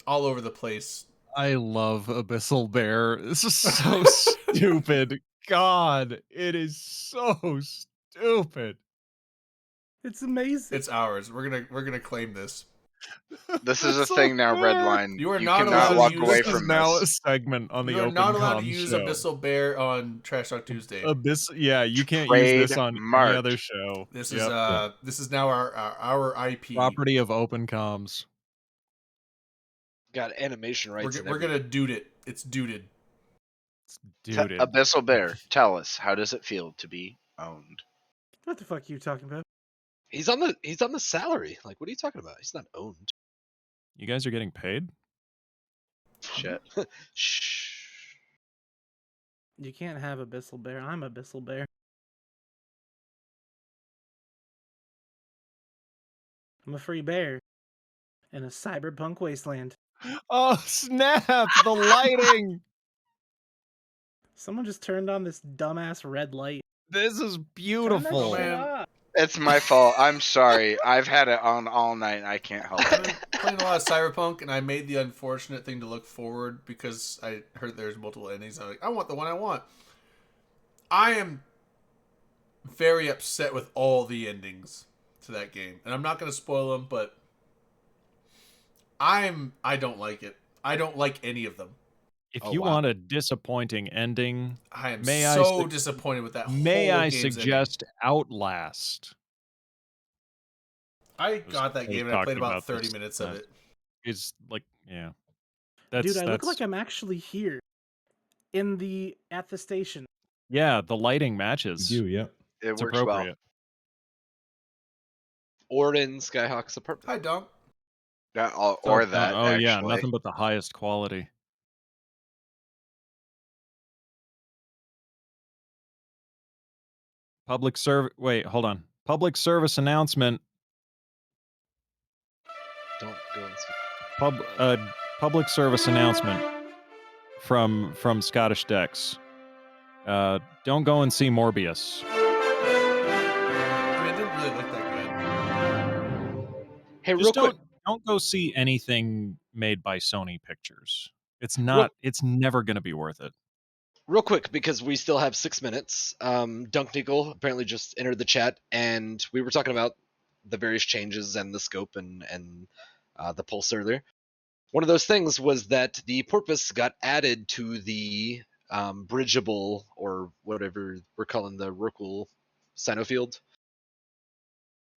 all over the place. I love Abyssal Bear. This is so stupid. God, it is so stupid. It's amazing. It's ours. We're gonna claim this. This is a Abyssal thing now, Bear. Redline. You are You not cannot allowed to walk use away this This is from now a this. segment on the You are Open not allowed to Comm use show. Abyssal Bear on Trash Talk Tuesday. Yeah, you can't use this on any Trademarked. other show. This Yep. this is now our IP. Property of Open Comms. Got animation rights and We're everything. gonna dude it. It's duded. Dude, Abyssal Bear, tell us, how does it feel to be owned? What the fuck are you talking about? He's on the salary. Like, what are you talking about? He's not owned. you guys are getting paid? Shit. Shh. You can't have abyssal bear. I'm abyssal bear. I'm a free bear in a cyberpunk wasteland. Oh, snap! The lighting! Someone just turned on this dumbass red light. This is Turn that beautiful. shit Man. off. It's my fault. I'm sorry. I've had it on all night. I can't help I've it. been playing a lot of Cyberpunk, and I made the unfortunate thing to look forward because I heard there's multiple endings. I'm like, I want the one I want. I am very upset with all the endings to that game, and I'm not going to spoil them, but I don't like it. I don't like any of them. If Oh, you wow. want a disappointing ending, I am May I so su- disappointed with that. may whole I game's ending. suggest Outlast? I got that I was game and I played talking about about 30 this minutes of last- it. It's like, yeah. Dude, I look that's like I'm actually here at the station. yeah, the lighting You matches. do, yeah. It It's works well. appropriate. Or in Skyhawk's apartment. Hi, Dunk. Yeah, or So- that, oh yeah, actually. nothing but the highest quality. Wait, hold on. Public service announcement. Don't go and see. Public service announcement from Scottish Decks. Don't go and see Morbius. I mean, it didn't really look that good. Hey, real Just quick. don't go see anything made by Sony Pictures. It's not. It's never going to be worth it. Real quick, because we still have 6 minutes. Dunk Nickel apparently just entered the chat, and we were talking about the various changes and the scope and the pulse earlier. One of those things was that the porpoise got added to the bridgeable, or whatever we're calling the Rorqual Sinofield.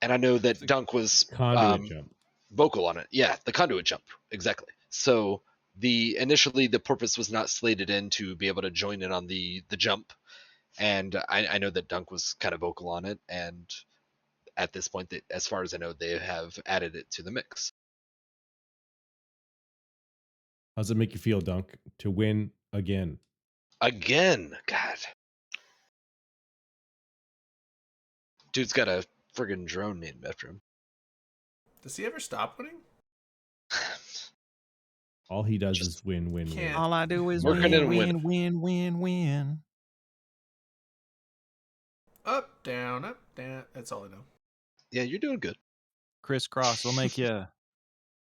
And I know that Dunk was Conduit jump. vocal on it. Yeah, the conduit jump, exactly. So initially the porpoise was not slated in to be able to join in on the jump, and I know that Dunk was kind of vocal on it, and at this point, as far as I know, they have added it to the mix. How does it make you feel, Dunk, to win again? Again, God, dude's got a friggin' drone named after him. Does he ever stop winning? All he does Just is win, win, win. can't- All I do is Working and win, winning. win. Up, down, up, down. That's all I know. Yeah, you're doing good. Crisscross will make you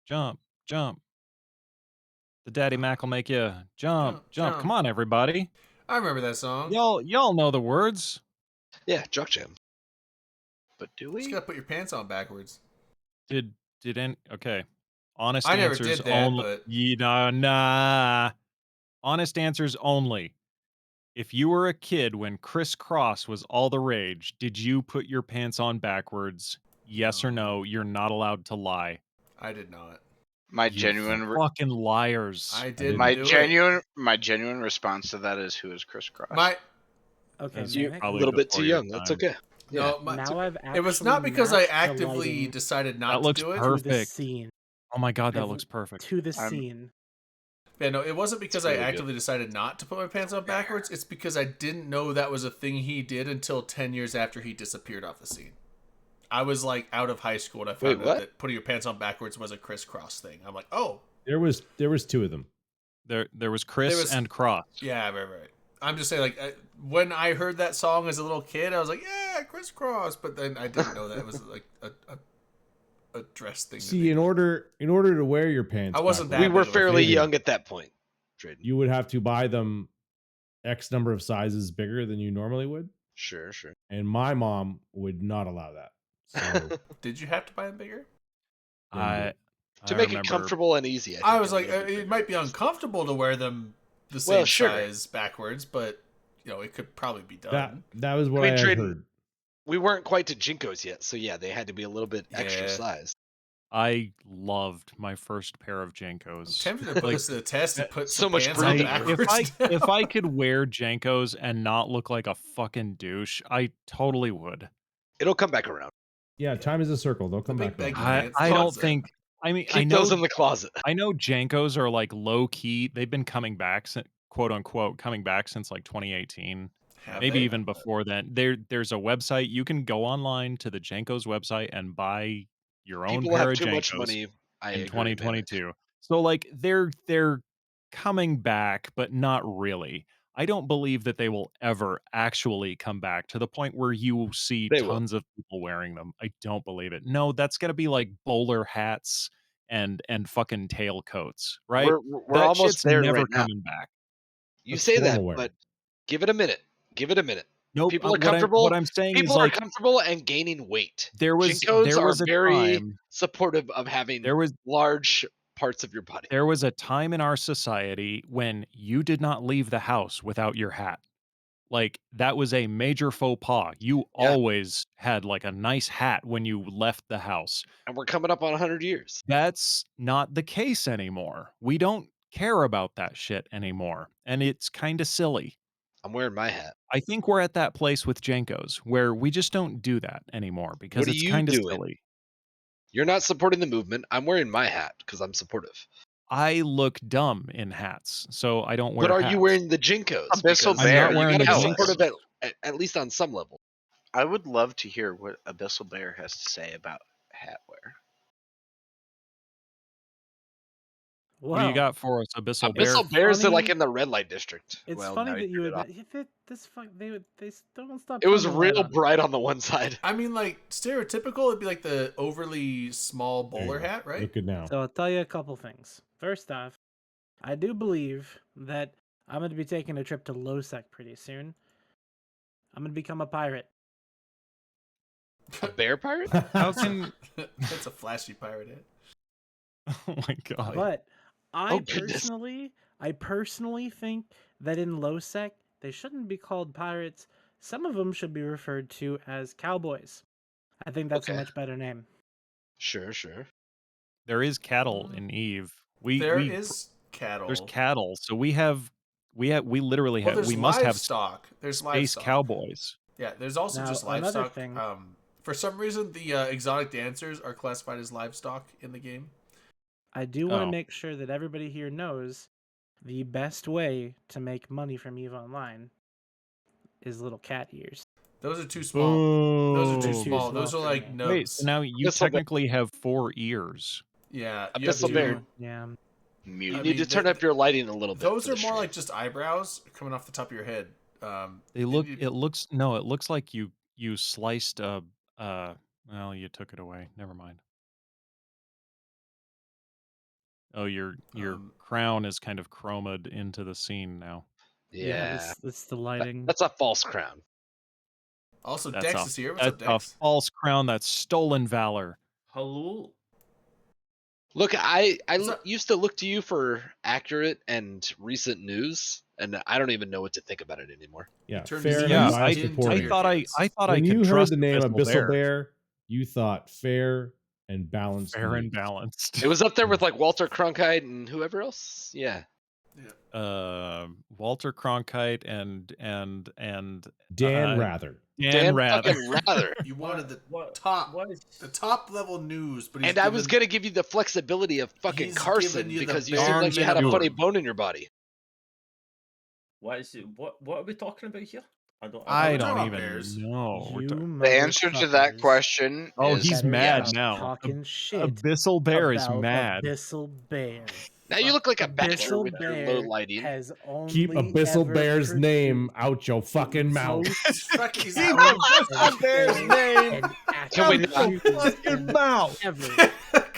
jump. The Daddy Mac will make you jump. Jump. Come on, everybody. I remember that song. Y'all know the words. Yeah, Jock Jam. But do You we? just gotta put your pants on backwards. Did okay. Honest I never answers did that, only. but- Nah. Honest answers only. If you were a kid when Crisscross was all the rage, did you put your pants on backwards? Yes or no? You're not allowed to lie. I did not. My You genuine, fucking liars. I didn't did. my genuine response to that is, who is Crisscross? Okay, That's You're Manic, a Probably little bit before too your young. That's time. okay. No, now I've it was not actually because I matched the actively lighting decided not That to looks do it. to the perfect. scene. Oh my god, that I've- looks perfect. To the I'm- scene. Yeah, no, it wasn't because really I good. actively decided not to put my pants on backwards. It's because I didn't know that was a thing he did until 10 years after he disappeared off the scene. I was like out of high school and I found Wait, out what? that putting your pants on backwards was a Crisscross thing. I'm like, oh, There was two of them. There was Chris was- and Cross. yeah, right. I'm just saying, like, when I heard that song as a little kid, I was like, yeah, Crisscross. But then I didn't know that it was like a dress thing. to See, do. in order to wear your pants, I wasn't backwards, that We were big of a fairly fan. young at that point. Drayden. you would have to buy them X number of sizes bigger than you normally would, Sure. and my mom would not allow that. So Did you have to buy them bigger? I To make it remember- comfortable and easy. I think was a like, little bit it bigger. might be uncomfortable to wear them the same Well, sure. size backwards, but it could probably be done. that was what I mean, I had Drayden, heard. We weren't quite to Jinkos yet, so yeah, they had to be a little bit extra Yeah. size. I loved my first pair of Jankos. Tempted to put Like, this to the test and put so some much pants on breathing. backwards. if I could wear Jankos and not look like a fucking douche, I totally would. It'll come back around. Yeah, time is a circle. They'll come big back. baggy around. pants. I don't Closet. think. I mean, Keep I know those in the closet. I know Jankos are like low key. They've been coming back, quote unquote, coming back since like 2018. Have Maybe they? even before then. There's a website you can go online to the Jankos website and buy your own People pair have of too much Jankos money. I in agree, Manic. 2022. So like they're coming back, but not really. I don't believe that they will ever actually come back to the point where you see They will. tons of people wearing them. I don't believe it. No, that's gonna be like bowler hats and fucking tailcoats, right? We're That almost shit's there never right now. coming back. You That's say that, formal wear. but give it a minute. Give it a minute. Nope. People are what I'm- comfortable. What I'm saying is People are like comfortable and gaining weight. there was Jinkos are a very time supportive of having there was large parts of your body. there was a time in our society when you did not leave the house without your hat. Like that was a major faux pas. You Yeah. always had like a nice hat when you left the house. And we're coming up on 100 years. That's not the case anymore. We don't care about that shit anymore. And it's kind of silly. I'm wearing my hat. I think we're at that place with Jankos where we just don't do that anymore because are it's you kind of doing? silly. You're not supporting the movement. I'm wearing my hat because I'm supportive. I look dumb in hats, so I don't wear But are hats. you wearing the Jinkos? Abyssal Because Bear, I'm not wearing you the gotta be Jinkos. supportive at least on some level. I would love to hear what Abyssal Bear has to say about hat wear. What do you got for us, Abyssal Bear? Abyssal Bears are Funny- like in the red light district. It's Well, funny now that you you turned it would. If it, this fuck, they don't stop. It was shining light real on it. bright on the one side. I mean, like stereotypical, it'd be like the overly small There you bowler go. hat, right? Look good now. So I'll tell you a couple things. First off, I do believe that I'm going to be taking a trip to Losec pretty soon. I'm going to become a pirate. A bear pirate? How can? That's a flashy pirate hat. Oh my god! But Oh, goodness. I personally think that in Losec they shouldn't be called pirates. Some of them should be referred to as cowboys. I think that's a Okay. much better name. Sure. There is cattle in Eve. There we is cattle. there's cattle, so we literally Well, have there's we must have livestock. There's space livestock. cowboys. Yeah, there's also Now, just another livestock. thing- For some reason, the exotic dancers are classified as livestock in the game. I do want to Oh. make sure that everybody here knows the best way to make money from EVE Online is little cat ears. Those are too small. Those are too Ooh. small. Too Those small are for like me. nubs. Wait, so now you Abyssal Bear. technically have 4 ears. Yeah, Abyssal Bear. Yeah. Mute. You I need mean, to turn up your lighting a little bit. Those for are the more stream. like just eyebrows coming off the top of your head. They look. It looks. No, it looks like you sliced a. Well, you took it away. Never mind. Oh, your crown is kind of chromed into the scene now. Yeah, it's the lighting. that's a false crown. Also, That's Dex a, is here. What's up, that's a Dex? false crown. That's stolen valor. Hello. Look, I What's up? used to look to you for accurate and recent news, and I don't even know what to think about it anymore. Yeah, turned fair his and Yeah, ears unbiased into reporting. your I ears. thought I When could you heard trust the name Abyssal Abyssal Bear. Bear, you thought fair and balanced. Fair and news. balanced. It was up there with like Walter Cronkite and whoever else. Yeah. Walter Cronkite and Dan Rather. Dan Rather. fucking Rather. You wanted the What the top level news, but he's And I was given- gonna give you the flexibility of fucking He's Carson given you the because you bare seemed like you had a minimum. funny bone in your body. What is it? What are we talking about here? I don't. I we're don't talking even about bears. know. We're ta- The answer to that motherfuckers question Oh, is he's better mad stop now. Talking shit. Abyssal Bear is about mad. Abyssal Bear. Now you look like a badger Abyssal with your Bear low lighting. has only Keep Abyssal ever Bear's produced name out your fucking mouth. Fuck, he's Keep out. Abyssal Bear's name Can we out your fucking mouth. ever.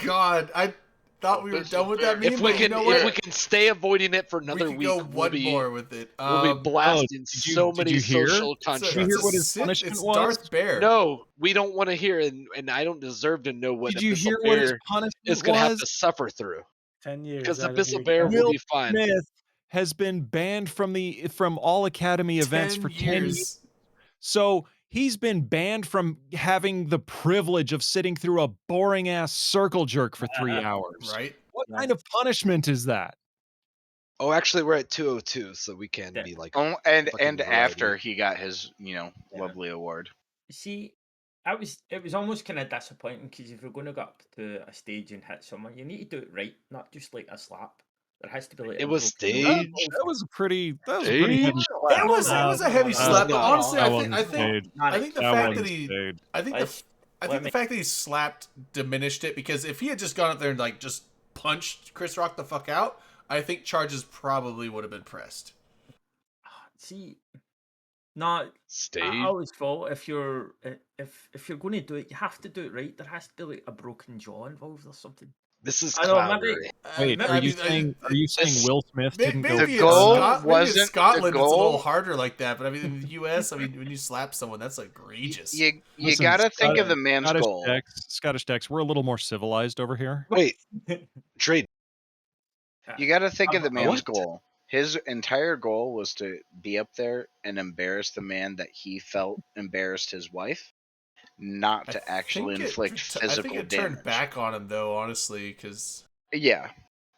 God, I thought we were done with that meme. If we but can, you know if we what? can stay avoiding it for We another could week, go we'll one be, more with it. we'll be blasting did you- so did many you hear? social It's a- constructs. Did you hear it's a what his Sith- punishment it's was? Darth Bear. No, we don't want to hear, and I don't deserve to know what Did you Abyssal hear what his Bear punishment is going to have was? to suffer through. 10 years. Because out of Abyssal your Bear life. will Will be fine. Smith has been banned from all Academy events 10 for 10 years. years. So he's been banned from having the privilege of sitting through a boring ass circle jerk for 3 hours. Right? What kind of punishment is that? Oh, actually, we're at 202, so we can Yeah. be like. Oh, and fucking after variety. he got his, Yeah. lovely award. See, it was almost kind of disappointing because if you're going to go up to a stage and hit someone, you need to do it right, not just like a slap. There has to be like It a was broken That, staged. that was a pretty heavy It was a heavy no, slap, but no, honestly, that I wasn't think staged. I think the That fact wasn't that he staged. I think Like, I think the fact that he slapped diminished it, because if he had just gone up there and like just punched Chris Rock the fuck out, I think charges probably would have been pressed. See, no, Staged. I always thought if you're going to do it, you have to do it right. There has to be like a broken jaw involved or something. This is I know, clown. maybe- Wait, I are you mean, saying Will Smith didn't go? maybe The goal maybe in wasn't- the Scotland. It's a little goal- harder like that, but I mean in the U.S., I mean when you slap someone, that's egregious. You Listen, gotta think of the man's goal. Scottish Dex, we're a little more civilized over here. Wait, Drayden. You gotta think of the man's What? goal. His entire goal was to be up there and embarrass the man that he felt embarrassed his wife, not to actually inflict I physical think it damage. turned back on him though, honestly, because Yeah,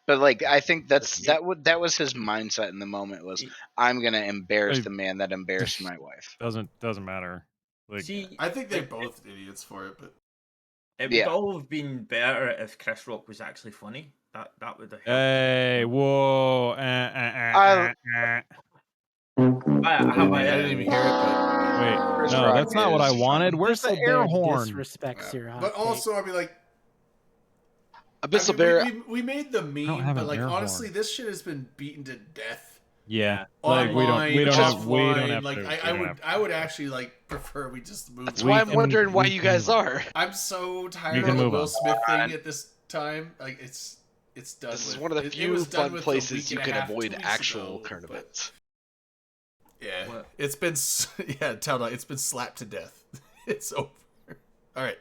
but like I think Listen, that was his mindset in the moment was I'm gonna embarrass Hey. the man that embarrassed my wife. Doesn't matter. Like, See, I think they're both idiots for it. But it Yeah. would all have been better if Chris Rock was actually funny. That would have helped. hey, whoa. I- I didn't even hear it. But Wait, Chris no, Rock that's not what I is wanted. Where's the Abyssal air Bear horn? Disrespects your hot but take. also, I mean, like Abyssal I mean, Bear. we made the don't meme, have but an like air honestly, horn. this shit has been beaten to death. Yeah, Online, like we don't have offline, to. like we I don't would have to. I would actually like prefer we just move. That's on. why I'm can- wondering why we you guys can- are. I'm so tired You of can the move Will on. Smith thing at this time. Like it's done. This is with. one of the It few was done fun with a places week you and a can half, 2 avoid weeks actual ago, current but- events. Yeah, What? it's been yeah. Tell it's been slapped to death. It's over. All right.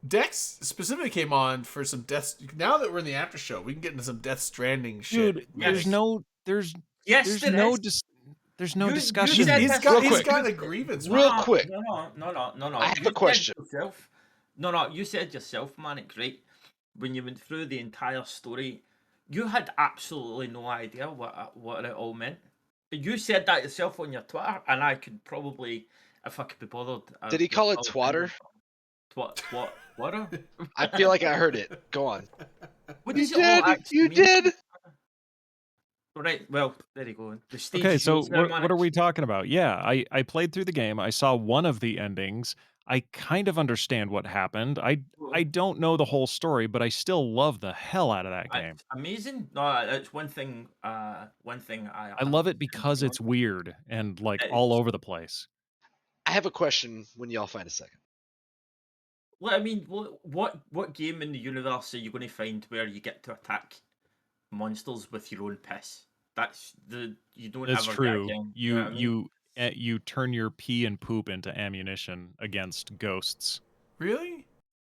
Dex specifically came on for some Death. Now that we're in the after show, we can get into some Death Stranding shit. Dude, Yes. there's Yes, there no is. there's no You discussion. said He's that's got real quick. a grievance. Real with it. quick. No. I have You a said question. yourself- you said yourself, Manic, right? When you went through the entire story, you had absolutely no idea what it all meant. You said that yourself on your Twitter, and I could probably, if I could be bothered. I Did he could call it probably- twatter? What? I feel like I heard it. Go on. What You does it all did. actually You mean? did. Right. Well, there you go. The stage Okay, is so yours there, what are Mannix. we talking about? Yeah, I played through the game. I saw one of the endings. I kind of understand what happened. I don't know the whole story, but I still love the hell out of that game. It's amazing. No, it's one thing. One thing I love it because it's weird and like all over the place. I have a question when y'all find a second. Well, I mean, what game in the universe are you going to find where you get to attack monsters with your own piss? That's you don't It's ever true. get again. You know what I mean? you turn your pee and poop into ammunition against ghosts. Really?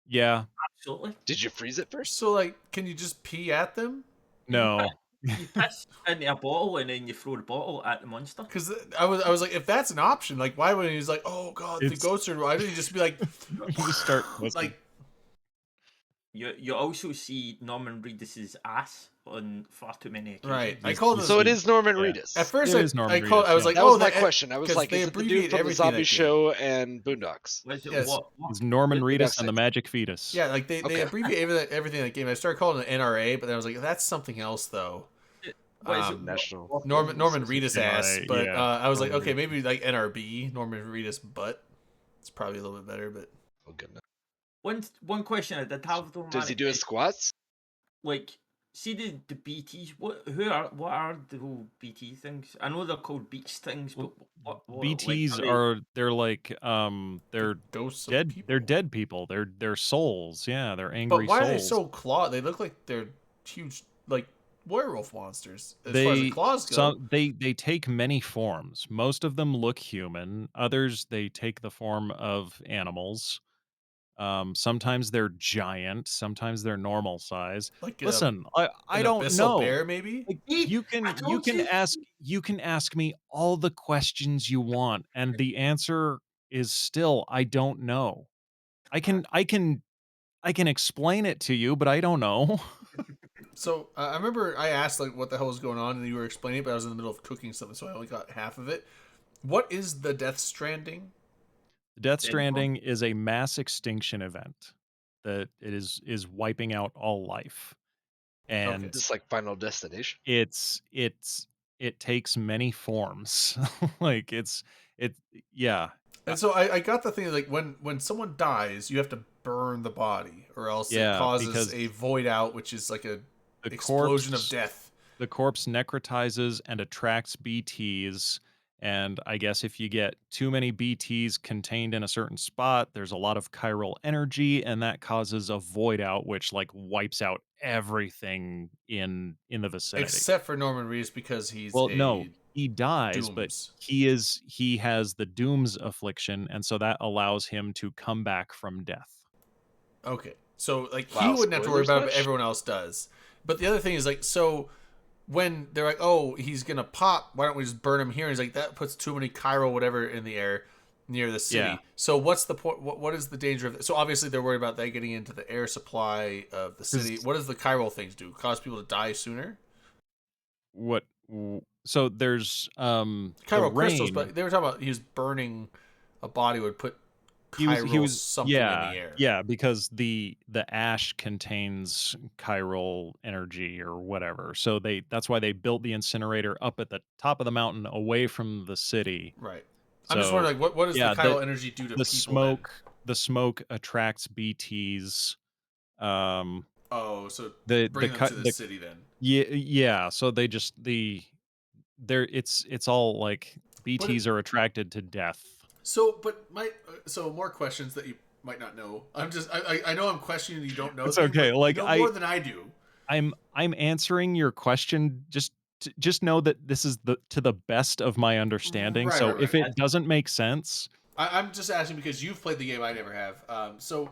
Yeah. Absolutely. Did you freeze it first? So like, can you just pee at them? No. You piss into a bottle and then you throw the bottle at the monster. Because I was like, if that's an option, like, why wouldn't he? He's like, oh god, the It's- ghosts are. Why didn't he just be like, You start pussing. like, You also see Norman Reedus's ass on far too many occasions. right? I called it. So it is Norman Yeah. Reedus. At first, It is Norman I Reedus, was yeah. like, That oh, was my that- question. I was 'cause like, they is it the dude abbreviate from the everything in Zombie that game. Show and Boondocks? Was it Yes. what? It's Norman The- Reedus and the Ducks. Magic Fetus. Yeah, like they Okay. abbreviate everything in that game. I started calling it NRA, but then I was like, that's something else though. What is it? National. Norman Reedus ass, Right, but yeah. I was like, Norman okay, maybe like NRB, Norman Reedus butt. It's probably a little bit better, but Oh goodness. One question I did have though, Does he Manic, do his is, squats? like, see the BTs? What are the whole BT things? I know they're called beach things, but what BTs like, they're like they're ghosts dead. of people. They're dead people. They're souls. Yeah, they're But angry why souls. are they so clawed? They look like they're huge, like werewolf monsters. As far as the claws go. They take many forms. Most of them look human. Others they take the form of animals. Sometimes they're giant. Sometimes they're normal size. Like Listen, I an don't abyssal know. bear, maybe. Like, See, you I can told you. ask me all the questions you want, and the answer is still I don't know. I can explain it to you, but I don't know. So I remember I asked like what the hell was going on, and you were explaining it, but I was in the middle of cooking something, so I only got half of it. What is the Death Stranding? Death Stranding is a mass extinction event that it is wiping out all life. And Just like Final Destination. it takes many forms. Like yeah. And so I got the thing like when someone dies, you have to burn the body, or else it Yeah, causes because a void out, which is like a the explosion of corpse- death. The corpse necrotizes and attracts BTs. And I guess if you get too many BTs contained in a certain spot, there's a lot of chiral energy, and that causes a void out, which like wipes out everything in the vicinity. Except for Norman Reedus, because he's no, he dies, but Dooms. he has the Doom's affliction, and so that allows him to come back from death. Okay. So like he Wow, wouldn't have to worry about it, but spoilers much? everyone else does. But the other thing is like, so when they're like, oh, he's gonna pop, why don't we just burn him here? And he's like, that puts too many chiral whatever in the air near the city. Yeah. So what's the point? What is the danger of it? So obviously they're worried about that getting into the air supply of the city. What does the chiral things do? Cause people to die sooner? So there's Chiral the crystals, rain. but they were talking about he was burning a body would put he chiral was something yeah, in the air. yeah, because the ash contains chiral energy or whatever. So that's why they built the incinerator up at the top of the mountain away from the city. Right. I'm just wondering, like, what does yeah, the chiral energy do to the people? smoke the smoke attracts BTs. Oh, so the bring the them chi- to the the city then. yeah, so they just it's all like BTs are attracted to death. So, but so more questions that you might not know. I'm just I know I'm questioning you don't know. It's things, okay, but like, you know more than I do. I'm answering your question. Just know that this is to the best of my understanding. Right, So right, if right. it doesn't make sense, I'm just asking because you've played the game, I never have. So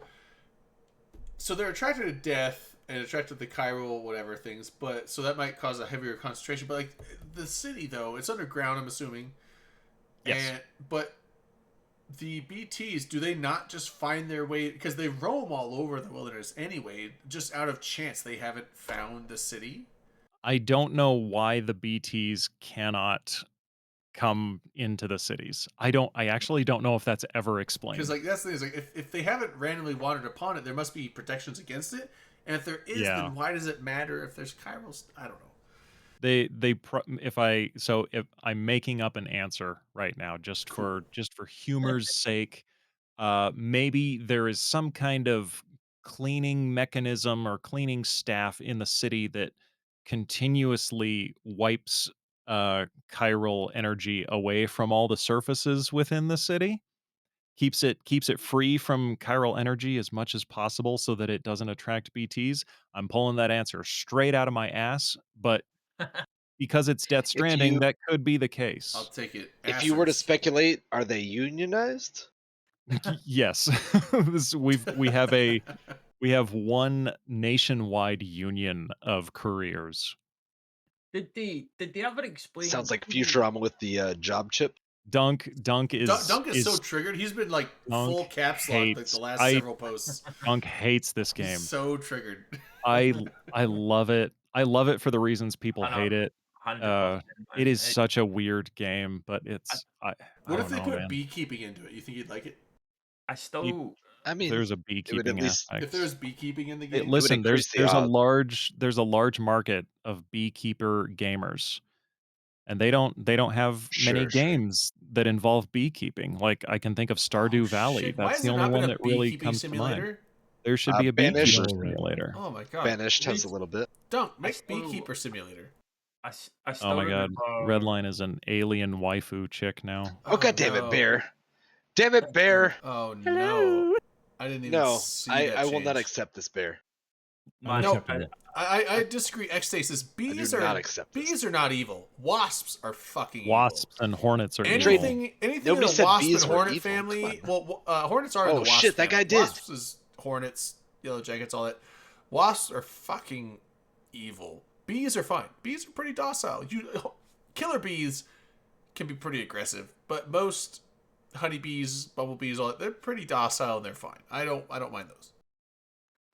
they're attracted to death and attracted to chiral whatever things, but so that might cause a heavier concentration. But like the city though, it's underground, I'm assuming. Yes. But the BTs, do they not just find their way, because they roam all over the wilderness anyway, just out of chance they haven't found the city? I don't know why the BTs cannot come into the cities. I actually don't know if that's ever explained. Because like that's the thing is like if they haven't randomly wandered upon it, there must be protections against it. And if there is, Yeah. then why does it matter if there's chirals? I don't know. if I'm making up an answer right now just for humor's sake, maybe there is some kind of cleaning mechanism or cleaning staff in the city that continuously wipes chiral energy away from all the surfaces within the city, keeps it free from chiral energy as much as possible so that it doesn't attract BTs. I'm pulling that answer straight out of my ass, but because it's Death If you Stranding, that could be the I'll case. take it. if you were to Assers. speculate, are they unionized? Yes. We have one nationwide union of couriers. Did they ever explain? Sounds like who- Futurama with the job chip. Dunk is Dunk is so triggered. He's been like Dunk full caps lock like hates the last I several posts. Dunk hates this He's game. so triggered. I love it. I love it for the reasons people I know, hate it. 100%. It is such a weird game, but it's I What don't if they know, put man. beekeeping into it? You think you'd like it? I still. I mean, There's a it would beekeeping at least aspect. If there's beekeeping in the Hey, game, listen, increase the there's odds. a large market of beekeeper gamers, and they don't have many Sure. games that involve beekeeping. Like I can think of Stardew Oh, Valley. shit. Why That's has the there only not been one a that really beekeeping comes to mind. simulator? There should be a Banished. beekeeper Right. simulator. Oh my god. Banished has a little bit. Dunk, make still- beekeeper simulator. I still Oh my god, remember. Redline is an alien waifu chick now. Oh, god damn no. it, Bear! Damn it, Bear! Oh Hello. no. I didn't even No, see I that will not change. accept this, Bear. Man, Unacceptable. I disagree. Xstasis. I do Bees not are accept this. bees are not evil. Wasps are fucking Wasps and hornets are evil. evil. Anything Nobody in the said wasp bees and were hornet evil. Come family. on. Well, hornets are in Oh, the wasp shit, that family. guy did. Wasps is hornets, yellow jackets, all that. Wasps are fucking evil. Bees are fine. Bees are pretty docile. Killer bees can be pretty aggressive, but most honeybees, bumblebees, all that, they're pretty docile and they're fine. I don't mind those.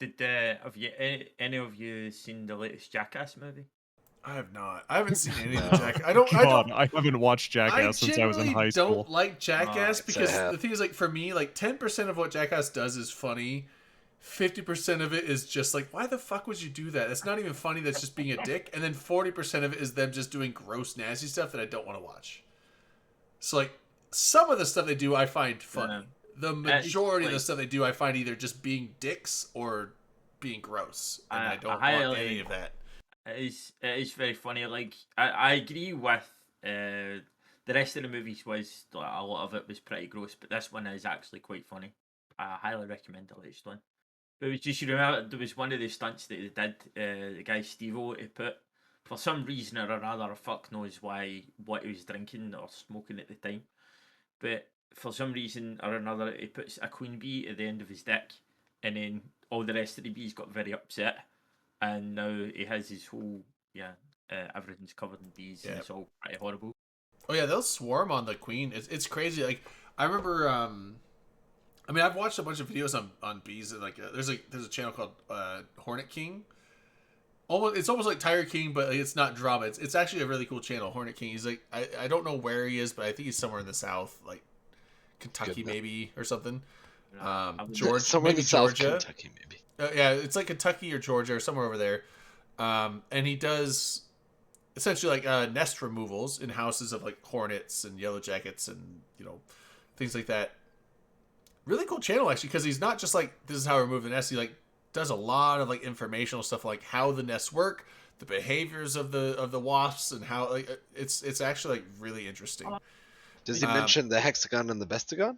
have you any of you seen the latest Jackass movie? I have not. I haven't seen any of the No. Jackass. I don't. I haven't watched Jackass since I was in genuinely high school. don't like Jackass Oh, because sad. the thing is, like, for me, like 10% of what Jackass does is funny. 50% of it is just like, why the fuck would you do that? It's not even funny. That's just being a dick. And then 40% of it is them just doing gross, nasty stuff that I don't want to watch. So like, some of the stuff they do, I find funny. Yeah. The majority of the like- stuff they do, I find either just being dicks or being gross, and I don't want any of that. It is very funny. Like I agree with the rest of the movies was like, a lot of it was pretty gross, but this one is actually quite funny. I highly recommend the latest one. But it was just, you remember there was one of the stunts that they did. The guy Steve-O, he put, for some reason or another, fuck knows why, what he was drinking or smoking at the time, but for some reason or another, he puts a queen bee at the end of his dick, and then all the rest of the bees got very upset, and now he has his whole everything's covered in bees, and Yeah. it's all pretty horrible. Oh yeah, they'll swarm on the queen. It's crazy. Like I remember. I mean, I've watched a bunch of videos on bees. And like, there's a channel called Hornet King. It's almost like Tiger King, but it's not drama. It's actually a really cool channel. Hornet King. He's like, I don't know where he is, but I think he's somewhere in the South, like Kentucky Good man. maybe or something. I would- Georgia, Somewhere in maybe the South Georgia. Kentucky, maybe. Yeah, it's like Kentucky or Georgia or somewhere over there. And he does essentially like nest removals in houses of like hornets and yellow jackets and things like that. Really cool channel actually, because he's not just like, this is how we remove the nest. He like does a lot of like informational stuff, like how the nests work, the behaviors of the wasps, and how like it's actually like really interesting. Does he Um, mention the hexagon and the bestagon?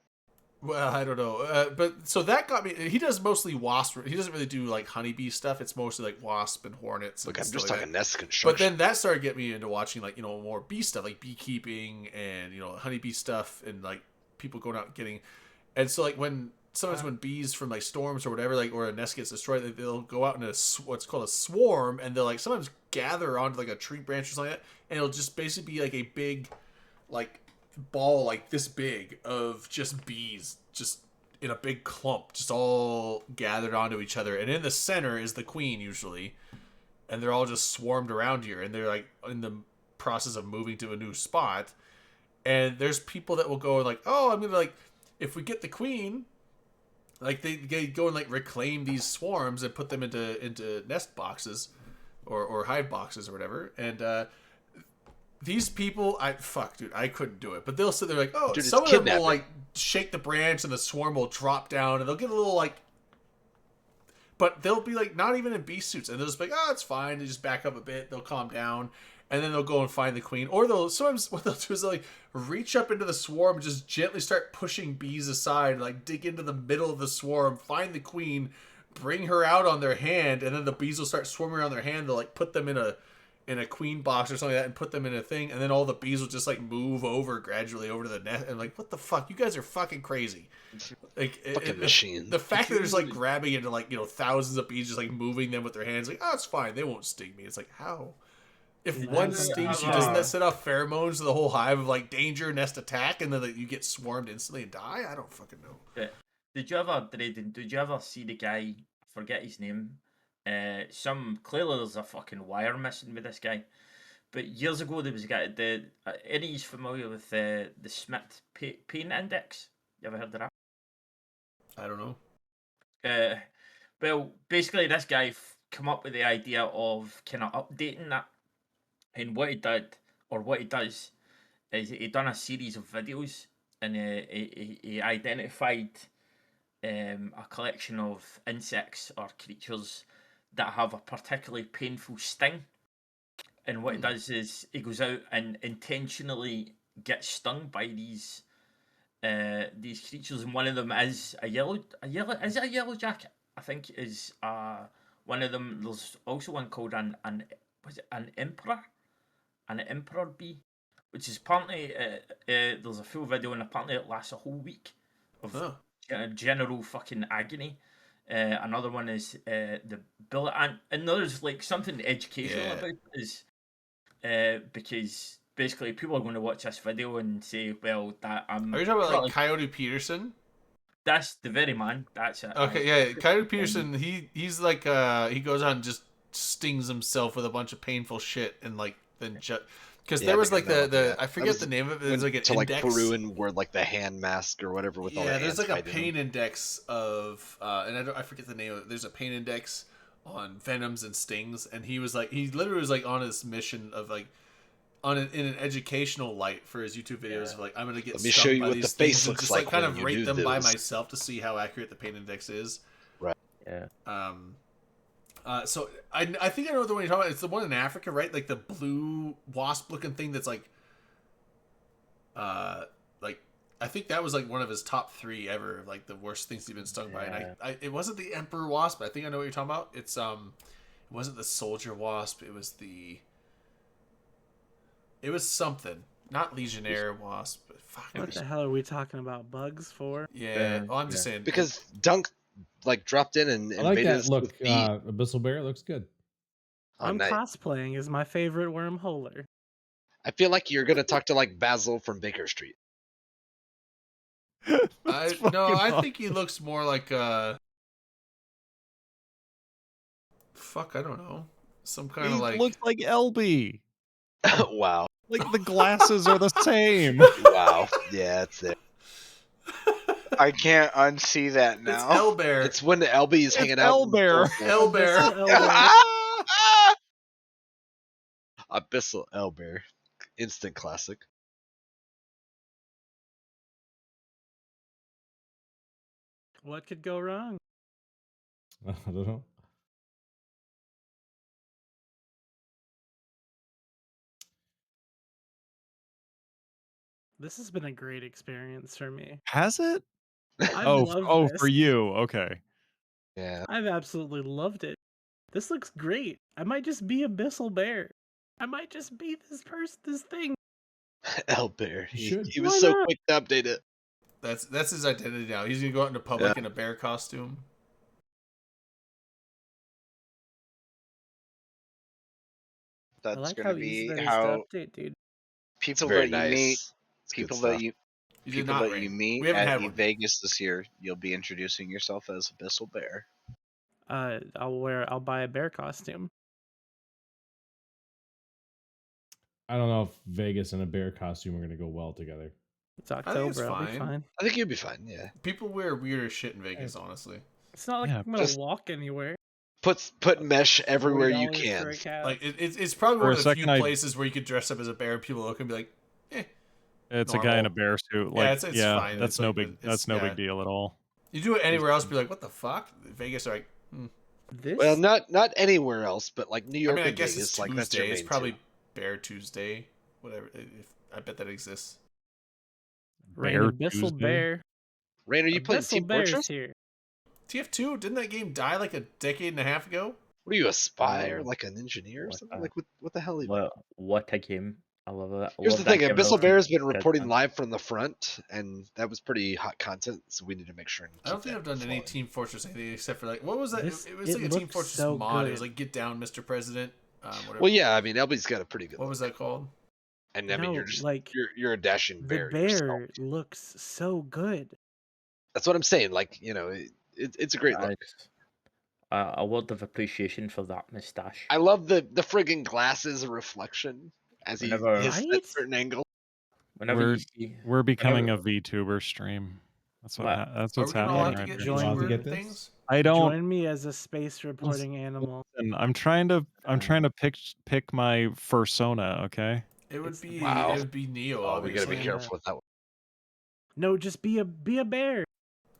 Well, I don't know, but so that got me. He does mostly wasp. He doesn't really do like honeybee stuff. It's mostly like wasp and hornets. Look, and I'm stuff just like talking that. nest construction. But then that started getting me into watching like more bee stuff, like beekeeping and honeybee stuff, and like people going out and getting. And so like sometimes when bees from like storms or whatever, like, or a nest gets destroyed, they'll go out in what's called a swarm, and they'll like sometimes gather onto like a tree branch or something like that, and it'll just basically be like a big like ball like this big of just bees just in a big clump, just all gathered onto each other, and in the center is the queen usually, and they're all just swarmed around here, and they're like in the process of moving to a new spot. And there's people that will go like, oh, I'm gonna like, if we get the queen, like they go and like reclaim these swarms and put them into nest boxes. or hive boxes or whatever. And these people, I couldn't do it. But they'll sit there like, oh, Dude, it's some of them will kidnapping. like shake the branch and the swarm will drop down and they'll get a little like. But they'll be like not even in beast suits, and they'll just be like, oh, it's fine. They just back up a bit. They'll calm down, and then they'll go and find the queen. Or they'll sometimes what they'll do is they'll like reach up into the swarm and just gently start pushing bees aside, like dig into the middle of the swarm, find the queen, bring her out on their hand, and then the bees will start swarming around their hand. They'll like put them in a queen box or something like that and put them in a thing, and then all the bees will just like move over gradually over to the nest. And like, what the fuck? You guys are fucking crazy. Like Fucking machine. The fact that there's like grabbing into like thousands of bees, just like moving them with their hands, like, oh, it's fine, they won't sting me. It's like, how? If one stings you, doesn't that set off pheromones to the whole hive of like danger, nest attack, and then you get swarmed instantly and die? I don't fucking know. Did you ever see the guy? I forget his name. Clearly there's a fucking wire missing with this guy. But years ago there was a guy. Anybody's familiar with the Smith Pain Index? You ever heard of that? I don't know. Well, basically this guy come up with the idea of kind of updating that, and what he does is he done a series of videos, and he identified a collection of insects or creatures that have a particularly painful sting. And what he does is he goes out and intentionally gets stung by these creatures, and one of them is a yellow jacket, I think, is one of them. There's also one called an emperor bee, which is apparently there's a full video, and apparently it lasts a whole week of general fucking agony. Another one is the billet ant, and there's like something educational about it is because basically people are going to watch this video and say, well, that I'm... Are you talking about like Coyote Peterson? That's the very man. That's it. Okay, yeah, Coyote Peterson, he's like he goes on and just stings himself with a bunch of painful shit, and like then because there was like the I forget the name of it. There's like an index. Like Peru and wore like the hand mask or whatever with all the there's like a pain them. Index of and I forget the name of it. There's a pain index on venoms and stings, and he literally was like on his mission of like in an educational light for his YouTube videos of like, I'm gonna get Let me show you by what these the face things looks and just like kind when of you rate do them by this. myself to see how accurate the pain index is. Right. Yeah. So I think I know the one you're talking about. It's the one in Africa, right? Like the blue wasp looking thing that's like I think that was like one of his top 3 ever, like the worst things he's been stung by. And it wasn't the emperor wasp. I think I know what you're talking about. It's it wasn't the soldier wasp. It was something, not legionnaire wasp. But fuck. What the hell are we talking about? Bugs for? Yeah. Well, I'm just saying because Dunk like dropped in and I like invaded that us look. with beat. Abyssal Bear looks good. I'm cosplaying as my favorite wormholer. I feel like you're gonna talk to like Basil from Baker Street. I think he looks more like fuck, I don't know. Some kind of like... He looks like LB. Wow. Like the glasses are the same. Wow. Yeah, it's it. I can't unsee that now. It's Elbear. It's when LB is hanging out. Elbear. Elbear. Abyssal Elbear. Instant classic. What could go wrong? I don't know. This has been a great experience for me. Has it? I've loved for this. you. Okay. Yeah. I've absolutely loved it. This looks great. I might just be Abyssal Bear. I might just be this thing. Elbear. You He should. was Why so not? quick to update it. That's his identity now. He's gonna go out into public in a bear costume. I That's like gonna how be easy that is how to update, dude. people Very that you nice. meet, It's good people stuff. that you You did people not, that Ray. you meet We haven't at had one. Vegas this year, you'll be introducing yourself as Abyssal Bear. I'll buy a bear costume. I don't know if Vegas and a bear costume are gonna go well together. It's think it's October. I'll be fine. fine. I think you'd be fine. Yeah. People wear weirder shit in Vegas, honestly. It's not like Yeah, I'm gonna just- walk anywhere. Put mesh everywhere you $40 can. for a cap. Like it's probably For one a of the few second, I- places where you could dress up as a bear and people look and be like, eh. It's a guy in a Normal. bear suit. Yeah, Like, it's yeah, fine. that's It's no like, big. it's- That's no yeah. big deal at all. You do it anywhere else, be like, what the fuck? Vegas are like, This Well, not anywhere else, but like New I York mean, I and guess Vegas, it's like that's your Tuesday. main It's probably two. Bear Tuesday, whatever. If I bet that exists. Rain Bear Abyssal Tuesday? Bear. Rain, are you playing Abyssal Team Bear's Fortress? here. TF2, didn't that game die like a decade and a half ago? What are you, a spy or Oh. like an engineer or What something? a- Like what the hell? Even? What a game! I love that. Here's love the thing: that game and Abyssal all Bear has the been kids, reporting man. live from the front, and that was pretty hot content. So we need to make sure. And I don't keep think I've that done any flowing. Team Fortress anything except for like, what was that? This- it was it like a Team looks Fortress so mod. It was good. like Get Down, Mr. President. Whatever. Well, yeah, I mean, LB's got a pretty good. What look. was that called? And I mean, No, you're just like you're a dashing the bear. bear yourself. looks so good. That's what I'm saying. Like it's a great look. Nice. A word of appreciation for that moustache. I love the friggin' glasses reflection as he Whenever- hits Right? that certain angle. Whenever We're- you see, We're becoming whenever- a VTuber stream. That's what. What? That's Are what's we gonna all have happening to right get here. You allowed to VTuber get this? things? I don't. Join me as a space reporting animal. And I'm trying to pick my fursona. Okay. It would It's- be Wow. it would be Neo. Oh, we gotta be obviously. careful with that one. No, just be a bear.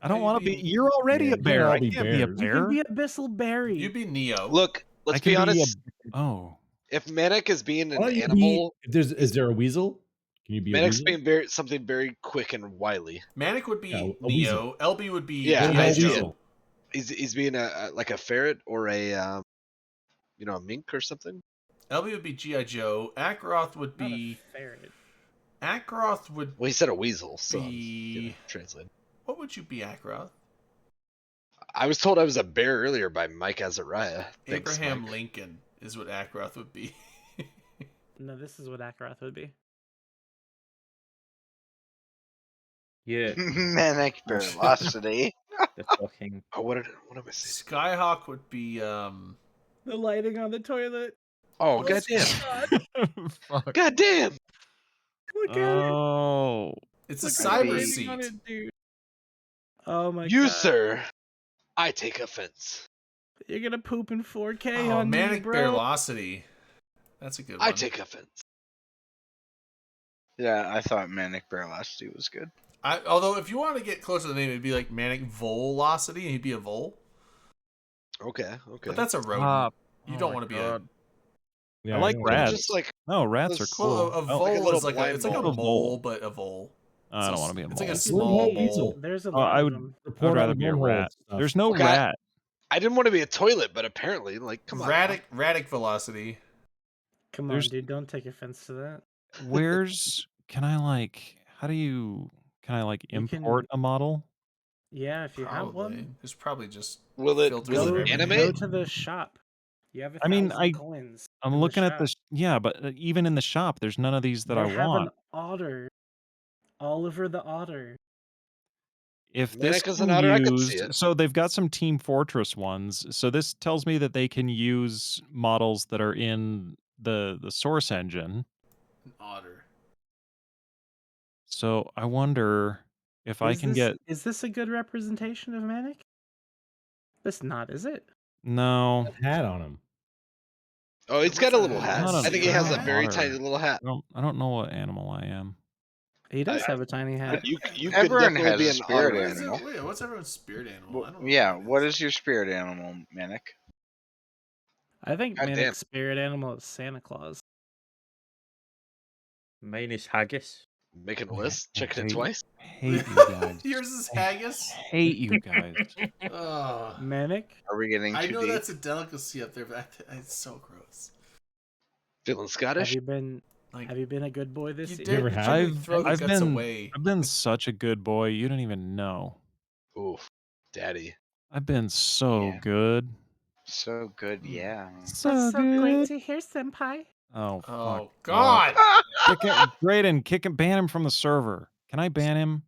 I don't you'd want to be- be. You're already Yeah, a you bear. can't all I be can't be a bears. You bear. can be Abyssal Berry. You'd be Neo. Look, I let's can be honest. Oh, If Manic is being Why an don't you animal, is there a weasel? Can you be a Manic's weasel? being something very quick and wily. Manic would be Yeah, a Neo. weasel. LB would be Yeah, What G.I. about a Joe. weasel? He's being a like a ferret or a a mink or something. LB would be G.I. Joe. Ackroth would Not a be ferret. Ackroth would Well, he said a weasel, so be translate. what would you be, Ackroth? I was told I was a bear earlier by Mike Azariah. Thanks, Abraham Mike. Lincoln is what Ackroth would be. No, this is what Ackroth would be. yeah, Manic velocity. the fucking Oh, what am I saying? Skyhawk would be The lighting on the toilet. Oh, What's- goddamn! fuck. Goddamn! Look at it. Oh, it's a Look at the cyber lighting seat. on it, dude. Oh my You, god. sir, I take offense. You're gonna poop in 4K Oh, on me, Manic bro. Bearlocity. That's a good one. I take offense. Yeah, I thought Manic velocity was good. Although, if you want to get closer to the name, it'd be like Manic Volocity, and he'd be a vole. Okay. But that's a rodent. Stop. You Oh don't my want to be God. Yeah, I like don't- rats. Just like No, rats are Let's- cool. Well, a Oh, vole like a little is like blind it's like a mole. mole, but a vole. I don't want to be a mole. It's like a Wormhole small weasel. mole. There's a Oh, lot I of would- them. Report I'd rather on be a wormhole rat. stuff. There's no Okay. rat. I didn't want to be a toilet, but apparently, like, come on. Radic Velocity. Come on, there's- dude. Don't take offense to that. Where's can I like? How do you? Can I like You can- import a model? Yeah, if you have Probably. one, There's probably just Will it Filters will for it everything. go animate? to the shop. You have a I mean, 1,000 I- coins. I'm in the looking at shop. this. Yeah, but even in the shop, there's none of these that They I have want. an otter. Oliver the otter. If Manic this is an can otter, I could see used, it. so they've got some Team Fortress ones. So this tells me that they can use models that are in the source engine. an otter. So I wonder if I can get Is this a good representation of Manic? It's not, is it? no. hat on him. Oh, it's got a little hat. Not I think he has a an very otter. tiny little hat. I don't know what animal I am. He does have a tiny hat. But you could Everyone definitely has be a an spirit otter. animal. Wait, what's everyone's spirit animal? I don't know Yeah, it what is. is your spirit animal, Manic? I think God damn. Manic's spirit animal is Santa Claus. mine is haggis. Making a list, I checking it hate- twice. Hate you guys. Yours is haggis. Hate you guys. Oh, Manic? Are we getting I too know deep? that's a delicacy up there, but it's so gross. Feeling Have Scottish? you been Like have you been a good boy this you year? did ever you had- tried to I've- throw the I've guts been- away. I've been such a good boy. You don't even know. Oof, daddy. I've been so Yeah. good. So good, yeah. So good. to hear, Senpai. Oh, Oh fuck. God! Brayden, ban him from the server. Can I ban him?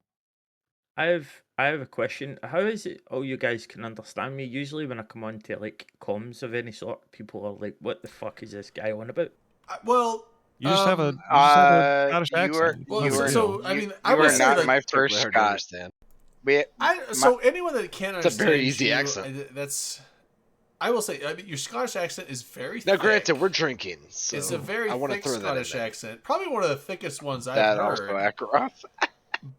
I have a question. How is it all you guys can understand me? Usually when I come on to like comms of any sort, people are like, "What the fuck is this guy on about?" Well, You just have a, Um, Scottish you accent. were- well, you so, were- so I you- mean, you I were would say not like my Totally first hard to Scot. understand. We, so anyone that can't It's a understand very easy you, accent. that's I will say, I mean, your Scottish accent is very Now, thick. granted, we're drinking, so It's a very I want to thick throw that in Scottish there. accent. Probably one of the thickest ones I've That heard. also Acheroth.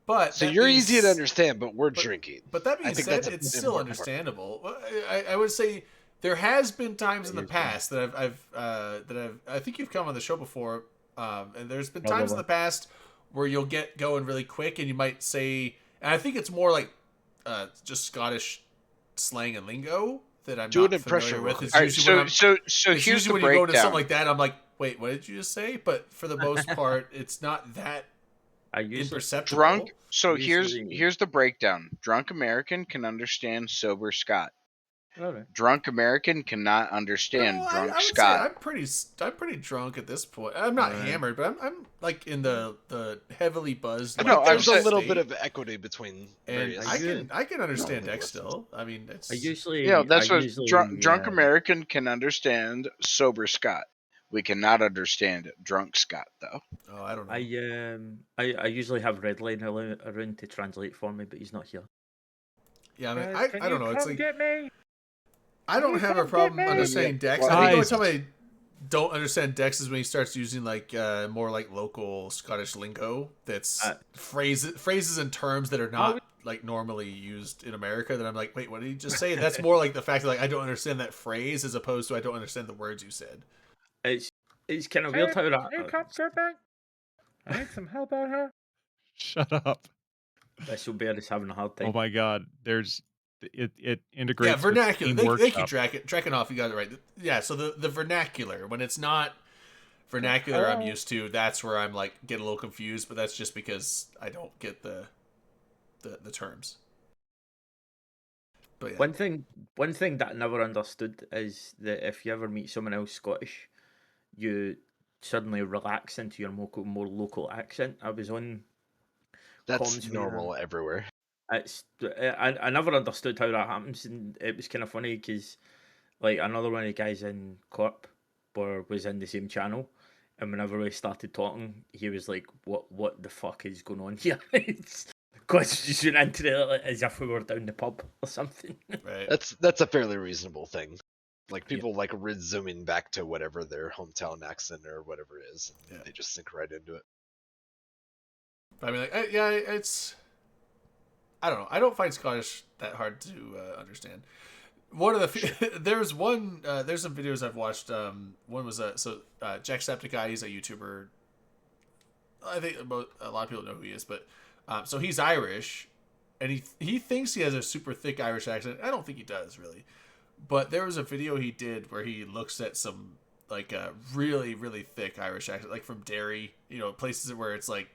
But So that you're being easy to s- understand, but we're drinking. But that being I think said, that's an it's still important part. understandable. I would say there has been times in the past that I think you've come on the show before, and there's been times in the past where you'll get going really quick and you might say, and I think it's more like just Scottish slang and lingo that I'm Do not an impression familiar with. real It's All right, usually when so I'm, so it's here's usually the when you go into breakdown. something like that, I'm like, wait, what did you just say? But for the most part, it's not that I usually imperceptible. Drunk. So Usually- here's the breakdown. Drunk American can understand sober Scott. Alright. Drunk American cannot understand No, drunk I would Scott. say I'm pretty drunk at this point. I'm not hammered, but I'm like in the heavily buzzed. I No, think like, there's I'm a saying- little state, bit of equity between and various. I can understand No, Dex listen. still. I mean, it's I usually Yeah, that's I what usually, drunk American can understand sober Scott. We cannot understand drunk Scott though. oh, I don't know. I usually have Redline around to translate for me, but he's not here. Yeah, I mean, Guys, can I don't you know. It's come like get me? I don't you have a come problem get me? understanding Dex. Well, I think the only Guys. time I don't understand Dex is when he starts using like more like local Scottish lingo. That's phrases and terms that are not like normally used in America. That I'm like, wait, what did he just say? That's more like the fact that like I don't understand that phrase as opposed to I don't understand the words you said. It's kind of weird how Can you that come get me? I need some help out here. Shut up. Bissell Bear is having a hard time. Oh my god. There's it integrates Yeah, with vernacular. Steam Thank you, Workshop. Drakenhoff. You got it right. Yeah, so the vernacular, when it's not vernacular I'm used to, that's where I'm like get a little confused, but that's just because I don't get the terms. But yeah. One thing that I never understood is that if you ever meet someone else Scottish, you suddenly relax into your more local accent. I was on That's comms normal everywhere. I never understood how that happens, and it was kind of funny because like another one of the guys in Corp was in the same channel, and whenever we started talking, he was like, "What the fuck is going on here?" Because just went into it as if we were down the pub or something. Right. That's a fairly reasonable thing. Like people like resuming back to whatever their hometown accent or whatever it is, and they just sink right into it. I mean, like, it's. I don't know. I don't find Scottish that hard to understand. One of the there's some videos I've watched. One was Jacksepticeye. He's a YouTuber. I think a lot of people know who he is, but so he's Irish, and he thinks he has a super thick Irish accent. I don't think he does really, but there was a video he did where he looks at some like really really thick Irish accent, like from Derry, places where it's like.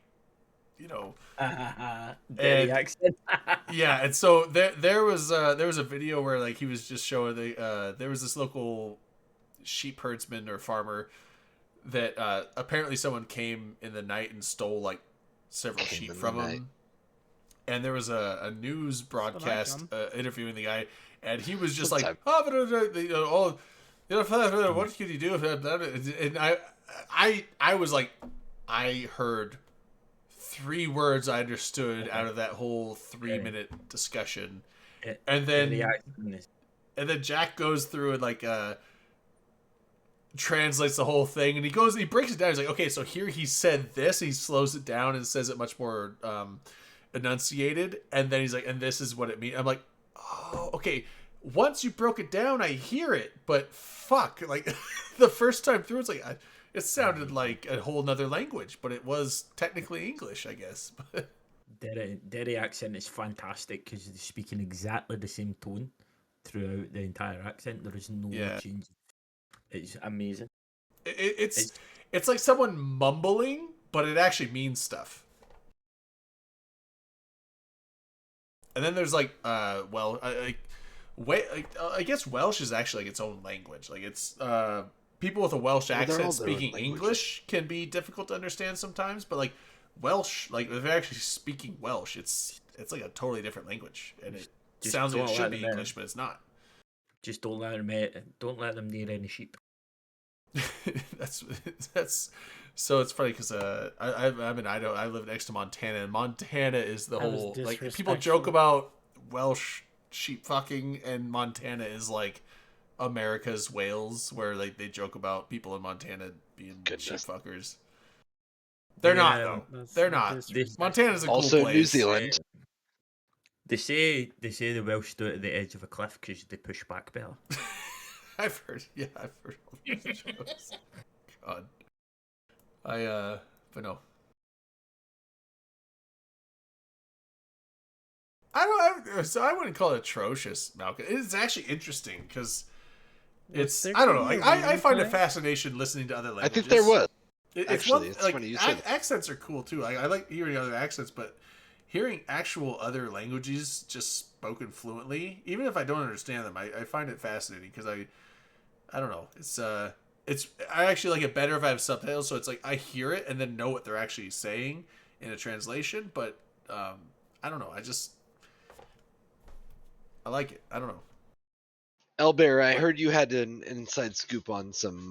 Derry accent. Yeah, and so there was a video where like he was just showing there was this local sheep herdsman or farmer that apparently someone came in the night and stole like several sheep from him, and there was a news broadcast interviewing the guy, and he was just like, what could you do if that? And I was like, I heard 3 words I understood out of that whole 3-minute discussion, and then Jack goes through and like translates the whole thing, and he breaks it down. He's like, okay, so here he said this, he slows it down and says it much more enunciated, and then he's like, and this is what it means. I'm like, oh, okay. Once you broke it down, I hear it, but fuck, like the first time through, it's like. It sounded like a whole nother language, but it was technically English, I guess. Derry accent is fantastic because they're speaking exactly the same tone throughout the entire accent. There is no change. It's amazing. It's like someone mumbling, but it actually means stuff. And then there's like, I guess Welsh is actually like its own language. Like it's people with a Welsh accent speaking English can be difficult to understand sometimes, but like Welsh, like if they're actually speaking Welsh, it's like a totally different language, and it sounds like it should be English, but it's not. Just don't let them near any sheep. that's so it's funny because I'm in Idaho. I live next to Montana, and Montana is the whole like people joke about Welsh sheep fucking, and Montana is like America's Wales, where like they joke about people in Montana being shit Goodness. fuckers. They're not Yeah, though. That's They're the not. district. Montana's a cool Also, place. New Zealand. They say the Welsh do it at the edge of a cliff because they push back better. I've heard all those jokes. God. But no. So I wouldn't call it atrocious, Malcolm. It's actually interesting because it's, there I don't know, gonna be like a I reading find a class? fascination listening to other I languages. think there was. It's Actually, one, it's like, funny you say that. accents are cool too. I like hearing other accents, but hearing actual other languages just spoken fluently, even if I don't understand them, I find it fascinating because I don't know. It's I actually like it better if I have subtitles, so it's like I hear it and then know what they're actually saying in a translation. But I don't know. I like it. I don't know. Elbear, I heard you had an inside scoop on some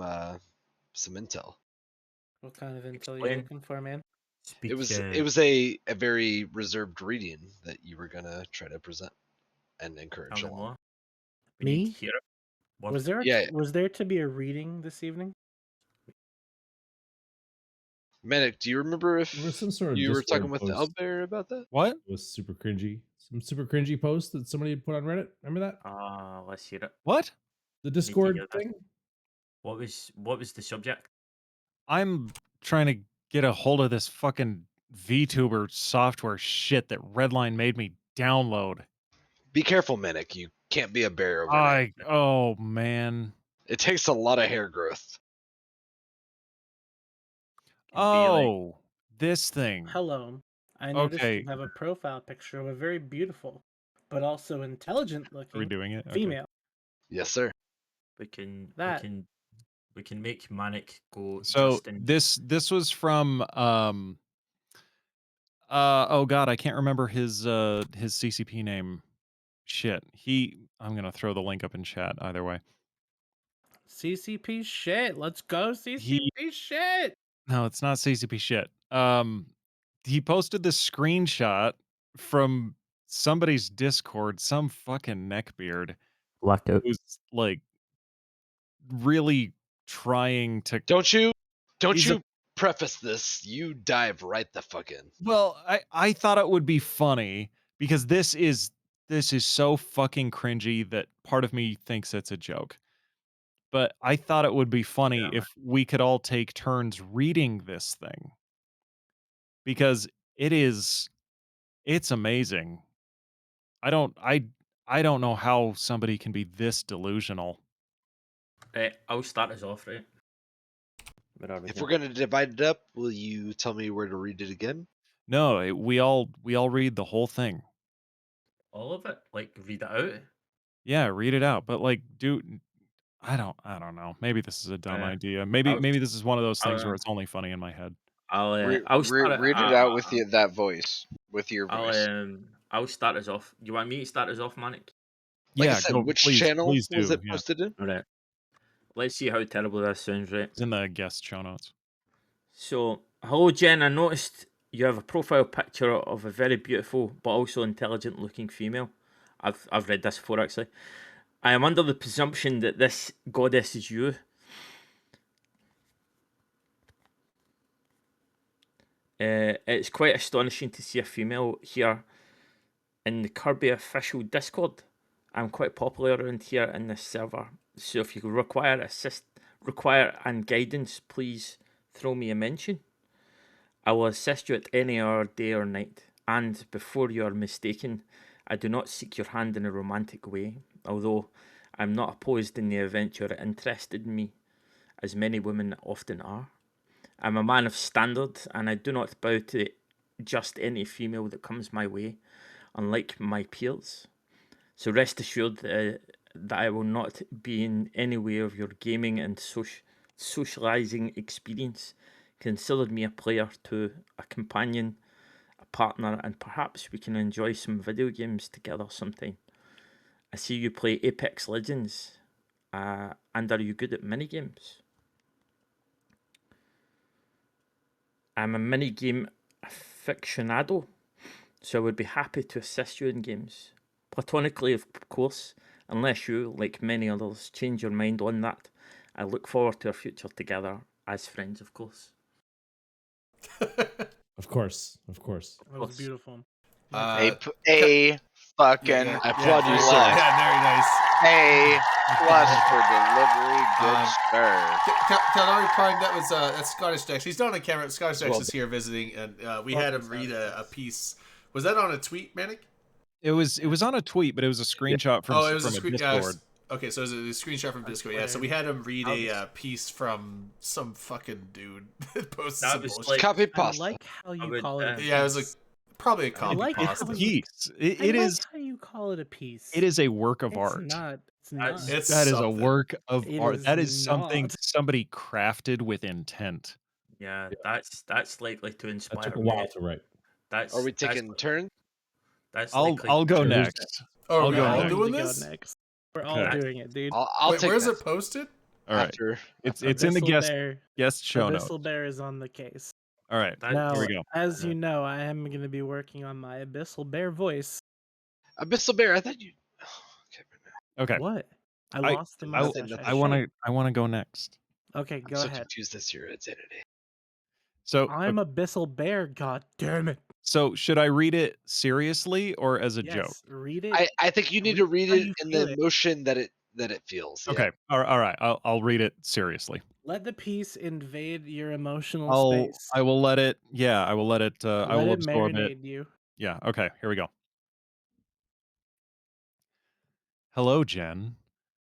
intel. What kind of intel you Explain. looking for, man? Speak. It was a very reserved reading that you were gonna try to present and encourage Tell me along. more. We need Me? to hear it. What? Was there Yeah. was there to be a reading this evening? Medic, do you remember if There was some sort of you were Discord talking with post. Elbear about that? What? It was super cringy. Some super cringy post that somebody had put on Reddit. Remember that? Let's hear it. What? The Discord hear this. thing? What was the subject? I'm trying to get a hold of this fucking VTuber software shit that Redline made me download. Be careful, Medic. You can't be a bear overnight. Oh man. It takes a lot of hair growth. Can be like, Oh, this thing. Hello. I noticed Okay. you have a profile picture of a very beautiful, but also intelligent Are we looking doing it? Okay. female. Yes, sir. we can That- we can make Manic go. So Justin. this was from oh god, I can't remember his CCP name. Shit. I'm gonna throw the link up in chat either way. CCP shit. Let's go CCP shit. No, it's not CCP shit. He posted this screenshot from somebody's Discord, some fucking neckbeard Blackout. who's like really trying to. Don't you He's a- preface this. You dive right the fuck in. Well, I thought it would be funny because this is so fucking cringy that part of me thinks it's a joke. But I thought it would be funny Yeah. if we could all take turns reading this thing. Because it's amazing. I don't know how somebody can be this delusional. Right, I'll start us off. Right. Where are we If here? we're gonna divide it up, will you tell me where to read it again? No, we all read the whole thing. All of it. Like read it out. Yeah, read it out. But like, I don't know. Maybe this is a dumb Yeah. idea. Maybe this is one of those things I'll, where it's only funny in my head. I'll start Read it out with that voice, with your voice. I'll start us off. You want me to start us off, Manic? Like I Yeah, said, go, which please, channel please was do. it Yeah. posted in? All right. Let's see how terrible this sounds. Right. It's in the guest show notes. So, hello, Jen. I noticed you have a profile picture of a very beautiful but also intelligent looking female. I've read this before actually. I am under the presumption that this goddess is you. It's quite astonishing to see a female here in the Kirby official Discord. I'm quite popular around here in this server, so if you require and guidance, please throw me a mention. I will assist you at any hour, day or night. And before you are mistaken, I do not seek your hand in a romantic way, although I'm not opposed in the event you're interested in me, as many women often are. I'm a man of standard, and I do not bow to just any female that comes my way, unlike my peers. So rest assured that I will not be in any way of your gaming and socializing experience. Consider me a player too, a companion, a partner, and perhaps we can enjoy some video games together sometime. I see you play Apex Legends, and are you good at minigames? I'm a minigame aficionado, so I would be happy to assist you in games. Platonically, of course, Unless you, like many others, change your mind on that, I look forward to our future together as friends, of course. Of course, of course. That was course. beautiful. Uh, A fucking yeah, I applaud you, plus. sir. Yeah, very nice. A plus for delivery. Good sir. Calari Prime, that's Scottish Dex. He's not on camera. Scottish Dex Well is here visiting, and we Welcome, had him read Scottish a Dex. piece. Was that on a tweet, Manic? It was on a tweet, but it was a screenshot from Oh, it was from a a screen. Discord. Okay, so it was a screenshot from On Discord. Yeah, so we Twitter. had him read That a was- piece from some fucking dude that posted That some was bullshit. like- Copy I pasta. like how you would, call it. A Yeah, it was like piece. probably a copy like It's pasta. how a you- piece. I It like is how you call it a piece. it is a work of It's art. not. It's That's- not. It's That is a something. work of It art. is That is something not. somebody crafted with intent. Yeah, that's likely to That inspire took a me. while to write. That's Are we that's- taking turns? That's I'll likely I'll go Sure, who's next. Oh, I'll are we go all next. doing to go this? next. We're all Okay. doing it, dude. I'll Wait, take where's next it posted? All right. after. It's in the Abyssal guest show notes. Abyssal Bear is on the case. All right. That- Now, Here we go. as you know, I am going to be working on my Abyssal Bear voice. Abyssal Bear. I thought you. Okay. What? I I- lost the I- mustache. nothing. I want to go next. Okay, I'm go so ahead. confused as to your identity. So I'm Abyssal Bear. God damn it! so should I read it seriously or as a joke? Yes, read it. I think you need to read how it you in feel the it. emotion that it feels. Yeah. Okay. All right. I'll read it seriously. Let the piece invade your emotional space. I will let it. Yeah, I will let it. I Let will it absorb marinate it. you. Yeah. Okay. Here we go. Hello, Jen.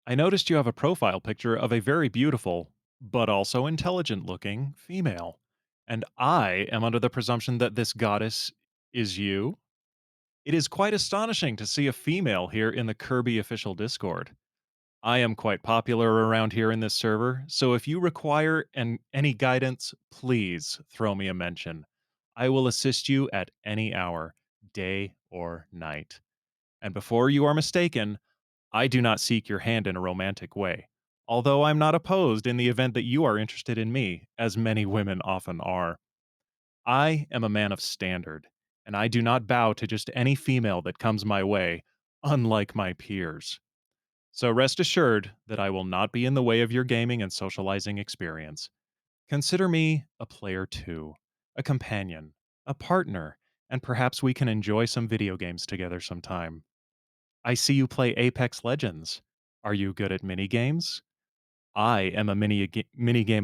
I noticed you have a profile picture of a very beautiful, but also intelligent looking female. And I am under the presumption that this goddess is you. It is quite astonishing to see a female here in the Kirby official Discord. I am quite popular around here in this server, so if you require any guidance, please throw me a mention. I will assist you at any hour, day or night. And before you are mistaken, I do not seek your hand in a romantic way, although I'm not opposed in the event that you are interested in me, as many women often are. I am a man of standard, and I do not bow to just any female that comes my way, unlike my peers. So rest assured that I will not be in the way of your gaming and socializing experience. Consider me a player too, a companion, a partner, and perhaps we can enjoy some video games together sometime. I see you play Apex Legends. Are you good at minigames? I am a minigame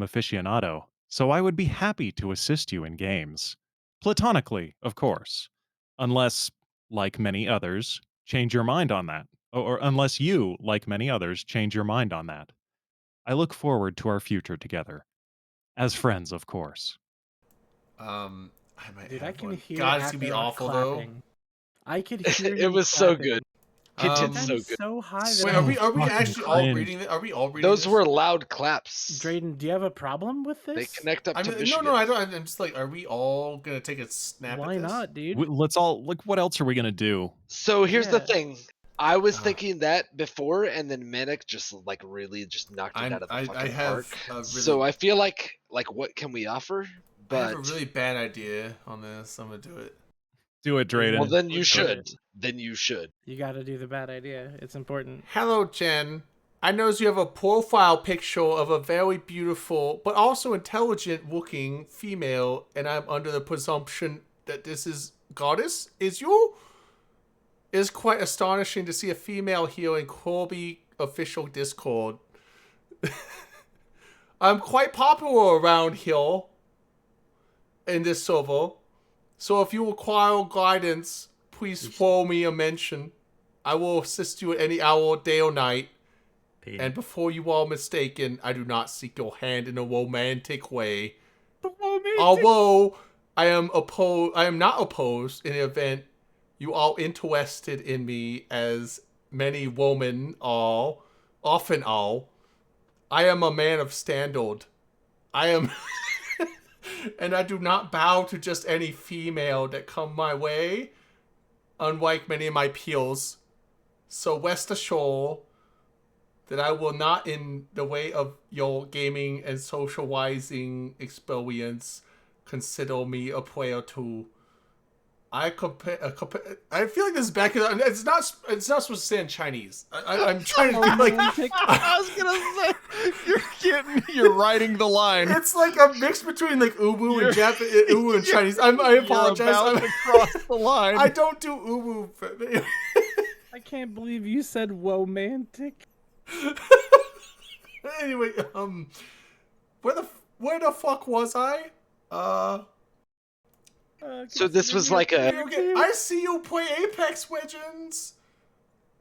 aficionado, so I would be happy to assist you in games. Platonically, of course. Unless, like many others, change your mind on that. Or unless you, like many others, change your mind on that. I look forward to our future together. As friends, of course. I might Dude, have I can one. hear God, it's gonna be Akaroth awful though. clapping. I could hear It you was so clapping. good. He did Um, That so is good. so high. So that Wait, I- are we fucking actually all cringe. reading it? Are we all reading Those this? were loud claps. Drayden, do you have a problem with They this? connect up I to mean, Michigan. no, I don't. I'm just like, are we all gonna take a snap Why at this? not, dude? Let's all look. What else are we gonna do? So here's the Yeah. thing. I was Ugh. thinking that before, and then Manic just like really just knocked it out of the I fucking have park. a really, So I feel like what can we offer? I have But a really bad idea on this. I'm gonna do it. Do it, Drayden. well, then you Let's do should. it. Then you should. You gotta do the bad idea. It's important. Hello, Jen. I notice you have a profile picture of a very beautiful but also intelligent-looking female, and I'm under the presumption that this is goddess. Is you? It is quite astonishing to see a female here in Corby official Discord. I'm quite popular around here in this server, so if you require guidance, please throw me a mention. I will assist you at any hour, day or night. Pain. And before you are mistaken, I do not seek your hand in a romantic way. Although I am not opposed in the event you are interested in me, as many women are, often are. I am a man of standard. I am, and I do not bow to just any female that come my way, unlike many of my peers. So rest assured that I will not, in the way of your gaming and socializing experience, consider me a player too. I feel like this is bad because it's not supposed to say in Chinese. I'm trying to be like. I was gonna say you're writing the line. It's like a mix between like uwu and Japanese, uwu and Chinese. I apologize. You're about to cross the line. I don't do uwu. I can't believe you said womantic. Anyway, where the fuck was I? So this was like a. Okay, I see you play Apex Legends,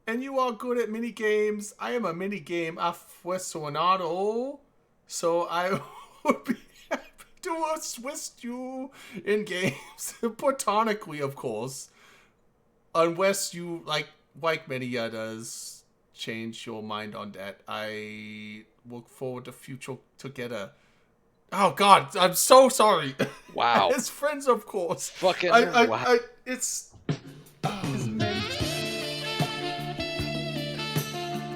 and you are good at mini games. I am a mini game aficionado, so I would be happy to assist you in games, platonically, of course, unless you like many others change your mind on that. I look forward to future together. Oh God, I'm so sorry. Wow. As friends, of course. Fucking. I it's.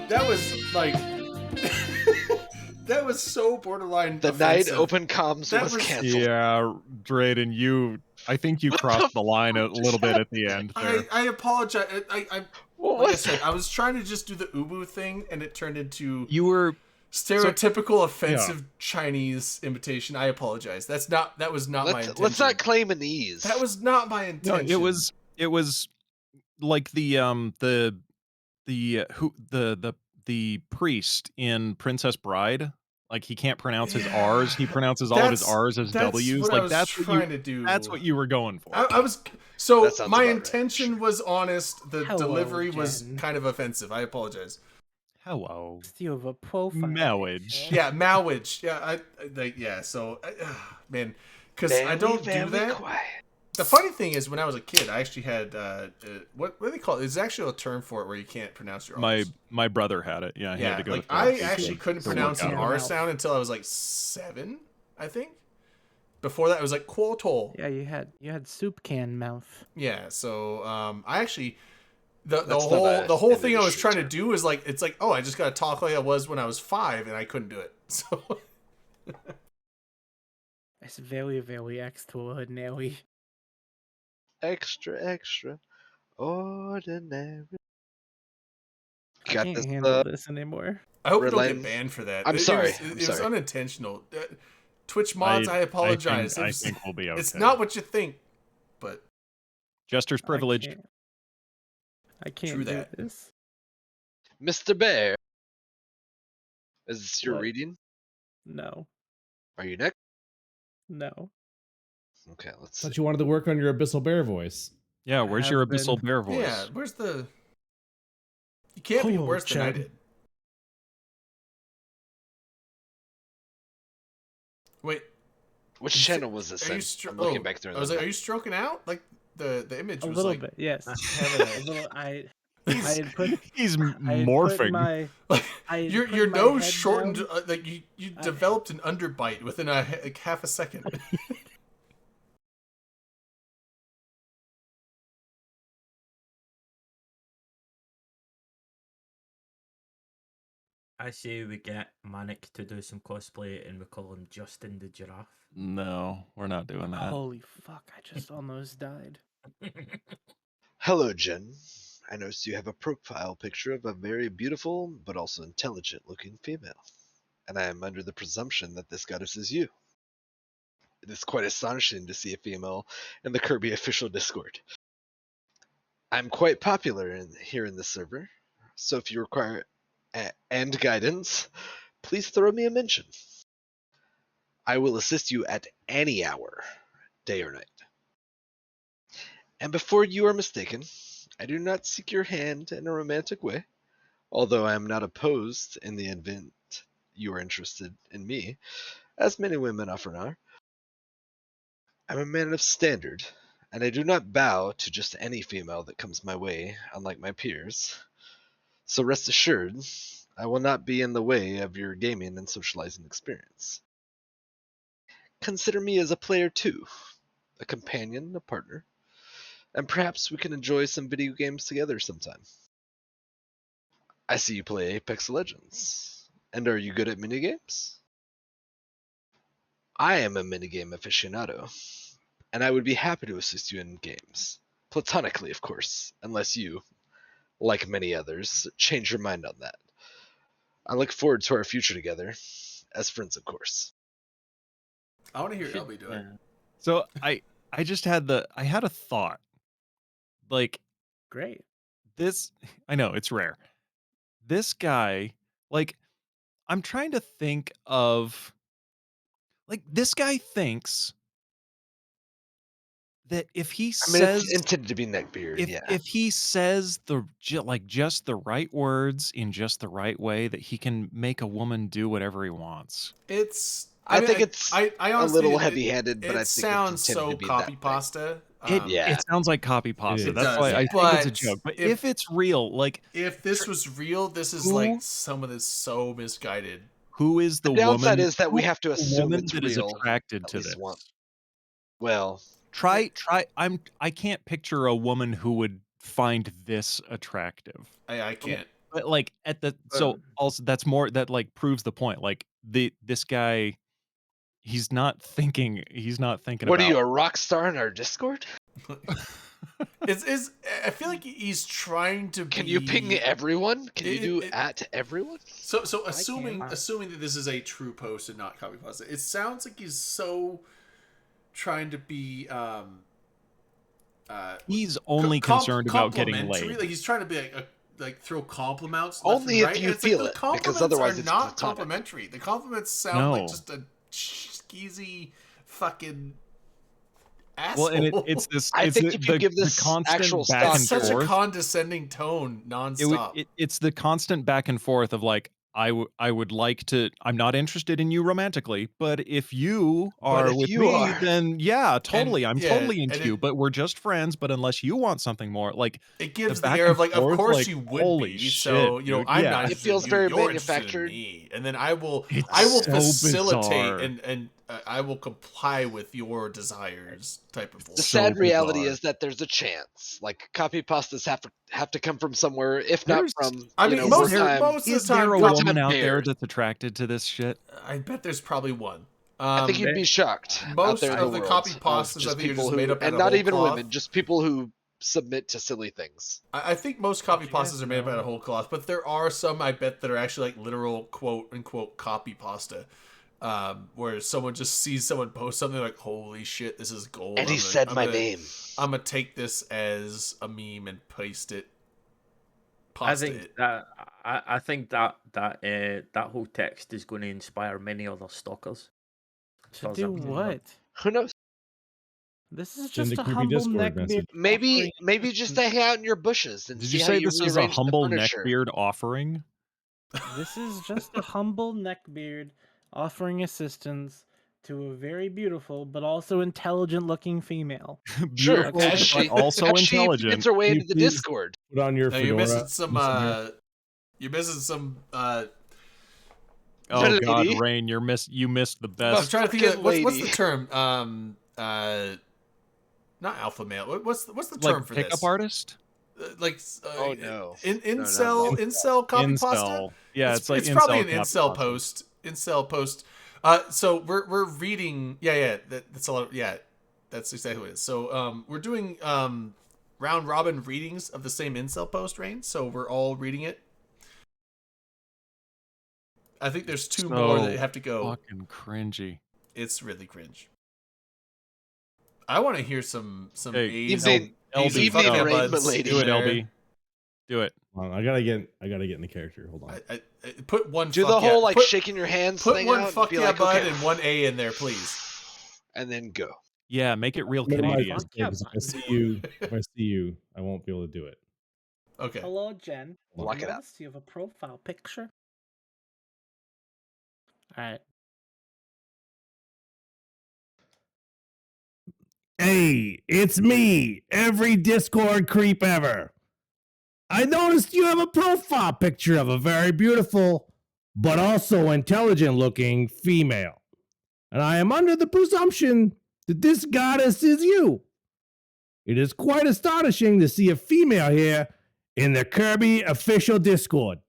That was like. That was so borderline. The offensive. night open comms That was was- canceled. Yeah, Drayden, I think you crossed the line a little bit at the end there. I apologize. What Like I was said, that? I was trying to just do the ubu thing, and it turned into You were stereotypical offensive Chinese imitation. I apologize. That was not my intention. Let's not claim an ease. That was not my no, intention. it was like the priest in Princess Bride. Like he can't pronounce his R's. He pronounces all of his R's as That's W's. what I Like was that's trying what to do. that's what you were going for. I was so That sounds my about right, intention sure. was honest. The Hello, delivery was Jen. kind of offensive. I apologize. Hello, You have a profile. marriage. Yeah, Malwich. Yeah, So, man, because I don't do that. Quiet. The funny thing is, when I was a kid, I actually had what do they call it? There's actually a term for it where you can't pronounce your R's. My brother had it. Yeah, he had Yeah, to go. like to I therapy actually to- couldn't to work pronounce an out. R Mouth. sound until I was like 7, I think. Before that, it was like quotol. Yeah, you had soup can mouth. Yeah, so I actually the That's not the whole an thing I was industry trying to term. do is like it's like, oh, I just gotta talk like I was when I was 5, and I couldn't do it. So It's very, very extraordinary. Extra ordinary. I Got can't this. handle this anymore. I hope we Red don't line. get banned for that. I'm sorry, It I'm was sorry. unintentional. Twitch mods, I apologize. I think we'll be okay. It's not what you think, but Jester's privileged. I can't True do that. this. Mr. Bear. Is this your What? reading? No. Are you next? No. Okay, let's see. Thought you wanted to work on your Abyssal Bear voice. Yeah, where's your have Abyssal been. Bear voice? yeah, where's the? You can't be Hello, worse than I Chad. did. Wait, Which Is it- channel was this are in? you? I'm looking oh, back through I was the like, are you stroking out? Like the image A was little like bit, yes. having A little, I He's- had put He's I had put morphing. my like I had your put my nose head shortened. down. Like you I- developed an underbite within like half a second. I say we get Manic to do some cosplay and we call him Justin the Giraffe. No, we're not doing that. Holy fuck! I just almost died. Hello, Jen. I noticed you have a profile picture of a very beautiful but also intelligent looking female, and I am under the presumption that this goddess is you. It is quite astonishing to see a female in the Kirby official Discord. I'm quite popular here in this server, so if you require and guidance, please throw me a mention. I will assist you at any hour, day or night. And before you are mistaken, I do not seek your hand in a romantic way, although I am not opposed in the event you are interested in me, as many women often are. I'm a man of standard, and I do not bow to just any female that comes my way, unlike my peers. So rest assured, I will not be in the way of your gaming and socializing experience. Consider me as a player too, a companion, a partner, and perhaps we can enjoy some video games together sometime. I see you play Apex Legends. And are you good at minigames? I am a minigame aficionado, and I would be happy to assist you in games. Platonically, of course, unless you, like many others, change your mind on that. I look forward to our future together, as friends, of course. I want to hear Should- LB do it. So I just had I had a thought. Like Great. this, I know it's rare. This guy, like, I'm trying to think of, like, this guy thinks that if he I mean, says it's intended to be neckbeard, yeah. if he says just the right words in just the right way, that he can make a woman do whatever he wants. It's. I mean, think it's I a honestly, little heavy-handed, but I it think it's sounds intended so to be copy that way. pasta. Yeah. It sounds like copy pasta. It That's does, why I think it's a but joke. But if- if it's real, like, If this was real, this is Who- like some of this so misguided. who is the The downside woman? is that we who have to is the assume woman it's that is real, attracted at to least this. one. Well, Try. I can't picture a woman who would find this attractive. I can't. But like at the so also that's more that like proves the point. Like this guy, he's not thinking. He's not thinking what about. are you, a rock star in our Discord? It's. I feel like he's trying to. Can be... you ping everyone? Can you do It- at everyone? So assuming can. assuming that this is a true post and not copy pasta, it sounds like he's so trying to be He's only concerned about getting complimentary. laid. Like he's trying to be like throw compliments. Only left and if right. you And it's like, feel the it, because compliments otherwise are it's not platonic. complimentary. The compliments sound No. like just a skeezy fucking asshole. Well, and it's this. I it's think the, if you the, give the this constant actual back stock and It's such forth. a condescending tone nonstop. It's the constant back and forth of like I would like to. I'm not interested in you romantically, but if you are if with you me, are- then yeah, totally. I'm yeah, totally into and you. it- But we're just friends. But unless you want something more, like It gives the back air and of like, of forth, course like, you would holy be. shit, So you know, dude, I'm yeah. not. It interested feels in you, very you're interested in manufactured. me, and then I will It's facilitate bizarre. and I will comply with your desires. Type of The bullshit. So sad reality bizarre. is that there's a chance. Like copy pastas have to come from somewhere, if not There's- from. I you mean, know, most wartime- most of Is the time, there a wartime woman out there bears. that's attracted to this shit? I bet there's probably one. I think you'd be shocked. out most there in of the world copy of pastas, I just think, are people just who, made up out and of not whole even cloth. women, just people who submit to silly things. I think most copy you guys pastas are made up out know- of whole cloth, but there are some I bet that are actually like literal quote unquote copy pasta. Where someone just sees someone post something like, "Holy shit, this is gold!" And he said my name. I'm gonna take this as a meme and paste it. I Pasta think it. that I think that whole text is going to inspire many other stalkers. To far as do I'm concerned. what? Who knows? This is Send just a a creepy humble Discord neckbeard. message. Maybe just to hang out in your bushes and Did see you how say you this is a rearrange the humble furniture. neckbeard offering? This is just a humble neckbeard offering assistance to a very beautiful but also intelligent-looking female. Sure, Beautiful, as but she, also as she intelligent. gets her way Can into the you please- Discord. Put on your No, fedora. you're missing some. Messenger. You're missing some. Oh Lady. God, Rain, you missed the I'm best. trying to think of fucking what's the lady. term. Not alpha male. What's the term Like for pickup this? artist? Oh, no. Incel copy pasta. Incel. Yeah, it's like probably an incel incel copy post. Incel post. So we're reading. Yeah. That's a lot. Yeah, that's exactly what it is. So we're doing round robin readings of the same incel post, Rain. So we're all reading it. I think there's two more that have to go. Fucking cringy. It's really cringe. I want to hear some Hey, A's evening- A's and evening, fuck Rain, buds milady. in Do it, there. LB. Do it. Hold on, I gotta get in the character. Hold on. I put one. Do fuck the whole yeah, like put, shaking your hands Put thing one out. fuck and be yeah like, bud okay. and one A in there, please. And then go. Yeah, make it real Minimize Canadian. this thing, 'cause if I see you, I won't be able to do it. Okay. Hello, Jen. Block it out. Notice you have a profile picture. All right. Hey, it's me, every Discord creep ever. I noticed you have a profile picture of a very beautiful, but also intelligent looking female. And I am under the presumption that this goddess is you. It is quite astonishing to see a female here in the Kirby official Discord.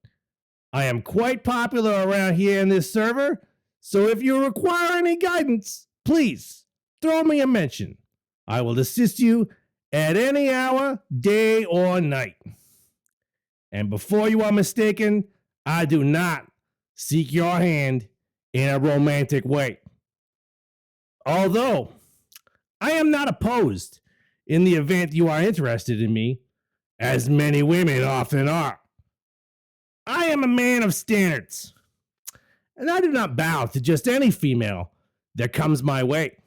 I am quite popular around here in this server, so if you require any guidance, please throw me a mention. I will assist you at any hour, day or night. And before you are mistaken, I do not seek your hand in a romantic way. Although I am not opposed in the event you are interested in me, as many women often are. I am a man of standards, and I do not bow to just any female that comes my way,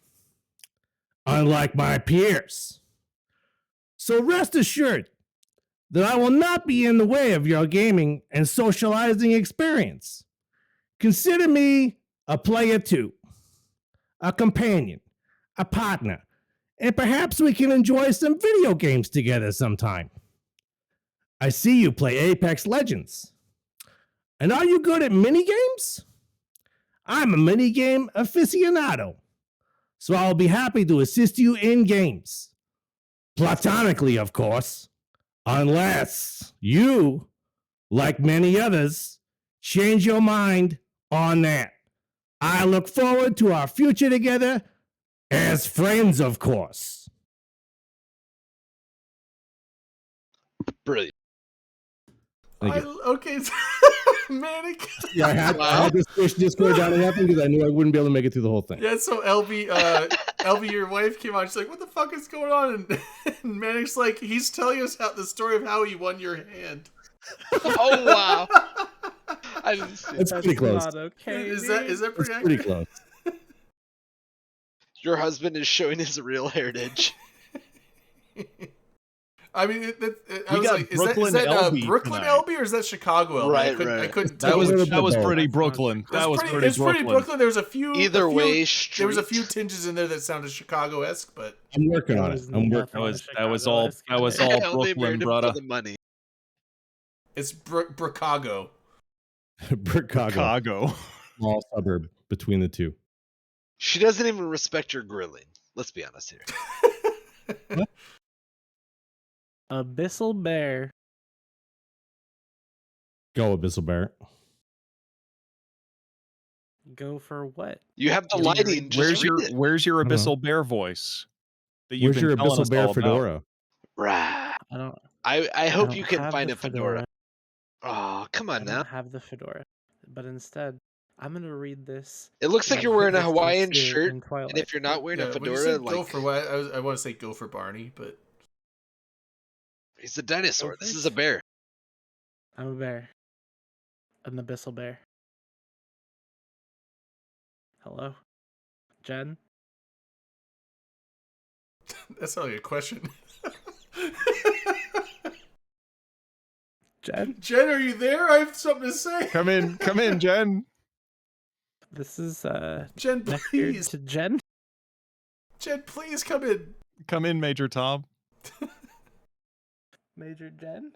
unlike my peers. So rest assured that I will not be in the way of your gaming and socializing experience. Consider me a player too, a companion, a partner, and perhaps we can enjoy some video games together sometime. I see you play Apex Legends. And are you good at minigames? I'm a minigame aficionado, so I'll be happy to assist you in games. Platonically, of course, unless you, like many others, change your mind on that. I look forward to our future together as friends, of course. Brilliant. Thank you. Okay, Manic. Yeah, I had to switch Discord down and happen because I knew I wouldn't be able to make it through the whole thing. Yeah, so LB, your wife came on. She's like, "What the fuck is going on?" And Manic's like, "He's telling us the story of how he won your hand." Oh wow! I didn't see That's pretty close. Not okay. Is that That's pretty pretty accurate? close. Your husband is showing his real heritage. I mean, I We was got like, Brooklyn is that LB Brooklyn tonight. LB or is that Chicago LB? Right, I right. couldn't That tell. was a little that was bit pretty both. Brooklyn. That was pretty It's pretty Brooklyn. Brooklyn. There's a few. Either a few- way, there was a few street. tinges in there that sounded Chicago-esque, but I'm working on it. I'm working. That was all Only Brooklyn, married him brother. for the money. it's Brookago. Chicago, small suburb between the two. She doesn't even respect your grilling. Let's be honest here. Abyssal Bear. Go Abyssal Bear. Go for what? You have the Yeah, lighting. Just Where's your I don't know. Abyssal Bear voice? That you've Where's been your telling Abyssal us Bear all about? fedora? Right. I don't. I hope don't you can have find the a fedora. Oh, come I on don't now. have the fedora, but instead, I'm gonna read this. It looks like like you're wearing a Mr. Hawaiian Sear shirt, in Twilight. and if you're not wearing a When you fedora, said go like for what? I want to say go for Barney, but he's a dinosaur. This is a Gophers? bear. I'm a bear. An abyssal bear. Hello, Jen. that's not like a question. Jen. Jen, are you there? I have something to say. Come in, Jen. This is Jen, neck beard please. to Jen. Jen, please come in. Come in, Major Tom. Major Jen.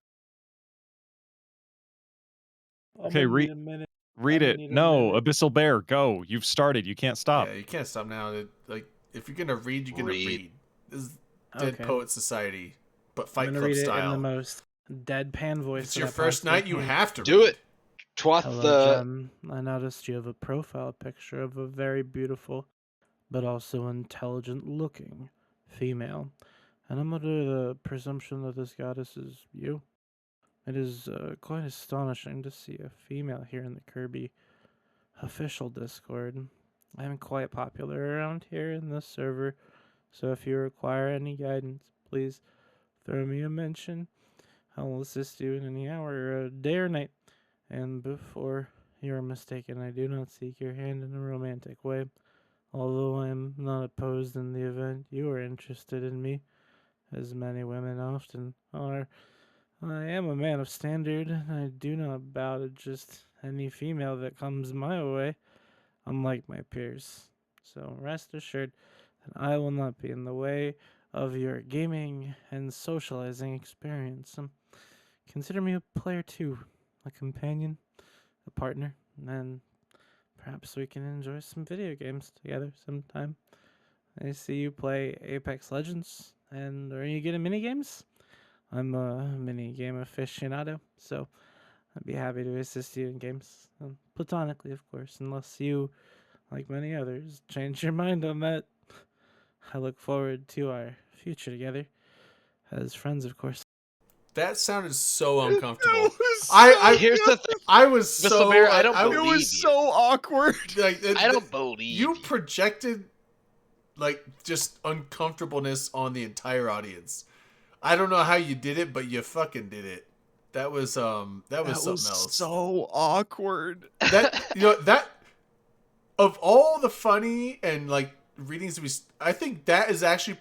Okay, I'm gonna need a minute. Read I'm it. gonna need a No, minute. Abyssal Bear, go. You've started. You can't stop. Yeah, you can't stop now. Like, if you're gonna read, you're gonna Read. read. This is Dead Okay. Poet Society, but I'm Fight gonna Club read it in the style. most deadpan voice. It's that your I first possibly night. You can. have to Do read. it. Twat Hello, the. Jen. I noticed you have a profile picture of a very beautiful, but also intelligent-looking female, and I'm under the presumption that this goddess is you. It is quite astonishing to see a female here in the Kirby official Discord. I am quite popular around here in this server, so if you require any guidance, please throw me a mention. I'll assist you in any hour, day or night. And before you are mistaken, I do not seek your hand in a romantic way, although I am not opposed in the event you are interested in me, as many women often are. I am a man of standard, and I do not bow to just any female that comes my way, unlike my peers. So rest assured that I will not be in the way of your gaming and socializing experience. Consider me a player too, a companion, a partner, and perhaps we can enjoy some video games together sometime. I see you play Apex Legends, and are you good at minigames? I'm a mini game aficionado, so I'd be happy to assist you in games. Platonically, of course, unless you, like many others, change your mind on that. I look forward to our future together. As friends, of course. That sounded so uncomfortable. was Here's the thing. I was Mr. so Bear, I don't I, believe it was you. so awkward. like I don't believe you projected like just uncomfortableness on the entire audience. I don't know how you did it, but you fucking did it. That was something else. So awkward. That that of all the funny and like readings I think that is actually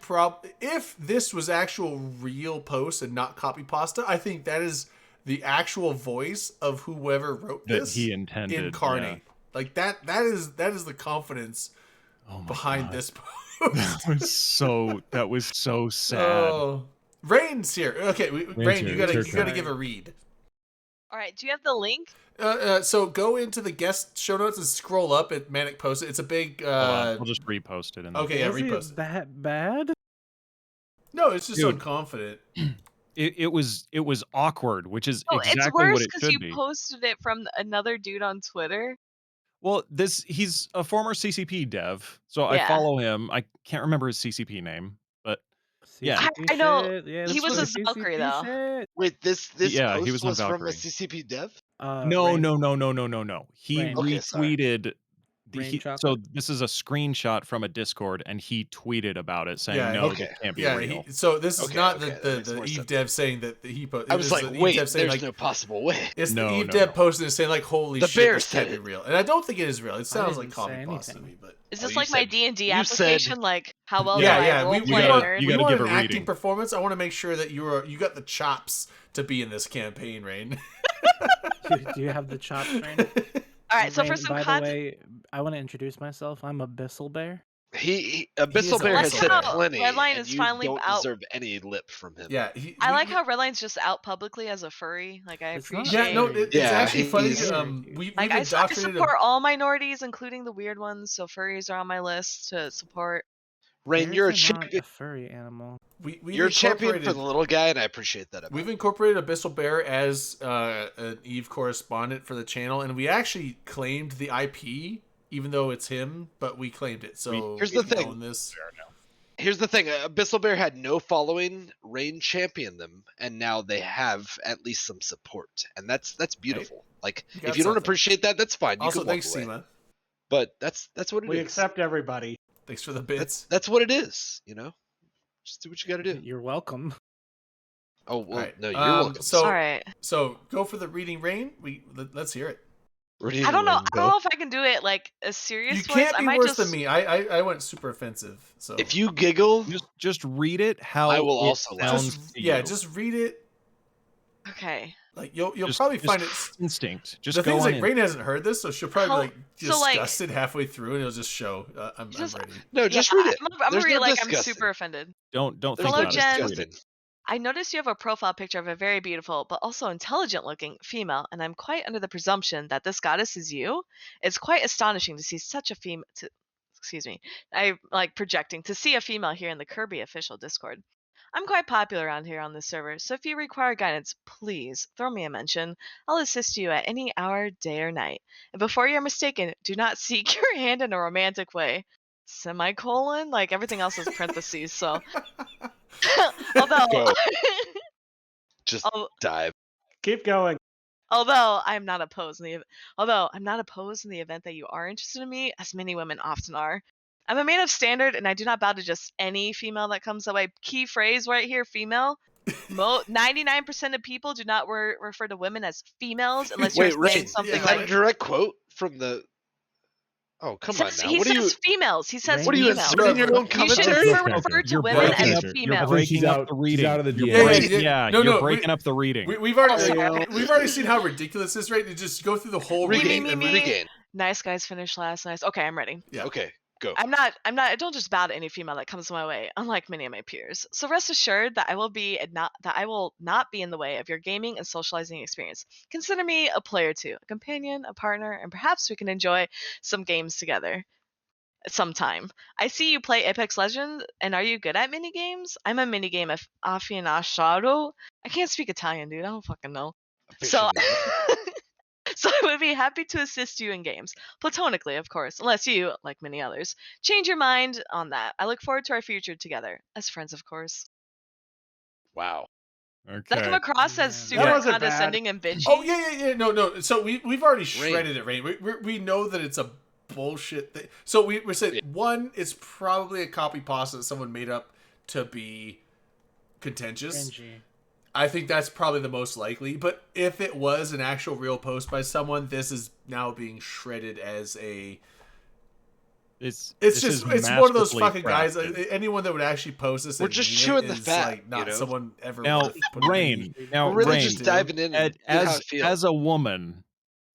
if this was actual real post and not copy pasta, I think that is the actual voice of whoever wrote That this he intended, incarnate. yeah. Like that is the confidence behind God. this post. That was so sad. Oh, Rain's here. Okay, Rain, you here. gotta It's her turn. give a read. All right, do you have the link? So go into the guest show notes and scroll up at Manic Post. It's a big. Hold on, I'll just repost it. Okay, yeah, Was he repost it. that bad? No, it's just Dude. unconfident. It was awkward, which is Oh, exactly it's worse what it because should you be. posted it from another dude on Twitter. Well, he's a former CCP dev, so I Yeah. follow him. I can't remember his CCP name, but yeah, CCP I know. shit. Yeah, He that's was the a Valkyrie, CCP though. shit. Wait, this Yeah, he post was on from a Valkyrie. CCP dev? no. He Rain. Okay, sorry. retweeted. Rain So chocolate. this is a screenshot from a Discord, and he tweeted about it, saying, Yeah, "No, okay. this can't be Yeah, real." so this is Okay, not okay, that the makes more Eve sense. Dev saying that he posted. I was like, wait, there's no possible way. It's the No, Eve no, Dev no. posting and saying like, "Holy The shit, bear this can't said be it. real," and I don't think it is real. It sounds like didn't copy say pasta to anything. me, but Is Oh, this you like my said- D&D you application? said- Like, how well yeah, do I yeah, we roleplay gotta- nerd? you we gotta want give an a acting reading. performance. I want to make sure that you got the chops to be in this campaign, Rain. Do you have the chops, Rain? All right, so Rain, for some by the context, way, I want to introduce myself. I'm Abyssal Bear. Abyssal is Bear a has Abyssal said Bear. plenty, Redline and is you finally don't out. deserve any lip from him. Yeah, I like how Redline's just out publicly as a furry. Like, I It's not appreciate. Yeah, no, furry. it's Yeah, actually funny. he's- We've Like, I indoctrinated. support all minorities, including the weird ones. So furries are on my list to support. Rain, Bears you're are a not champion. a furry animal. We've You're a champion for incorporated- the little guy, and I appreciate that. We've incorporated Abyssal Bear as an Eve correspondent for the channel, and we actually claimed the IP, even though it's him, but we claimed it. So Here's the we thing. own this. Here's the thing: Abyssal Bear had no following. Rain championed them, and now they have at least some support, and that's beautiful. Like, You got if you don't something. appreciate that, that's fine. You Also, can walk thanks, away. Seema. But that's what it is. We accept everybody. Thanks for the bits. That's what it is. You know, just do what you got to do. You're welcome. Oh well, Alright, no, you're welcome. So, All right. so go for the reading, Rain. Let's hear it. I don't know. I don't know if I can do it like a serious You voice. can't I be might worse just. than me. I went super offensive. So If you giggle, Just read it how I will it also laugh. sounds just to yeah, you. just read it. Okay. Like you'll Just- probably just find it. instinct. Just The go thing is, on like, in. Rain hasn't heard this, so she'll probably How- be like so, like- disgusted halfway through, and it'll just show. I'm Just- ready. no, just Yeah, read it. I'm gonna There's read no it like I'm disgusting. super offended. Don't There's think Hello, about no it. Jen. Just read it. disgusting. I noticed you have a profile picture of a very beautiful but also intelligent looking female, and I'm quite under the presumption that this goddess is you. It's quite astonishing to see such a female. Excuse me. I like projecting to see a female here in the Kirby official Discord. I'm quite popular around here on this server, so if you require guidance, please throw me a mention. I'll assist you at any hour, day, or night. And before you're mistaken, do not seek your hand in a romantic way. Semicolon? Like everything else is parentheses, so. Although. Go. Just Al- dive. Keep going. Although I'm not opposed in the event that you are interested in me, as many women often are. I'm a man of standard, and I do not bow to just any female that comes that way. Key phrase right here, female. 99% of people do not refer to women as females unless you're Wait, saying Rain, something is that a like. direct quote from the? Oh, come on now. He What are you? says females. He says What are you females. inserting your own You should commentary? refer to You're women breaking as up. You're females. breaking She's up out- the she's reading. out of the You're DM. breaking- Yeah, you're no, breaking up the reading. We've already sorry. we've already seen how ridiculous this is, right? To just go through the whole reading. and read- Regain. Nice guys finish last. Nice. Okay, I'm ready. Yeah. Okay, go. I don't just bow to any female that comes my way, unlike many of my peers. So rest assured that I will not be in the way of your gaming and socializing experience. Consider me a player too, a companion, a partner, and perhaps we can enjoy some games together sometime. I see you play Apex Legends, and are you good at minigames? I'm a minigame aficionado. I can't speak Italian, dude. I don't fucking know. So So I would be happy to assist you in games. Platonically, of course, unless you, like many others, change your mind on that. I look forward to our future together. As friends, of course. Wow. Does that come Okay. across as Yeah. super That wasn't bad. condescending and bitchy? Oh yeah. No. So we've already shredded it, right? We know that it's a bullshit thing. So we're saying one is probably a copy pasta that someone made up to be contentious. Cringy. I think that's probably the most likely. But if it was an actual real post by someone, this is now being shredded as a. It's Just it's one of those masterfully fucking guys. crafted. Anyone that would actually post this, We're and just mean chewing it the is, fat, like, not you know? someone ever. Now, worth putting Rain. any- Now, We're really Rain, just diving in and how as it feels. as a woman,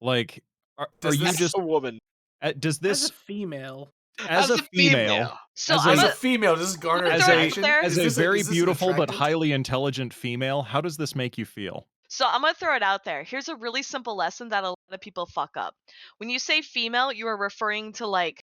like, are Does you this- just a woman. does As this a female. as a female, So as I'm As a- a female, does this garner I'm as throwing it attention? out there. as Is a this very is this beautiful but attractive? highly intelligent female, how does this make you feel? So I'm gonna throw it out there. Here's a really simple lesson that a lot of people fuck up. When you say female, you are referring to like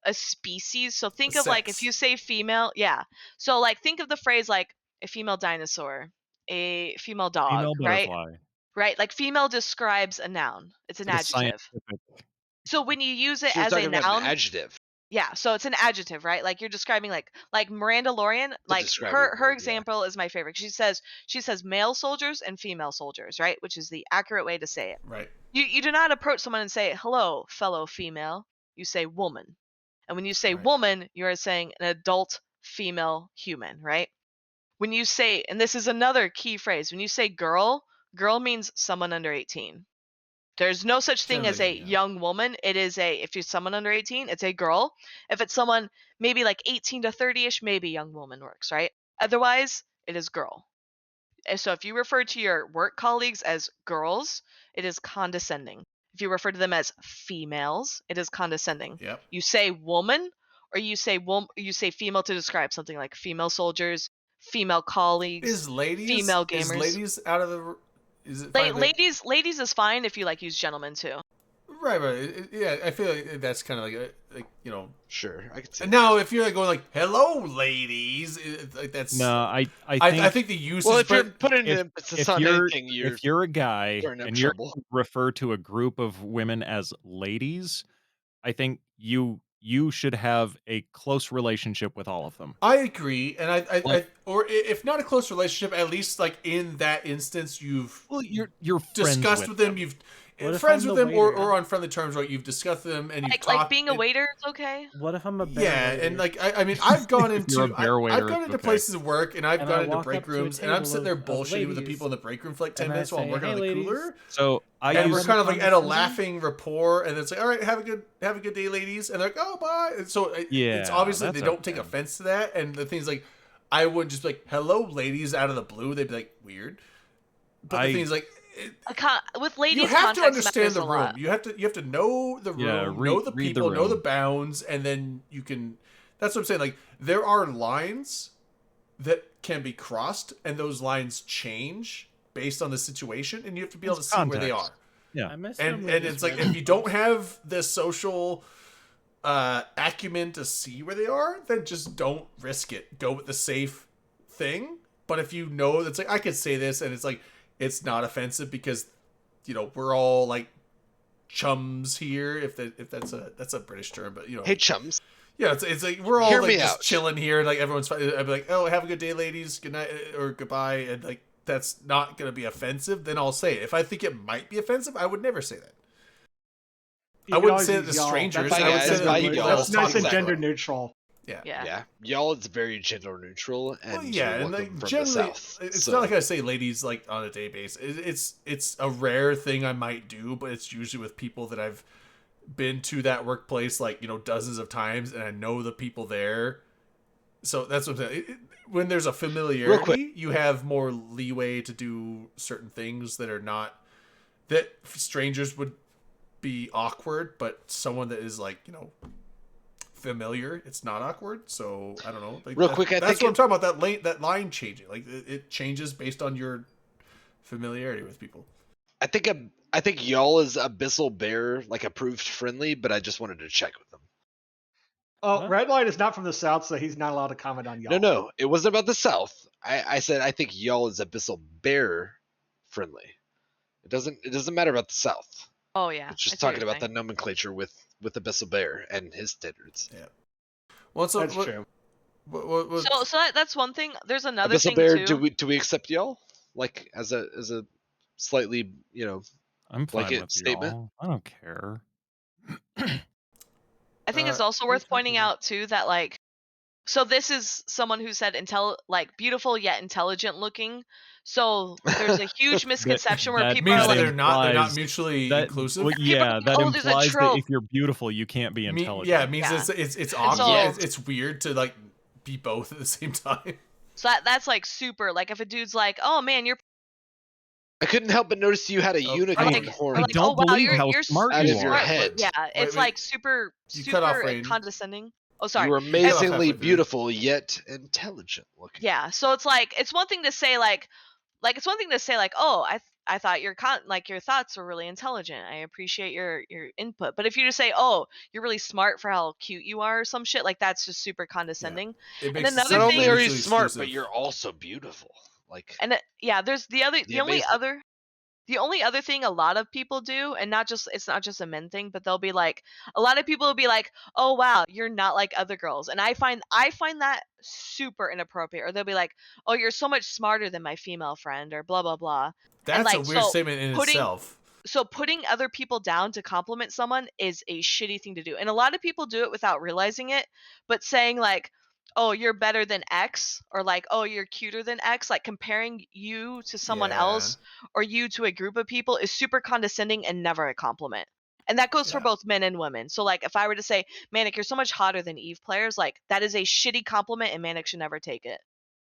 a species. So think of like if Sex. you say female, yeah. So like think of the phrase like a female dinosaur, a female dog, Female right? butterfly. Right? Like female describes a noun. It's an It's a adjective. scientific. So when you use it She was as a talking about noun, an adjective. yeah, so it's an adjective, right? Like you're describing like Miranda Lorian, like describe her it, her yeah. example is my favorite. She says male soldiers and female soldiers, right? Which is the accurate way to say it. Right. You do not approach someone and say, "Hello, fellow female." You say woman. And when you say Right. woman, you are saying an adult female human, right? When you say, and this is another key phrase, when you say girl means someone under 18. There's no such thing as a Generally, yeah. young woman. It is if you're someone under 18, it's a girl. If it's someone maybe like 18 to 30ish, maybe young woman works, right? Otherwise, it is girl. And so if you refer to your work colleagues as girls, it is condescending. If you refer to them as females, it is condescending. Yep. You say woman or you say female to describe something like female soldiers, female colleagues, Is ladies female Is gamers. ladies out of the? Is it fine? Ladies is fine if you like use gentlemen too. Right. Yeah, I feel like that's kind of like you know. Sure, I could see. And now, if you're like going like "Hello, ladies," like that's No, I I think the use. Well, is, if you're but putting if, emphasis if on you're anything, you're if you're a guy stirring up and you're trouble. refer to a group of women as ladies, I think you should have a close relationship with all of them. I agree, and Like- or if not a close relationship, at least like in that instance, you've Well, you're friends discussed with them. You've What if friends I'm with the them, or waiter? on friendly terms, right? You've discussed them, and you've Like talked. being a and- waiter is okay. What if I'm a bear Yeah, waiter? and like I mean, I've gone If you're into a bear waiter, I've gone it's into okay. places of work, and I've And gone I into walk break up to a rooms, and I'm table sitting there of bullshitting with the ladies, people in the break room for like 10 and I minutes while I'm say, working "Hey, on the ladies." cooler. So I And use we're kind of like at a condescending? laughing rapport, and it's like, all right, have a good day, ladies, and they're like, oh, bye. And so it's Yeah, obviously that's they don't take okay. offense to that, and the thing's like, I wouldn't just be like, hello, ladies, out of the blue. They'd be like, weird. But I- the thing's like, With ladies, you have to context understand matters the a room. lot. You have to know the room, Yeah, know the read the people, know the room. bounds, and then you can. That's what I'm saying. Like there are lines that can be crossed, and those lines change based on the situation, and you have to be able to It's see where they are. context. Yeah. I miss And them with it's this like red if you don't have the social acumen to see where they are, then just don't risk it. Go with the safe thing. But if you know that's like I could say this and it's like it's not offensive because you know we're all like chums here. If that's a British term, but you know, Hey, chums. yeah, it's like we're all Hear like me just out. chilling here. Like everyone's fine. I'd be like, oh, have a good day, ladies. Good night or goodbye, and like that's not gonna be offensive. Then I'll say it. If I think it might be offensive, I would never say that. You I can wouldn't always say it use to y'all. strangers. That's I would nice say and- that to y'all. That's nice and Exactly. gender neutral. Yeah. Yeah, y'all is very gender neutral, and Well, yeah, you're and welcome like from generally, the south. it's so. not like I say ladies like on a day basis. It's a rare thing I might do, but it's usually with people that I've been to that workplace like dozens of times, and I know the people there. So that's what I'm saying. When there's a familiarity, you have more leeway to do certain things that are not that strangers would be awkward, but someone that is like familiar, it's not awkward. So I don't know. Like, Real quick, I that's think what I'm talking about. That line changing, like it changes based on your familiarity with people. I think y'all is Abyssal Bear like approved friendly, but I just wanted to check with them. Oh, What? Redline is not from the south, so he's not allowed to comment on y'all. No, it wasn't about the south. I said I think y'all is Abyssal Bear friendly. It doesn't matter about the south. Oh yeah. It's I just see what talking you're about the saying. nomenclature with Abyssal Bear and his standards. Well, so That's true. So that's one thing. There's another Abyssal thing Bear, too. do we accept y'all like as a slightly I'm fine blanket with statement? y'all. I don't care. I think it's also what are you worth pointing talking about? out too that like, so this is someone who said like beautiful yet intelligent looking. So there's a huge misconception where people means are that like, they're not implies mutually that inclusive. well, people yeah, think, that oh, there's a implies that trope. if you're beautiful, you can't be intelligent. Yeah, it means Yeah. it's And awkward. so- It's weird to like be both at the same time. So that's like super. Like if a dude's like, oh man, you're I couldn't help but notice you had a Oh, unicorn like, horn or I like, don't oh wow, believe you're how you're smart out you of your are. head. Yeah, it's wait. like super You cut off super Rain. condescending. Oh, You sorry. were cut off halfway amazingly through. beautiful yet intelligent looking. Yeah, so it's like it's one thing to say like it's one thing to say like, oh, I thought your your thoughts were really intelligent. I appreciate your input. But if you just say, oh, you're really smart for how cute you are or some shit, like that's just super condescending. It And makes it another seem Not thing- only are you mutually smart, exclusive. but you're also beautiful. Like And yeah, there's the amazing. only other thing a lot of people do, and it's not just a men thing, but they'll be like, a lot of people will be like, oh wow, you're not like other girls, and I find that super inappropriate. Or they'll be like, oh, you're so much smarter than my female friend, or blah blah blah. That's like, a weird statement in itself. So putting other people down to compliment someone is a shitty thing to do, and a lot of people do it without realizing it. But saying like, oh, you're better than X, or like, oh, you're cuter than X, like comparing you to someone else or you to a group of people is super condescending and never a compliment. And that goes for both men and women. So like if I were to say, Manic, you're so much hotter than Eve players, like that is a shitty compliment and Manic should never take it.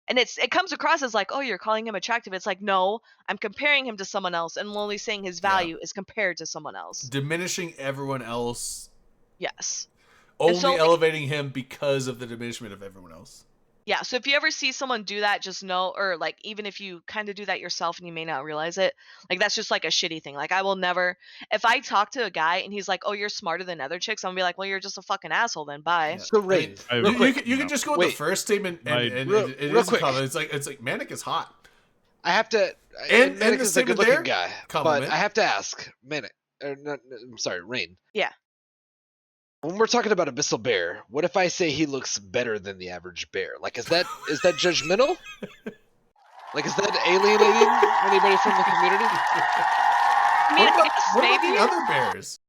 And it comes across as like, oh, you're calling him attractive. It's like, no, I'm comparing him to someone else and only saying his value is compared to someone else. Diminishing everyone else. Yes. Only elevating him because of the diminishment of everyone else. Yeah, so if you ever see someone do that, just know, or like even if you kind of do that yourself and you may not realize it, like that's just like a shitty thing. Like I will never, if I talk to a guy and he's like, oh, you're smarter than other chicks, I'm gonna be like, well, you're just a fucking asshole then, bye. So Rain, you can just go with the first statement and real it is a quick. compliment. It's like Manic is hot. I have to. And Manic the is a statement good-looking there, guy, compliment. but I have to ask, Manic. I'm sorry, Rain. Yeah. When we're talking about Abyssal Bear, what if I say he looks better than the average bear? Like, is that judgmental? Like, is that alienating anybody from the community? I mean, What about maybe the other bears?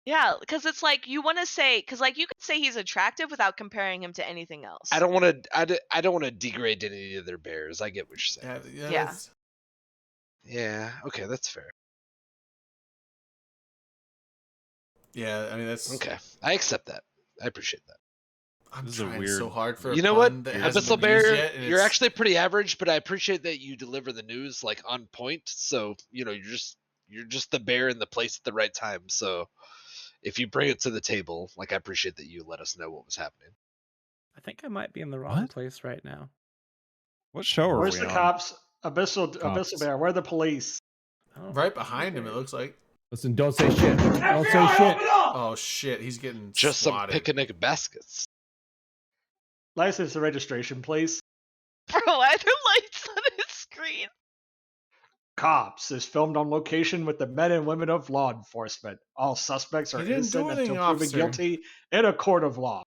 Yeah, because it's like you want to say, because like you could say he's attractive without comparing him to anything else. I don't want to. I don't want to degrade any of their bears. I get what you're saying. Yeah. Yeah. Okay, that's fair. Yeah, I mean that's okay. I accept that. I appreciate that. I'm This is a trying weird. so hard for You a know what, pun that hasn't Abyssal been used Bear, yet, and you're it's- actually pretty average, but I appreciate that you deliver the news like on point. So you're just the bear in the place at the right time. So if you bring it to the table, like I appreciate that you let us know what was happening. I think I might be in the wrong place right now. What show are Where's we the on? cops? Abyssal Cops. Bear. Where are the police? right behind him. It looks like. Listen, don't say shit. Don't say shit. Oh shit, he's getting Just some swatted. picnic baskets. License and registration, please. Bro, why are there lights on his screen? Cops is filmed on location with the men and women of law enforcement. All suspects are He didn't do innocent anything, until proven officer. guilty in a court of law.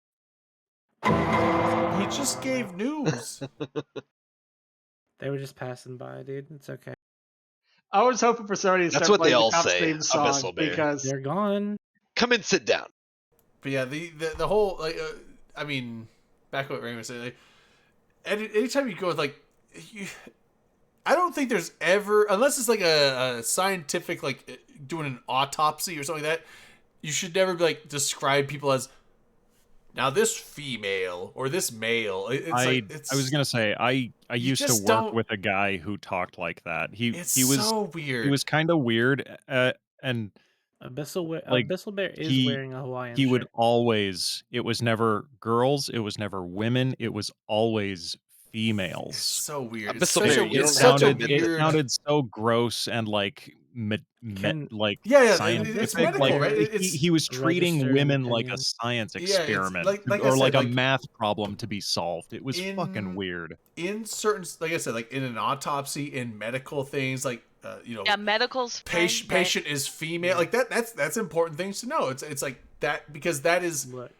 He just gave news. They were just passing by, dude. It's okay. I was hoping for somebody to That's start what they playing all the cops say, theme song Abyssal Bear. because They're gone. Come and sit down. But yeah, the whole like, I mean, back to what Raymond was saying. Like, anytime you go with like, I don't think there's ever, unless it's like a scientific like doing an autopsy or something like that, you should never be like describe people as now this female or this male. I was gonna say I used to just work don't- with a guy who talked like that. He It's was so weird. He was kind of weird, and like, Abyssal Bear is he- wearing a Hawaiian he would shirt. always. It was never girls. It was never women. It was always females. so weird. Abyssal It's such Bear, a, you it's don't have such to a admit It that. weird. sounded so gross and like like Yeah, it's scientific. medical, like, right? he, It's he was treating registered women like a opinion. science Yeah, it's experiment, like I or said, like a like, math problem to be solved. It was in- fucking weird. in certain, like I said, like in an autopsy, in medical things, like Yeah, medical's fine, patient right? patient is female, like that's important things to know. It's like that because that is Look,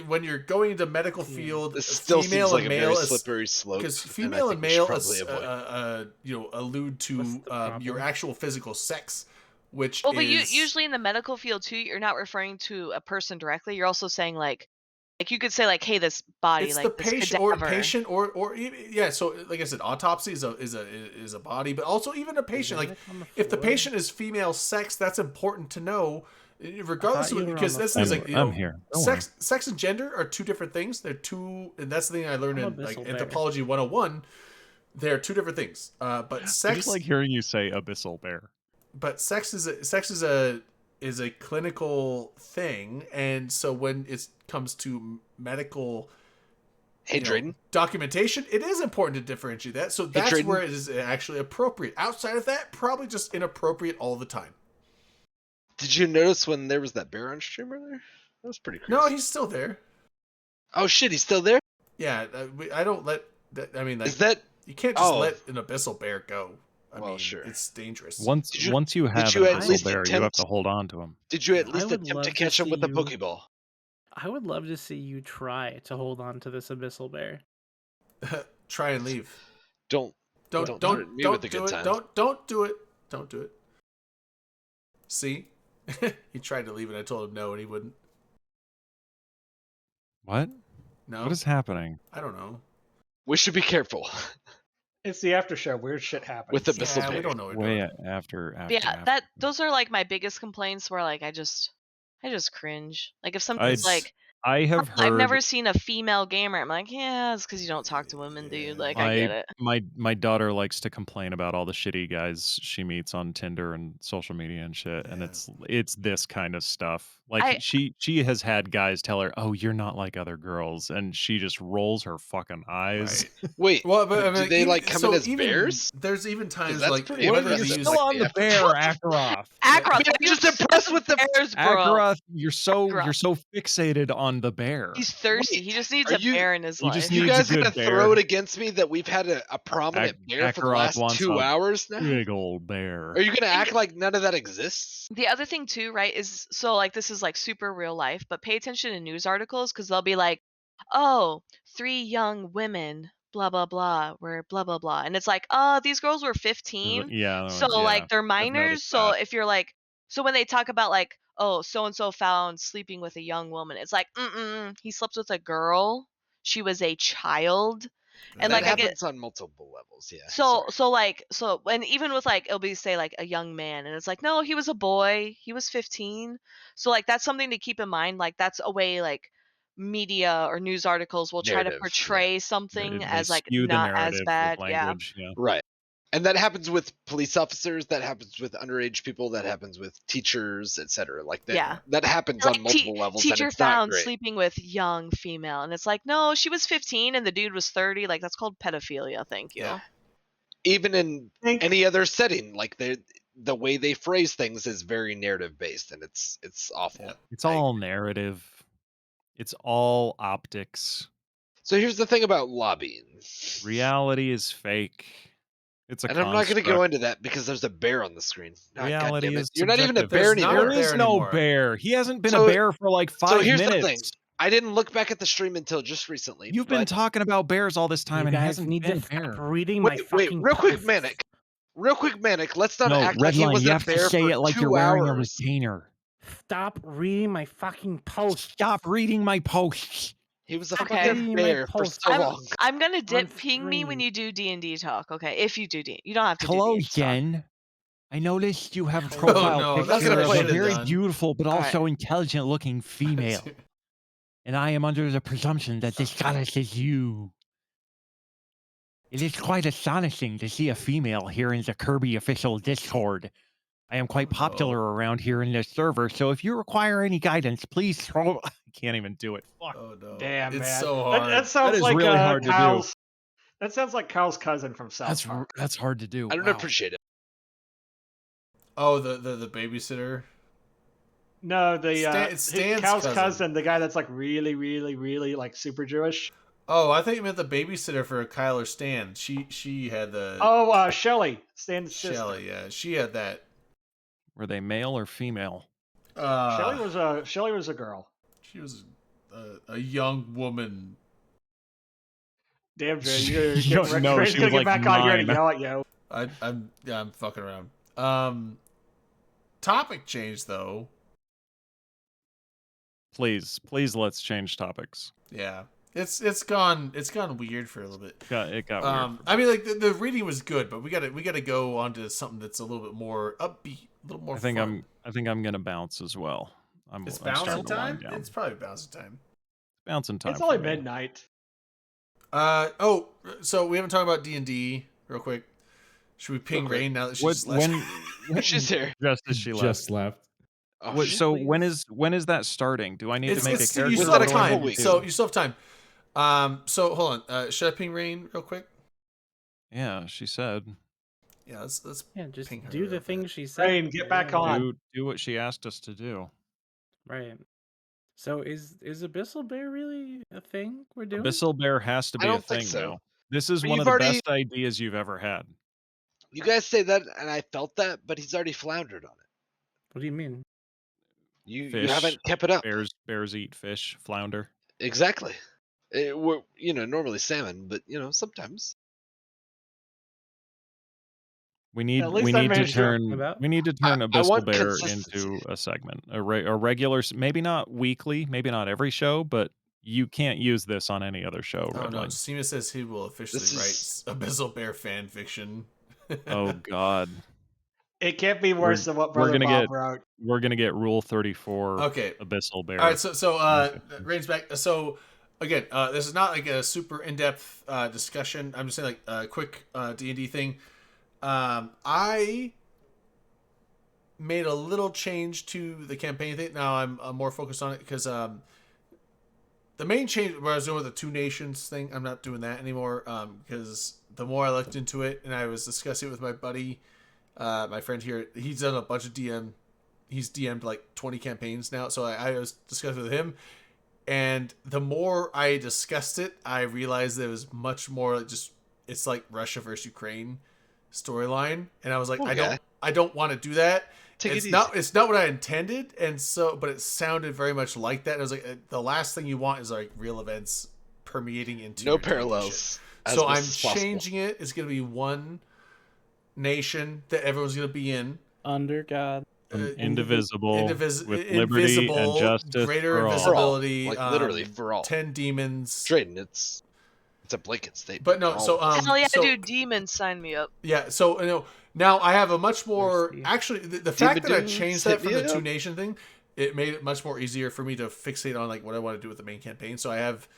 when you're going into medical field, This still female seems like and a very male slippery slope. because and I female think and we should male probably avoid. allude What's to the problem? your actual physical sex, which Well, but is usually in the medical field too, you're not referring to a person directly. You're also saying like you could say like, hey, this body, it's like the this patient cadaver. or yeah. So like I said, autopsy is a body, but also even a patient. Like On the if the floor? patient is female sex, that's important to know, regardless you of were on because the this floor. is like I'm here. Don't sex and gender are two different things. They're two, and that's the thing I learned I'm in like Abyssal Bear. Anthropology 101. They're two different things. But I sex, just like hearing you say abyssal bear. but sex is a clinical thing, and so when it comes to medical Hey, Drayden. documentation, it is important to differentiate that. So that's Drayden. where it is actually appropriate. Outside of that, probably just inappropriate all the time. Did you notice when there was that bear on stream earlier? That was pretty crazy. No, he's still there. Oh shit, he's still there. Yeah, I don't let. I mean, like, Is that? you can't just Oh. let an abyssal bear go. I Well, mean, sure. it's dangerous. Once Did you- once you have you an at abyssal least bear, you have attempt- to hold on to him. Did you at I least would attempt love to to catch him see with a you- Pokeball? I would love to see you try to hold on to this abyssal bear. Try and leave. Don't Don't threaten me with a do good it. time. Don't do it. Don't do it. See, he tried to leave, and I told him no, and he wouldn't. What? No, What is happening? I don't know. We should be careful It's the after show. Weird shit happens. with the abyssal Yeah, we bear. don't know what we're Way doing. after. Yeah, those are like my biggest complaints where like I just cringe. Like if something's like I have heard. I've never seen a female gamer. I'm like, yeah, it's because you don't talk to women, dude. Like I get it. My daughter likes to complain about all the shitty guys she meets on Tinder and social media and shit, and it's this kind of stuff. Like she has had guys tell her, "Oh, you're not like other girls," and she just rolls her fucking eyes. Right. Wait, Well, but I do mean, they even- like come so in as even- bears? There's even times that's like pretty whether impressive. you You're use, still like on the the bear, Akaroth. Akaroth, I'm just impressed with the bears, bro. Akaroth, you're so Akaroth. fixated on the bear. He's thirsty. Wait, he just needs are a you- bear in his you life. just You needs a guys good gonna bear. throw it against me that we've had a prominent bear for the Akaroth last wants 2 a hours now? Big old bear. Are you gonna act like none of that exists? The other thing too, right, is so like this is like super real life, but pay attention to news articles because they'll be like, oh, 3 young women, blah blah blah, were blah blah blah, and it's like, these girls were 15, Yeah. so yeah, like they're I've minors. noticed So that. if you're like, so when they talk about like, oh, so and so found sleeping with a young woman, it's like, he slept with a girl. She was a child, and That like I get. happens on multiple levels. Yeah. So sorry. and even with like it'll be say like a young man and it's like no, he was a boy, he was 15. So like that's something to keep in mind. Like that's a way like media or news articles will try to Narrative, portray something They as like skew the not as narrative bad. with Yeah. language. Yeah. Right. And that happens with police officers, that happens with underage people, that happens with teachers, etc. Like that Yeah. that happens Like, on multiple levels and teacher it's not found great. sleeping with young female and it's like no, she was 15 and the dude was 30. Like that's called pedophilia. Thank you. Yeah. Even in any other setting, like the way they phrase things is very narrative based and it's awful. It's all narrative. It's all optics. So here's the thing about lobbying. Reality is fake. It's a And I'm not going to go construct. into that because there's a bear on the screen. Ah, Reality goddammit. is You're not even a subjective. bear There's not anymore. a There is bear no anymore. bear. He hasn't been So- a bear for like 5 So here's minutes. the thing. I didn't look back at the stream until just recently. You've been but- talking about bears all this time, You and he guys hasn't need been to a bear. stop reading my Wait, fucking real quick, posts. Manic. Real quick, Manic. Let's not No, act like he Redline, was you a have to bear say for it like 2 you're wearing a hours. retainer. Stop reading my fucking posts. Stop reading my posts. He was a Okay. fucking Reading my bear for posts. so long. I'm gonna dip On ping me when stream. you do D&D talk. Okay, if you do D, you don't have to do Hello, D&D talk. Jen. I noticed you have a Oh, profile no, that's picture gonna of play a it very done. beautiful but All also intelligent-looking female. And I am under the presumption that this goddess is you. It is quite astonishing to see a female here in the Kirby official Discord. I am quite popular around here in this server, so if you require any guidance, please throw... I can't even do it. Fuck. Oh no! Damn, it's man. so That, hard. that sounds is like really hard to do. Kyle's. That sounds like Kyle's cousin from South Park. That's hard to do. I don't Wow. appreciate it. Oh, the babysitter. No, the It's Stan's Kyle's cousin. cousin, the guy that's like really, really, really like super Jewish. Oh, I think you meant the babysitter for Kyle or Stan. She had the Oh, Shelly, Stan's sister. Shelly. Yeah, she had that. Were they male or female? Shelly was a girl. She was. a young woman. Damn, Jay, Yo, no, Ray's she gonna was get like back on here to 9. yell at you. I'm fucking around. Topic change though. Please, let's change topics. Yeah, it's gone weird for a little bit. It got weird. I mean, like the reading was good, but we gotta go on to something that's a little bit more upbeat, a little more. I think fun. I'm gonna bounce as well. It's I'm bouncing starting to wind time. down. It's probably bouncing time. Bouncing time. It's only for me. midnight. So we haven't talked about D&D real quick. Should we ping Rain now that she's left? She's here. Just as she left. Just left. Oh, So when is that starting? Do I need to make a character? You still Within have a time. couple weeks. So you still have time. So hold on. Should I ping Rain real quick? Yeah, she said. Yeah, let's just ping her do the real thing quick. she said. Rain, get back on. Do what she asked us to do. Right. So is Abyssal Bear really a thing we're doing? Abyssal Bear has to I be a don't think thing so. now. This is But one of you've the already- best ideas you've ever had. You guys say that, and I felt that, but he's already floundered on it. What do you mean? You Fish, haven't kept it up. Bears eat fish, flounder. Exactly. We're normally salmon, but sometimes. We need At least we I need to managed to- turn About? we need to turn I Abyssal want Bear consistency. into a segment, a regular, maybe not weekly, maybe not every show, but you can't use this on any other show. Oh no, Redline. Seema says he will officially This write Abyssal Bear fan fiction. Oh God, It can't be worse than what we're Brother gonna Bob get- wrote. we're gonna get Rule 34. Okay. Abyssal Bear. All right, so Rain's back. So again, this is not like a super in-depth discussion. I'm just saying like a quick D&D thing. I made a little change to the campaign thing. Now I'm more focused on it because the main change where I was doing with the Two Nations thing, I'm not doing that anymore because the more I looked into it and I was discussing it with my buddy, my friend here, he's done a bunch of he's DM'd like 20 campaigns now, so I was discussing with him, and the more I discussed it, I realized there was much more like just it's like Russia versus Ukraine storyline, and I was like, Okay. I don't want to do that. Take It's it not easy. it's not what I intended, and so but it sounded very much like that. And I was like, the last thing you want is like real events permeating into No your D&D shit. parallels. as So much I'm as possible. changing it. It's going to be one nation that everyone's going to be in. Under God. Indivisible, with liberty and invisible, justice greater for all. invisibility, Like, literally, for all. 10 demons. Drayden, it's a blanket statement. But no, All so of us. Hell yeah, so, dude, demons, sign me up. Yeah, so now I have a much more Thirsty. actually the fact that I Demon changed dudes, that from hit the me Two up. Nation thing, it made it much more easier for me to fixate on like what I want to do with the main campaign. So I have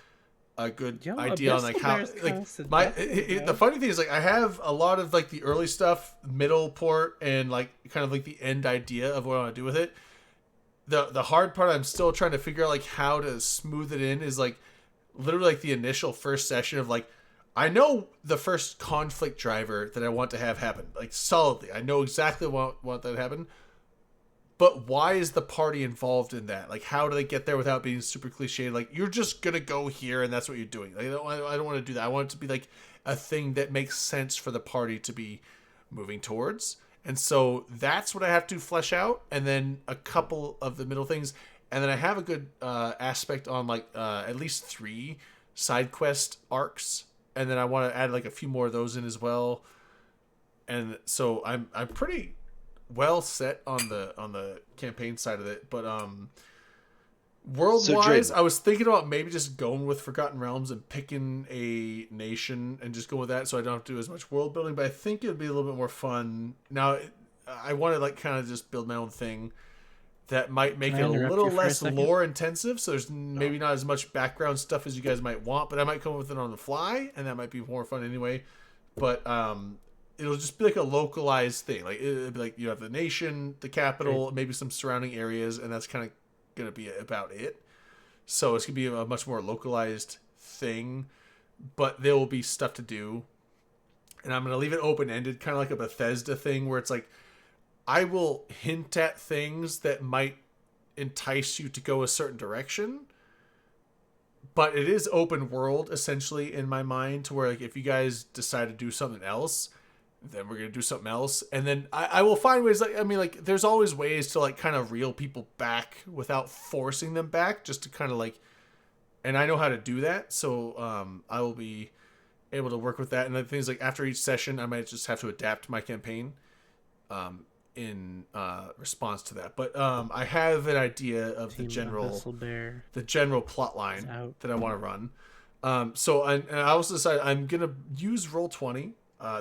a good Yo, idea on like Abyssal how Bear's like constant my death, the funny thing is like I have a lot of like the early stuff, middle port, and like kind of like the end idea of what I want to do with it. The hard part I'm still trying to figure out like how to smooth it in is like literally like the initial first session of like I know the first conflict driver that I want to have happen like solidly. I know exactly what that to happen. But why is the party involved in that? Like, how do they get there without being super cliche? Like, you're just gonna go here and that's what you're doing. Like, I don't want to do that. I want it to be like a thing that makes sense for the party to be moving towards. And so that's what I have to flesh out, and then a couple of the middle things, and then I have a good aspect on like at least 3 side quest arcs, and then I want to add like a few more of those in as well. And so I'm pretty well set on the campaign side of it, but world wise, Drayden- I was thinking about maybe just going with Forgotten Realms and picking a nation and just go with that, so I don't have to do as much world building. But I think it would be a little bit more fun. Now, I want to like kind of just build my own thing that might make Can I it a interrupt little you for a less second? lore intensive. So there's maybe not as much background stuff as you guys might want, but I might come up with it on the fly, and that might be more fun anyway. But it'll just be like a localized thing. Like it'll be like you have the nation, the capital, maybe some surrounding areas, and that's kind of gonna be about it. So it's gonna be a much more localized thing, but there will be stuff to do, and I'm gonna leave it open ended, kind of like a Bethesda thing, where it's like I will hint at things that might entice you to go a certain direction. But it is open world essentially in my mind, to where like if you guys decide to do something else, then we're gonna do something else, and then I will find ways. Like I mean, like there's always ways to like kind of reel people back without forcing them back, just to kind of like and I know how to do that. So I will be able to work with that. And the things like after each session, I might just have to adapt my campaign in response to that. But I have an idea of the general plot line that I want to run. So I also decided I'm gonna use Roll20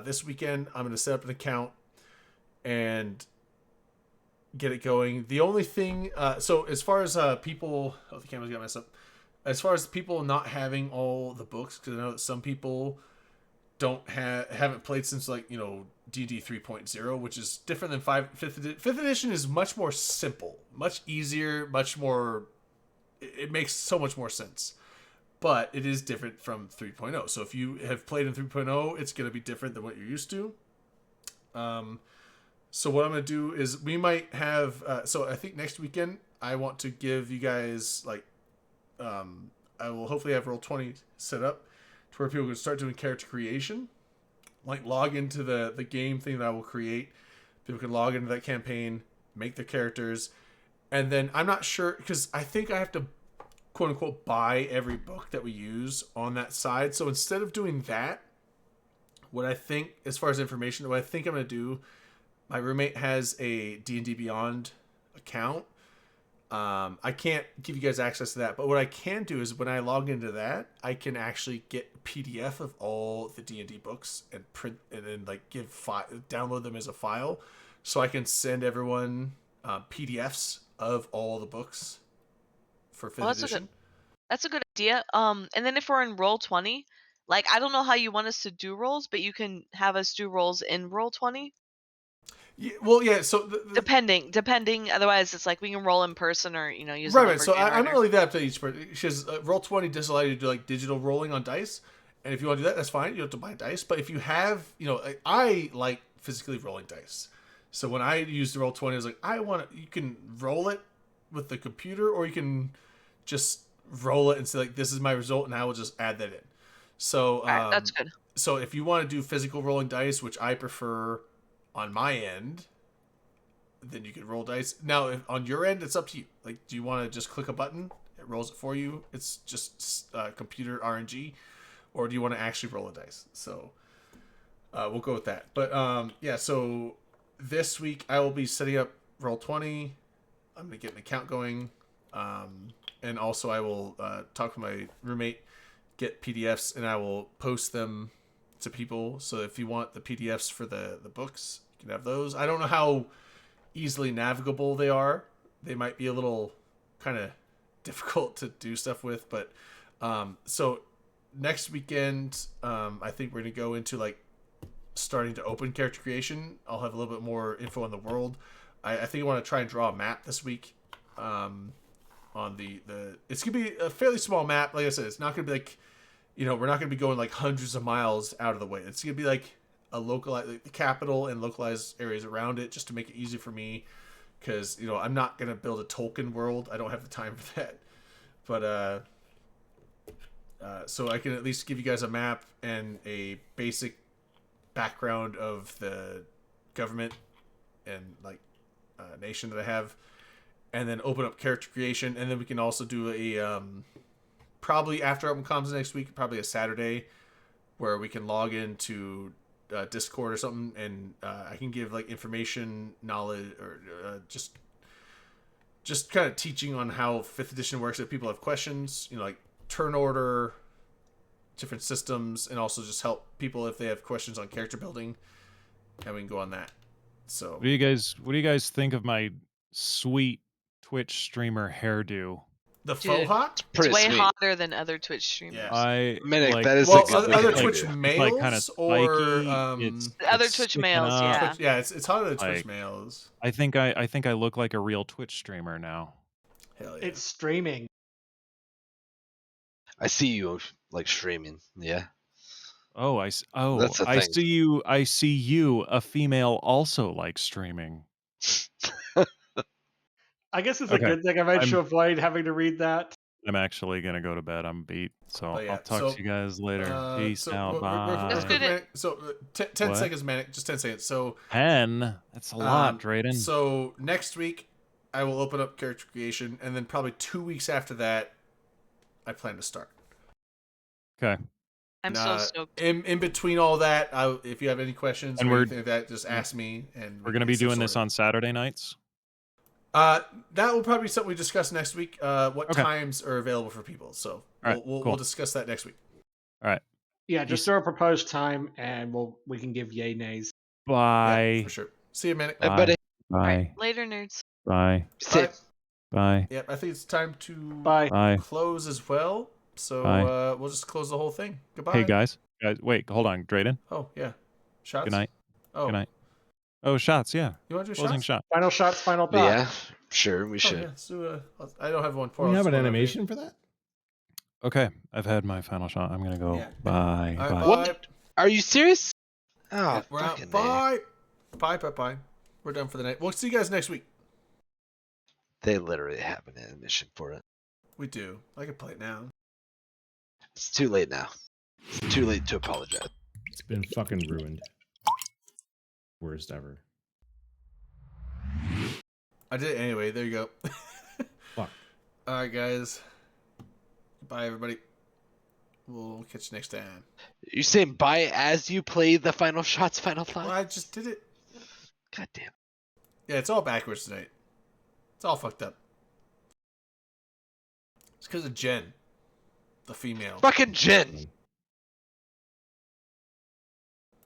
this weekend. I'm gonna set up an account and get it going. The only thing, so as far as people, the cameras got messed up. As far as people not having all the books, because I know that some people haven't played since D&D 3.0, which is different than 5th edition is much more simple, much easier, much more. It makes so much more sense. But it is different from 3.0. So if you have played in 3.0, it's going to be different than what you're used to. So what I'm going to do is we might have... so I think next weekend, I want to give you guys, I will hopefully have Roll20 set up to where people can start doing character creation. Log into the game thing that I will create. People can log into that campaign, make their characters. And then I'm not sure... Because I think I have to... quote unquote buy every book that we use on that side. So instead of doing that, what I think as far as information, what I think I'm going to do, my roommate has a D&D Beyond account. I can't give you guys access to that, but what I can do is when I log into that, I can actually get a PDF of all the D&D books and print and then download them as a file, so I can send everyone PDFs of all the books for 5th edition. That's a good idea. And then if we're in Roll20, I don't know how you want us to do rolls, but you can have us do rolls in Roll20. Yeah, well, yeah. So depending. Otherwise, it's we can roll in person or use right. So I'm not really that up to each person. Because Roll20 does allow you to do digital rolling on dice, and if you want to do that, that's fine. You don't have to buy dice. But if you have, I like physically rolling dice. So when I used the Roll20, I was you can roll it with the computer, or you can just roll it and say this is my result, and I will just add that in. So that's good. So if you want to do physical rolling dice, which I prefer on my end, then you can roll dice. Now, on your end, it's up to you. Do you want to just click a button? It rolls it for you. It's just computer RNG, or do you want to actually roll a dice? So we'll go with that. But yeah. So this week I will be setting up Roll20. I'm gonna get an account going. And also I will talk to my roommate, get PDFs, and I will post them to people. So if you want the PDFs for the books, you can have those. I don't know how easily navigable they are. They might be a little kind of difficult to do stuff with. But so next weekend, I think we're going to go into starting to open character creation. I'll have a little bit more info on the world. I think I want to try and draw a map this week. On the it's gonna be a fairly small map. Like I said, it's not gonna be we're not gonna be going hundreds of miles out of the way. It's gonna be a localized, the capital and localized areas around it, just to make it easy for me, because I'm not gonna build a Tolkien world. I don't have the time for that. But so I can at least give you guys a map and a basic background of the government and nation that I have. And then open up character creation, and then we can also do a probably after Open Comms next week, probably a Saturday, where we can log into Discord or something, and I can give information, knowledge, or just kind of teaching on how 5th edition works. If people have questions, turn order, different systems, and also just help people if they have questions on character building, and we can go on that. So what do you guys think of my sweet Twitch streamer hairdo? The faux hawk? It's way hotter than other Twitch streamers. Yeah. That is other Twitch males kind of or other Twitch males, yeah. Yeah, it's hotter than Twitch males. I think I look like a real Twitch streamer now. Hell yeah. It's streaming. I see you streaming, yeah. That's I see you, a female, also streaming. I guess it's a good thing. I managed to avoid having to read that. I'm actually gonna go to bed. I'm beat, so I'll talk to you guys later. Peace out. Bye. So 10 seconds, Manic. Just 10 seconds. So 10. That's a lot, Drayden. So next week I will open up character creation, and then probably 2 weeks after that, I plan to start. Okay. I'm so stoked. In between all that, if you have any questions And or we're- anything like that, just ask me. And We're going to be doing this on Saturday nights. That will probably be something we discuss next week. What Okay. times are available for people? So All right, we'll cool. discuss that next week. All right. Yeah, just throw a proposed time, and we can give yay nays. Bye. Yeah, for sure. See you, man. Bye. Everybody. Bye. Later, nerds. Bye. Safe. Bye. Yep, I think it's time to Bye. close as well. So Bye. we'll just close the whole thing. Goodbye. Hey guys, wait, hold on, Drayden. Oh yeah, shots. Good night. Oh, Good night. Oh, shots. Yeah. You want to do Closing shots? shot. Final shots, final thought. Yeah, sure, we Oh, should. yeah, let's do I don't have one. Do we have an animation for that? Okay, I've had my final shot. I'm gonna go. Yeah. Bye. All right, Bye. What? Are you serious? Oh, Yeah, we're out. fucking A. Bye. Bye. We're done for the night. We'll see you guys next week. They literally have an animation for it. We do. I can play it now. It's too late now. It's too late to apologize. It's been fucking ruined. Worst ever. I did it anyway. There you go. Fuck. All right, guys. Bye, everybody. We'll catch you next time. You saying bye as you play the final shots, final thought? Well, I just did it. God damn. Yeah, it's all backwards tonight. It's all fucked up. It's because of Jen, the female. Fucking Jen.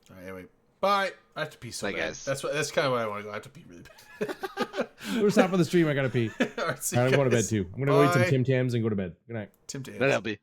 All right, anyway. Bye. I have to pee so Bye, bad. guys. That's kind of why I want to go. I have to pee really bad. We're stopping the stream. I gotta pee. All right, see I'm you going to bed guys. too. I'm gonna go eat some Bye. Tim Tams and go to bed. Good night. Tim Tams. That'll be.